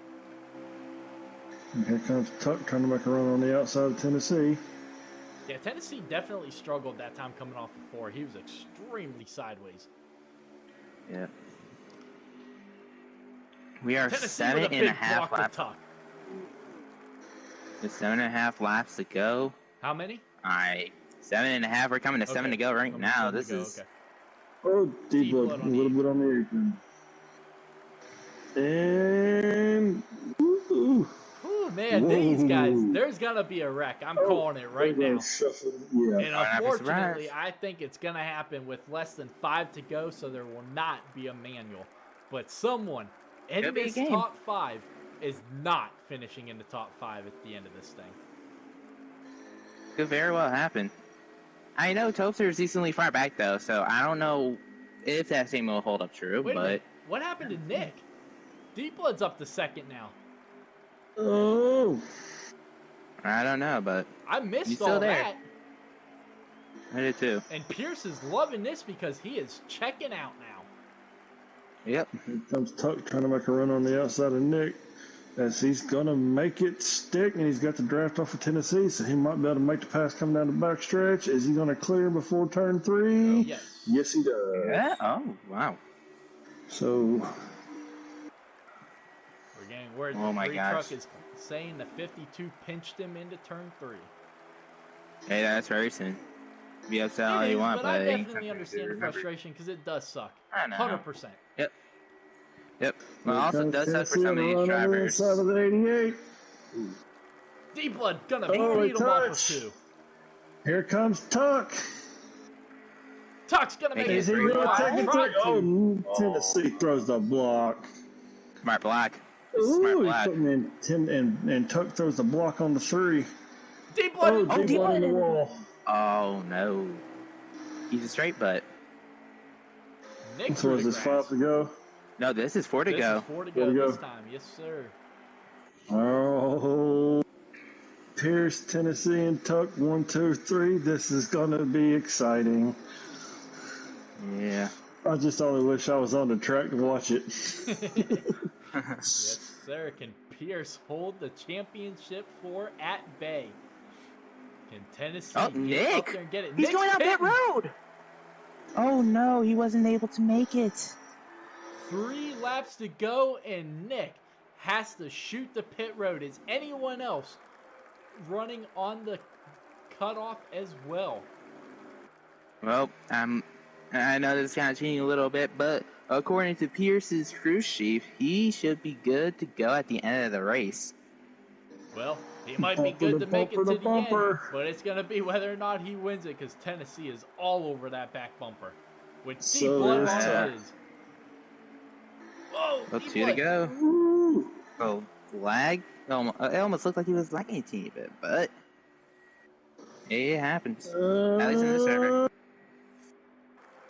And here comes Tuck trying to make a run on the outside of Tennessee. Yeah, Tennessee definitely struggled that time coming off of 4. He was extremely sideways. Yeah. We are Tennessee 7.5 laps. Tuck. There's 7.5 laps to go. How many? 7.5. We're coming to 7 to go right now. This is. Oh, D-Blood, a little bit on the apron. Man, these guys, there's going to be a wreck. I'm calling it right now. Yeah. And unfortunately, I think it's going to happen with less than 5 to go, so there will not be a manual. But someone in this top 5 is not finishing in the top 5 at the end of this thing. Could very well happen. I know Toaster is decently far back, though, so I don't know if that same will hold up true. Wait a but minute. What happened to Nick? Deep Blood's up to second now. Oh. I don't know, but I missed still all there. that. I did too. And Pierce is loving this because he is checking out now. Yep. Here comes Tuck trying to make a run on the outside of Nick. As he's going to make it stick, and he's got the draft off of Tennessee, so he might be able to make the pass coming down the back stretch. Is he going to clear before turn 3? Yes. Yes, he does. Yeah? Oh, wow. So, We're getting word Oh the my 3 gosh. truck is saying the 52 pinched him into turn 3. Hey, that's racing. Be upset all It you is, want, but I but definitely understand the frustration because it does suck. I know. 100%. Yep. Well, also it does suck for some of these drivers. Side of the 88. Deep Blood gonna Oh, beat him off of touch. 2. Here comes Tuck. Tuck's gonna make it Is he 3 going to take it? wide. Oh, Tennessee throws the block. Smart black. Smart Ooh, he's black. putting in 10, and Tuck throws the block on the 3. Deep Blood. Oh, Deep Blood in the wall. Oh, no. He's a straight butt. Nick So is this 5 to go? No, this is 4 to This go. is 4 to 4 go to go. this time. Yes, sir. Oh, Pierce, Tennessee, and Tuck, 1, 2, 3. This is going to be exciting. Yeah. I just only wish I was on the track to watch it. Yes, sir. Can Pierce hold the championship 4 at bay? Can Tennessee Oh, get Nick! up there and get it? He's Nick's going out that pitting. road! Oh, no. He wasn't able to make it. 3 laps to go, and Nick has to shoot the pit road. Is anyone else running on the cutoff as well? Well, I know this is kind of cheating a little bit, but according to Pierce's crew chief, he should be good to go at the end of the race. Well, he might be Bumper good to to make it bumper to to the end, bumper. but it's going to be whether or not he wins it because Tennessee is all over that back bumper. With Deep So Blood is on Tuck. his. Whoa, Well, Deep 2 to Blood. go. Ooh. Oh, lag? It almost looked like he was lagging a teeny bit, but it happens. At least in the server.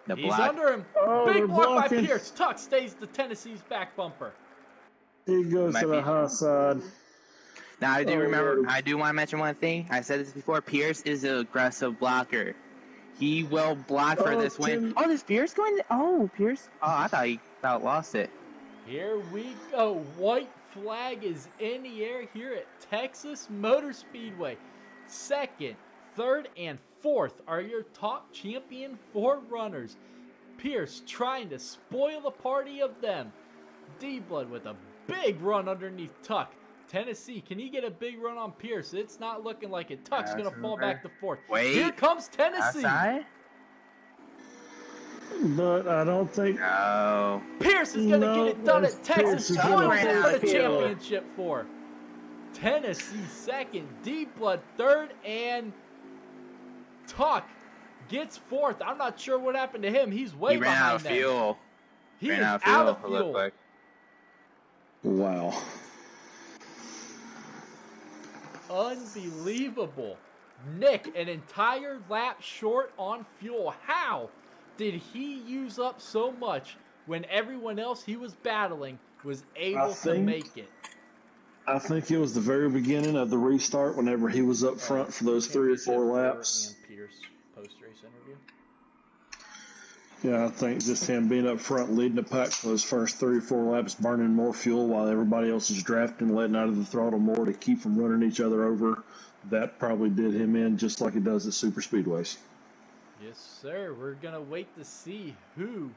The He's block. under him. Oh, they're Big block by blocking. Pierce. Tuck stays to Tennessee's back bumper. He goes Might to the be. high side. Now, I do Oh, remember, Lord. I do want to mention one thing. I said this before. Pierce is an aggressive blocker. He will block for Oh, this win. Tim- Oh, this Pierce going? Oh, Pierce. Oh, I thought he about lost it. Here we go. White flag is in the air here at Texas Motor Speedway. 2nd, 3rd, and 4th are your top champion 4 runners. Pierce trying to spoil the party of them. D-Blood with a big run underneath Tuck. Tennessee, can he get a big run on Pierce? It's not looking like it. Tuck's going to fall back to 4th. Wait. Here comes Tennessee. Outside? But I don't think. No. Pierce is going to No, get it done that's at Texas. Pierce is Spoils gonna it ran for out the of fuel. championship 4. Tennessee 2nd, D-Blood 3rd, and Tuck gets 4th. I'm not sure what happened to him. He's way He ran behind out of them. fuel. He Ran is out out of fuel. of It looked fuel. like. Wow. Unbelievable. Nick, an entire lap short on fuel. How did he use up so much when everyone else he was battling was able to think- make it? I think it was the very beginning of the restart whenever he was up front for those 3 or 4 laps. And Pierce post-race interview. Yeah, I think just him being up front leading the pack for those first 3 or 4 laps, burning more fuel while everybody else is drafting, letting out of the throttle more to keep from running each other over. That probably did him in just like it does at super speedways. Yes, sir. We're going to wait to see who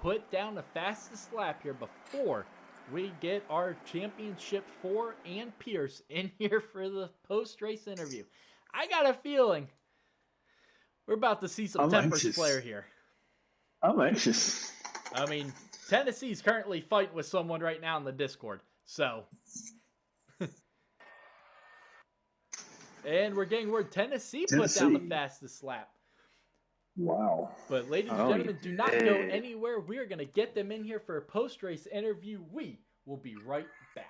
put down the fastest lap here before we get our championship 4 and Pierce in here for the post-race interview. I got a feeling we're about to see some I'm tempers anxious. flare here. I'm anxious. I mean, Tennessee's currently fighting with someone right now in the Discord. So, And we're getting word Tennessee put down the fastest lap. Wow. But ladies and gentlemen, do not go anywhere. We are going to get them in here for a post-race interview. We will be right back.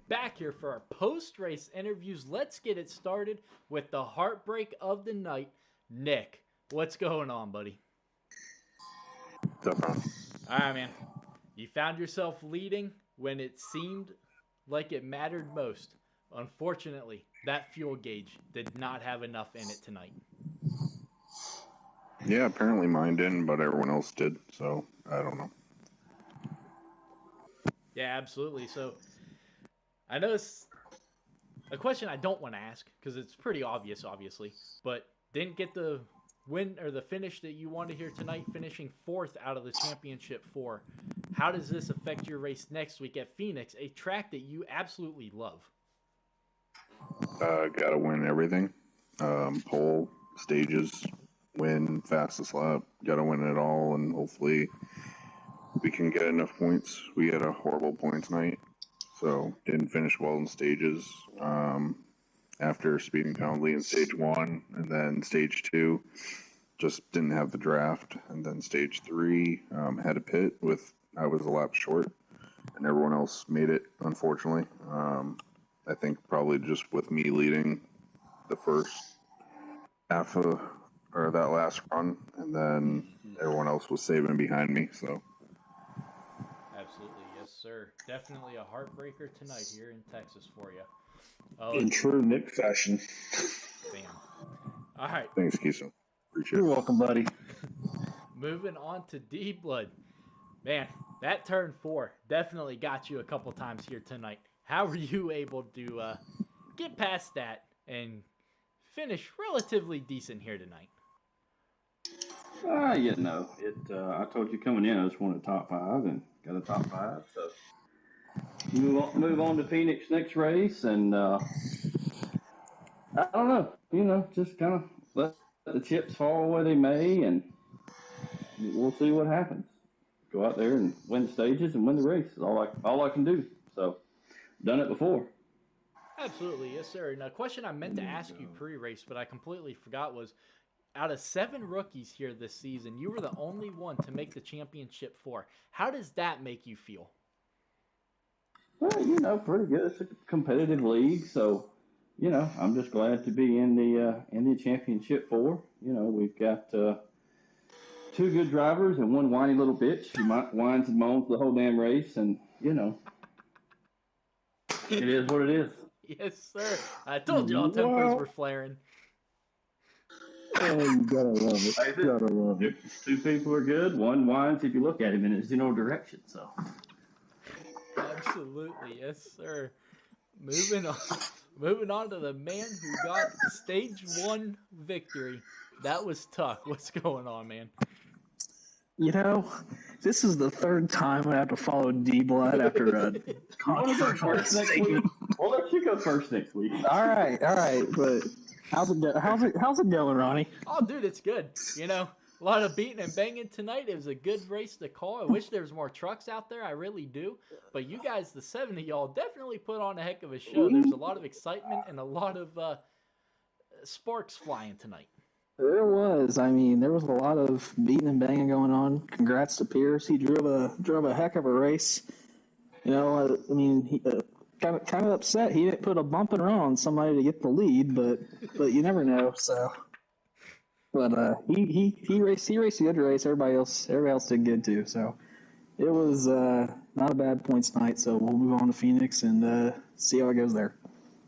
Back here for our post-race interviews. Let's get it started with the heartbreak of the night. Nick, what's going on, buddy? All right, man. You found yourself leading when it seemed like it mattered most. Unfortunately, that fuel gauge did not have enough in it tonight. Yeah, apparently mine didn't, but everyone else did, so I don't know. Yeah, absolutely. So I know it's a question I don't want to ask because it's pretty obvious, obviously, but didn't get the win or the finish that you wanted here tonight, finishing 4th out of the championship 4. How does this affect your race next week at Phoenix, a track that you absolutely love? Gotta win everything. Pole, stages, win, fastest lap. Gotta win it all, and hopefully we can get enough points. We had a horrible points night, so didn't finish well in stages. After speeding penalty in stage 1, and then stage 2, just didn't have the draft, and then stage 3 had a pit with I was a lap short, and everyone else made it. Unfortunately, I think probably just with me leading the first half of or that last run, and then everyone else was saving behind me. So. Absolutely, yes, sir. Definitely a heartbreaker tonight here in Texas for you. In true Nick fashion. Bam. All right. Thanks, Keeson. Appreciate it. You're welcome, buddy. Moving on to D-Blood. Man, that turn 4 definitely got you a couple times here tonight. How were you able to get past that and finish relatively decent here tonight? I told you coming in I just wanted a top 5 and got a top 5. So move on to Phoenix next race, and I don't know, just kind of let the chips fall where they may, and we'll see what happens. Go out there and win stages and win the race is all I can do. So done it before. Absolutely, yes, sir. Now, a question I meant to ask you pre-race, but I completely forgot was, out of 7 rookies here this season, you were the only one to make the championship 4. How does that make you feel? Well, pretty good. It's a competitive league, so I'm just glad to be in the championship 4. We've got 2 good drivers and 1 whiny little bitch who whines and moans the whole damn race, and it is what it is. Yes, sir. I told you all tempers were flaring. Oh, you gotta love it. You gotta love it. 2 people are good. 1 whines if you look at him in a 0 direction. So. Absolutely, yes, sir. Moving on to the man who got the stage 1 victory. That was Tuck. What's going on, man? This is the 3rd time I have to follow D-Blood after a controversial statement. We'll let you go first next week. All right, but how's it going, Ronnie? Oh, dude, it's good. A lot of beating and banging tonight. It was a good race to call. I wish there was more trucks out there. I really do. But you guys, the 7 of y'all, definitely put on a heck of a show. There's a lot of excitement and a lot of sparks flying tonight. There was. I mean, there was a lot of beating and banging going on. Congrats to Pierce. He drove a heck of a race. He kind of upset he didn't put a bump and run on somebody to get the lead, but you never know. So, but he raced a good race. Everybody else did good too. So it was not a bad points night. So we'll move on to Phoenix and see how it goes there.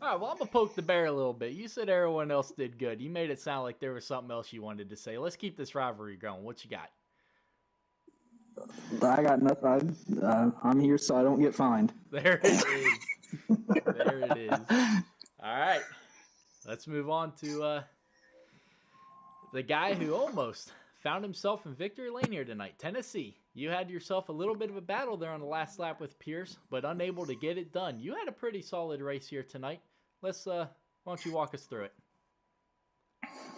All right, well, I'm going to poke the bear a little bit. You said everyone else did good. You made it sound like there was something else you wanted to say. Let's keep this rivalry going. What you got? I got nothing. I'm here so I don't get fined. There it is. There it is. All right. Let's move on to the guy who almost found himself in victory lane here tonight. Tennessee, you had yourself a little bit of a battle there on the last lap with Pierce, but unable to get it done. You had a pretty solid race here tonight. Let's, why don't you walk us through it?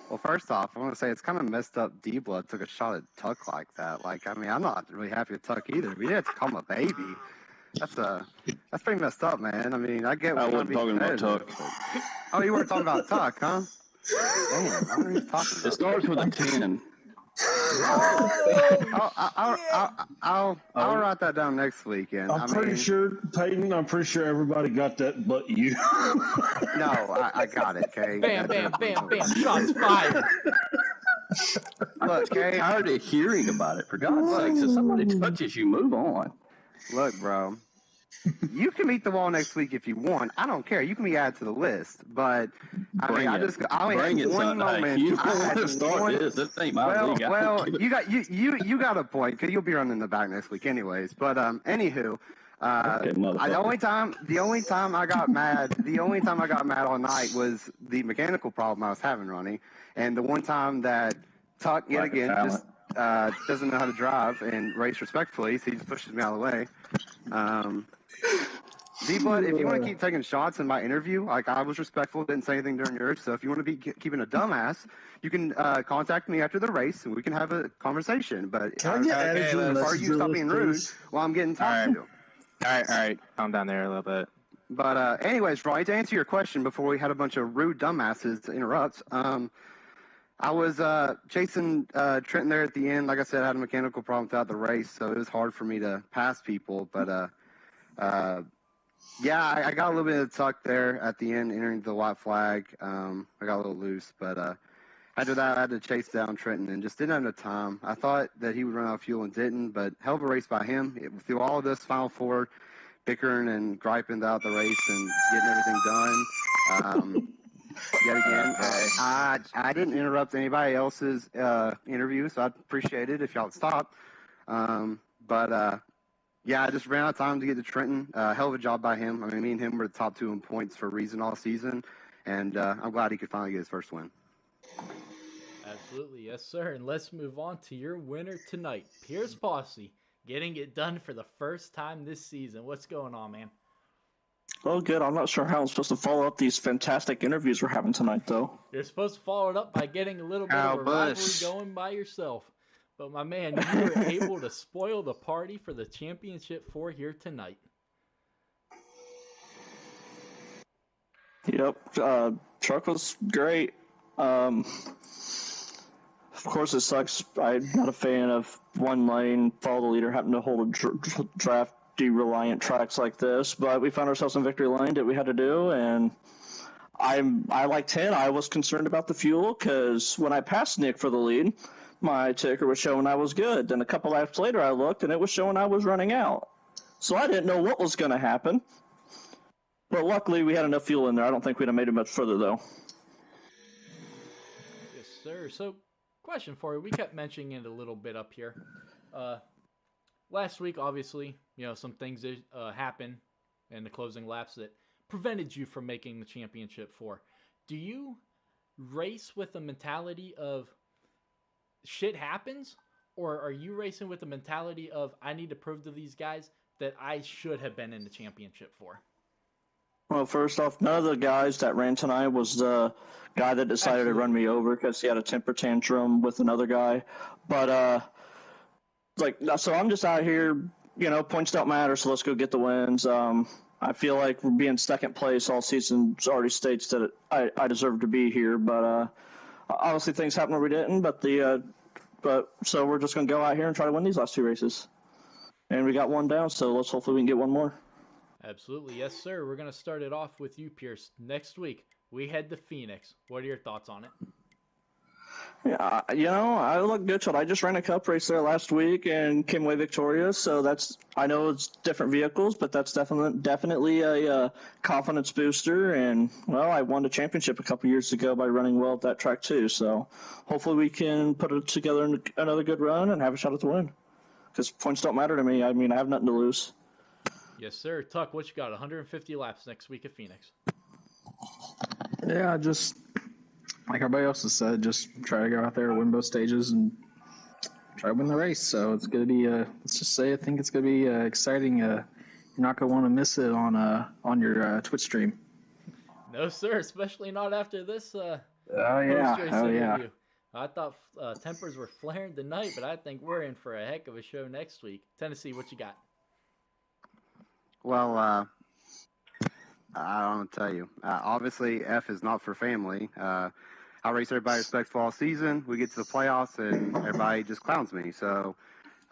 Well, first off, I want to say it's kind of messed up D-Blood took a shot at Tuck like that. I'm not really happy with Tuck either. We had to call him a baby. That's pretty messed up, man. I get what I wasn't talking about Tuck. Oh, you weren't talking about Tuck, huh? Damn, what are you talking about? It starts with a 10. I'll write that down next weekend. I'm pretty sure, Peyton, everybody got that but you. No, I got it, Kay. Bam, bam, bam, bam. Shots fired. Look, Kay. Tired of hearing about it. For God's sakes, if somebody touches you, move on. Look, bro. You can meet the wall next week if you want. I don't care. You can be added to the list, but I only had one moment. You don't want to start this. This ain't my league. Well, you got a point because you'll be running in the back next week, anyways. But anywho, the only time I got mad all night was the mechanical problem I was having running, and the one time that Tuck yet again just doesn't know how to drive and race respectfully, so he just pushes me out of the way. D-Blood, if you want to keep taking shots in my interview, like I was respectful, didn't say anything during yours. So if you want to be keeping a dumbass, you can contact me after the race and we can have a conversation. But Can I get added to the or you stop being rude while I'm getting talked to. All right. Calm down there a little bit. But anyways, Roy, to answer your question before we had a bunch of rude dumbasses to interrupt, I was chasing Trenton there at the end. Like I said, I had a mechanical problem throughout the race, so it was hard for me to pass people. But yeah, I got a little bit of tuck there at the end, entering the white flag. I got a little loose, but after that, I had to chase down Trenton and just didn't have enough time. I thought that he would run out of fuel and didn't, but hell of a race by him. Through all of this Final Four, bickering and griping throughout the race and getting everything done. Yet again, I didn't interrupt anybody else's interview, so I'd appreciate it if y'all would stop. Yeah, I just ran out of time to get to Trenton. Hell of a job by him. I mean, me and him were the top two in points for a reason all season, and I'm glad he could finally get his first win. Absolutely, yes, sir. And let's move on to your winner tonight, Pierce Posse, getting it done for the first time this season. What's going on, man? Oh, good. I'm not sure how I'm supposed to follow up these fantastic interviews we're having tonight, though. You're supposed to follow it up by getting a little bit of a rivalry going by yourself. But, my man, you were able to spoil the party for the Championship 4 here tonight. Yep. Truck was great. Of course, it sucks. I'm not a fan of one lane, follow the leader, having to hold a draft-reliant tracks like this. But we found ourselves in victory lane, did what we had to do, and I liked 10. I was concerned about the fuel because when I passed Nick for the lead, my ticker was showing I was good. Then a couple laps later, I looked, and it was showing I was running out. So I didn't know what was going to happen. But luckily, we had enough fuel in there. I don't think we'd have made it much further, though. Yes, sir. So, question for you. We kept mentioning it a little bit up here. Last week, obviously, some things happened in the closing laps that prevented you from making the Championship 4. Do you race with the mentality of shit happens, or are you racing with the mentality of I need to prove to these guys that I should have been in the Championship 4? Well, first off, none of the guys that ran tonight was the guy that decided to run me over because he had a temper tantrum with another guy. But, so I'm just out here, points don't matter, so let's go get the wins. I feel like we're being second place all season already states that I deserve to be here, but obviously things happened where we didn't, so we're just going to go out here and try to win these last two races. And we got one down, so let's hopefully we can get one more. Absolutely. Yes, sir. We're going to start it off with you, Pierce. Next week, we head to Phoenix. What are your thoughts on it? Yeah, I look good to it. I just ran a cup race there last week and came away victorious. So I know it's different vehicles, but that's definitely a confidence booster. And, well, I won the championship a couple years ago by running well at that track too. So hopefully we can put it together in another good run and have a shot at the win. Because points don't matter to me. I mean, I have nothing to lose. Yes, sir. Tuck, what you got? 150 laps next week at Phoenix. Yeah, just like everybody else has said, just try to go out there, win both stages, and try to win the race. So it's going to be, let's just say, I think it's going to be exciting. You're not going to want to miss it on your Twitch stream. No, sir, especially not after this post-race interview. I thought tempers were flaring tonight, but I think we're in for a heck of a show next week. Tennessee, what you got? Well, I don't know to tell you. Obviously, F is not for family. I race everybody respectful all season. We get to the playoffs, and everybody just clowns me. So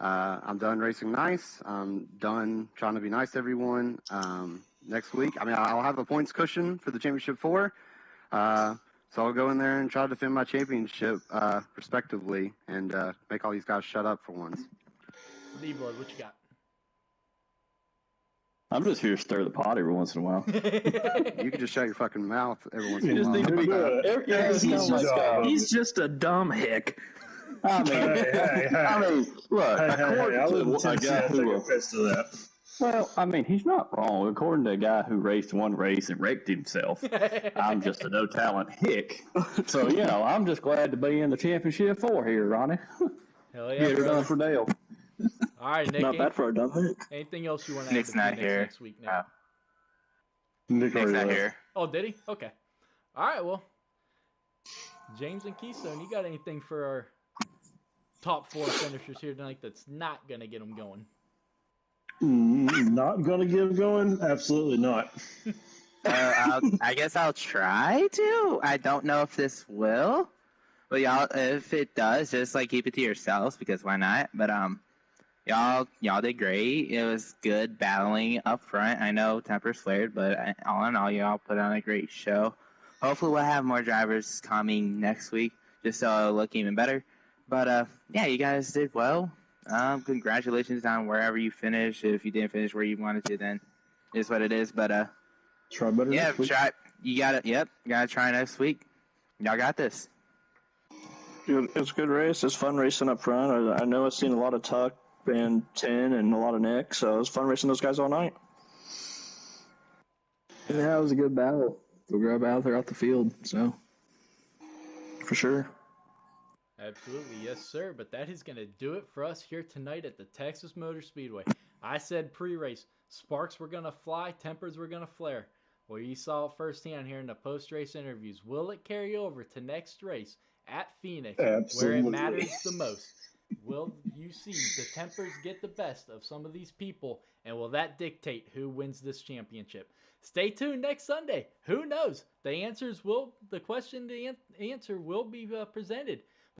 I'm done racing nice. I'm done trying to be nice to everyone. Next week, I'll have a points cushion for the Championship 4. So I'll go in there and try to defend my championship respectively and make all these guys shut up for once. D-Blood, what you got? I'm just here to stir the pot every once in a while. You can just shut your fucking mouth every once in a while. He's just a dumb hick. Look, according to a guy who well, he's not wrong. According to a guy who raced one race and wrecked himself, I'm just a no-talent hick. So, I'm just glad to be in the Championship 4 here, Ronnie. Hell yeah, Get her done for Dale. All right, Nick. Not bad for a dumb hick. Anything else you want to add Nick's to not Phoenix here. next week, Nick? Nick Nick's already not left. here. Oh, did he? Okay. All right, well. James and Keystone, you got anything for our top 4 finishers here tonight that's not going to get them going? Not going to get him going? Absolutely not. I guess I'll try to. I don't know if this will, but y'all, if it does, just like keep it to yourselves because why not? But y'all did great. It was good battling up front. I know tempers flared, but all in all, y'all put on a great show. Hopefully, we'll have more drivers coming next week, just so it'll look even better. But yeah, you guys did well. Congratulations on wherever you finish. If you didn't finish where you wanted to, then it is what it is. But try better. Yeah, next week. try. You got it. Yep, you gotta try next week. Y'all got this. It's a good race. It's fun racing up front. I know I've seen a lot of Tuck and 10 and a lot of Nick, so it's fun racing those guys all night. Yeah, it was a good battle. We'll grab out throughout the field, so for sure. Absolutely, yes, sir. But that is going to do it for us here tonight at the Texas Motor Speedway. I said pre-race, sparks were going to fly, tempers were going to flare. Well, you saw it firsthand here in the post-race interviews. Will it carry over to next race at Phoenix, Absolutely. where it matters the most? Will you see the tempers get the best of some of these people, and will that dictate who wins this championship? Stay tuned next Sunday. Who knows? The question to answer will be presented.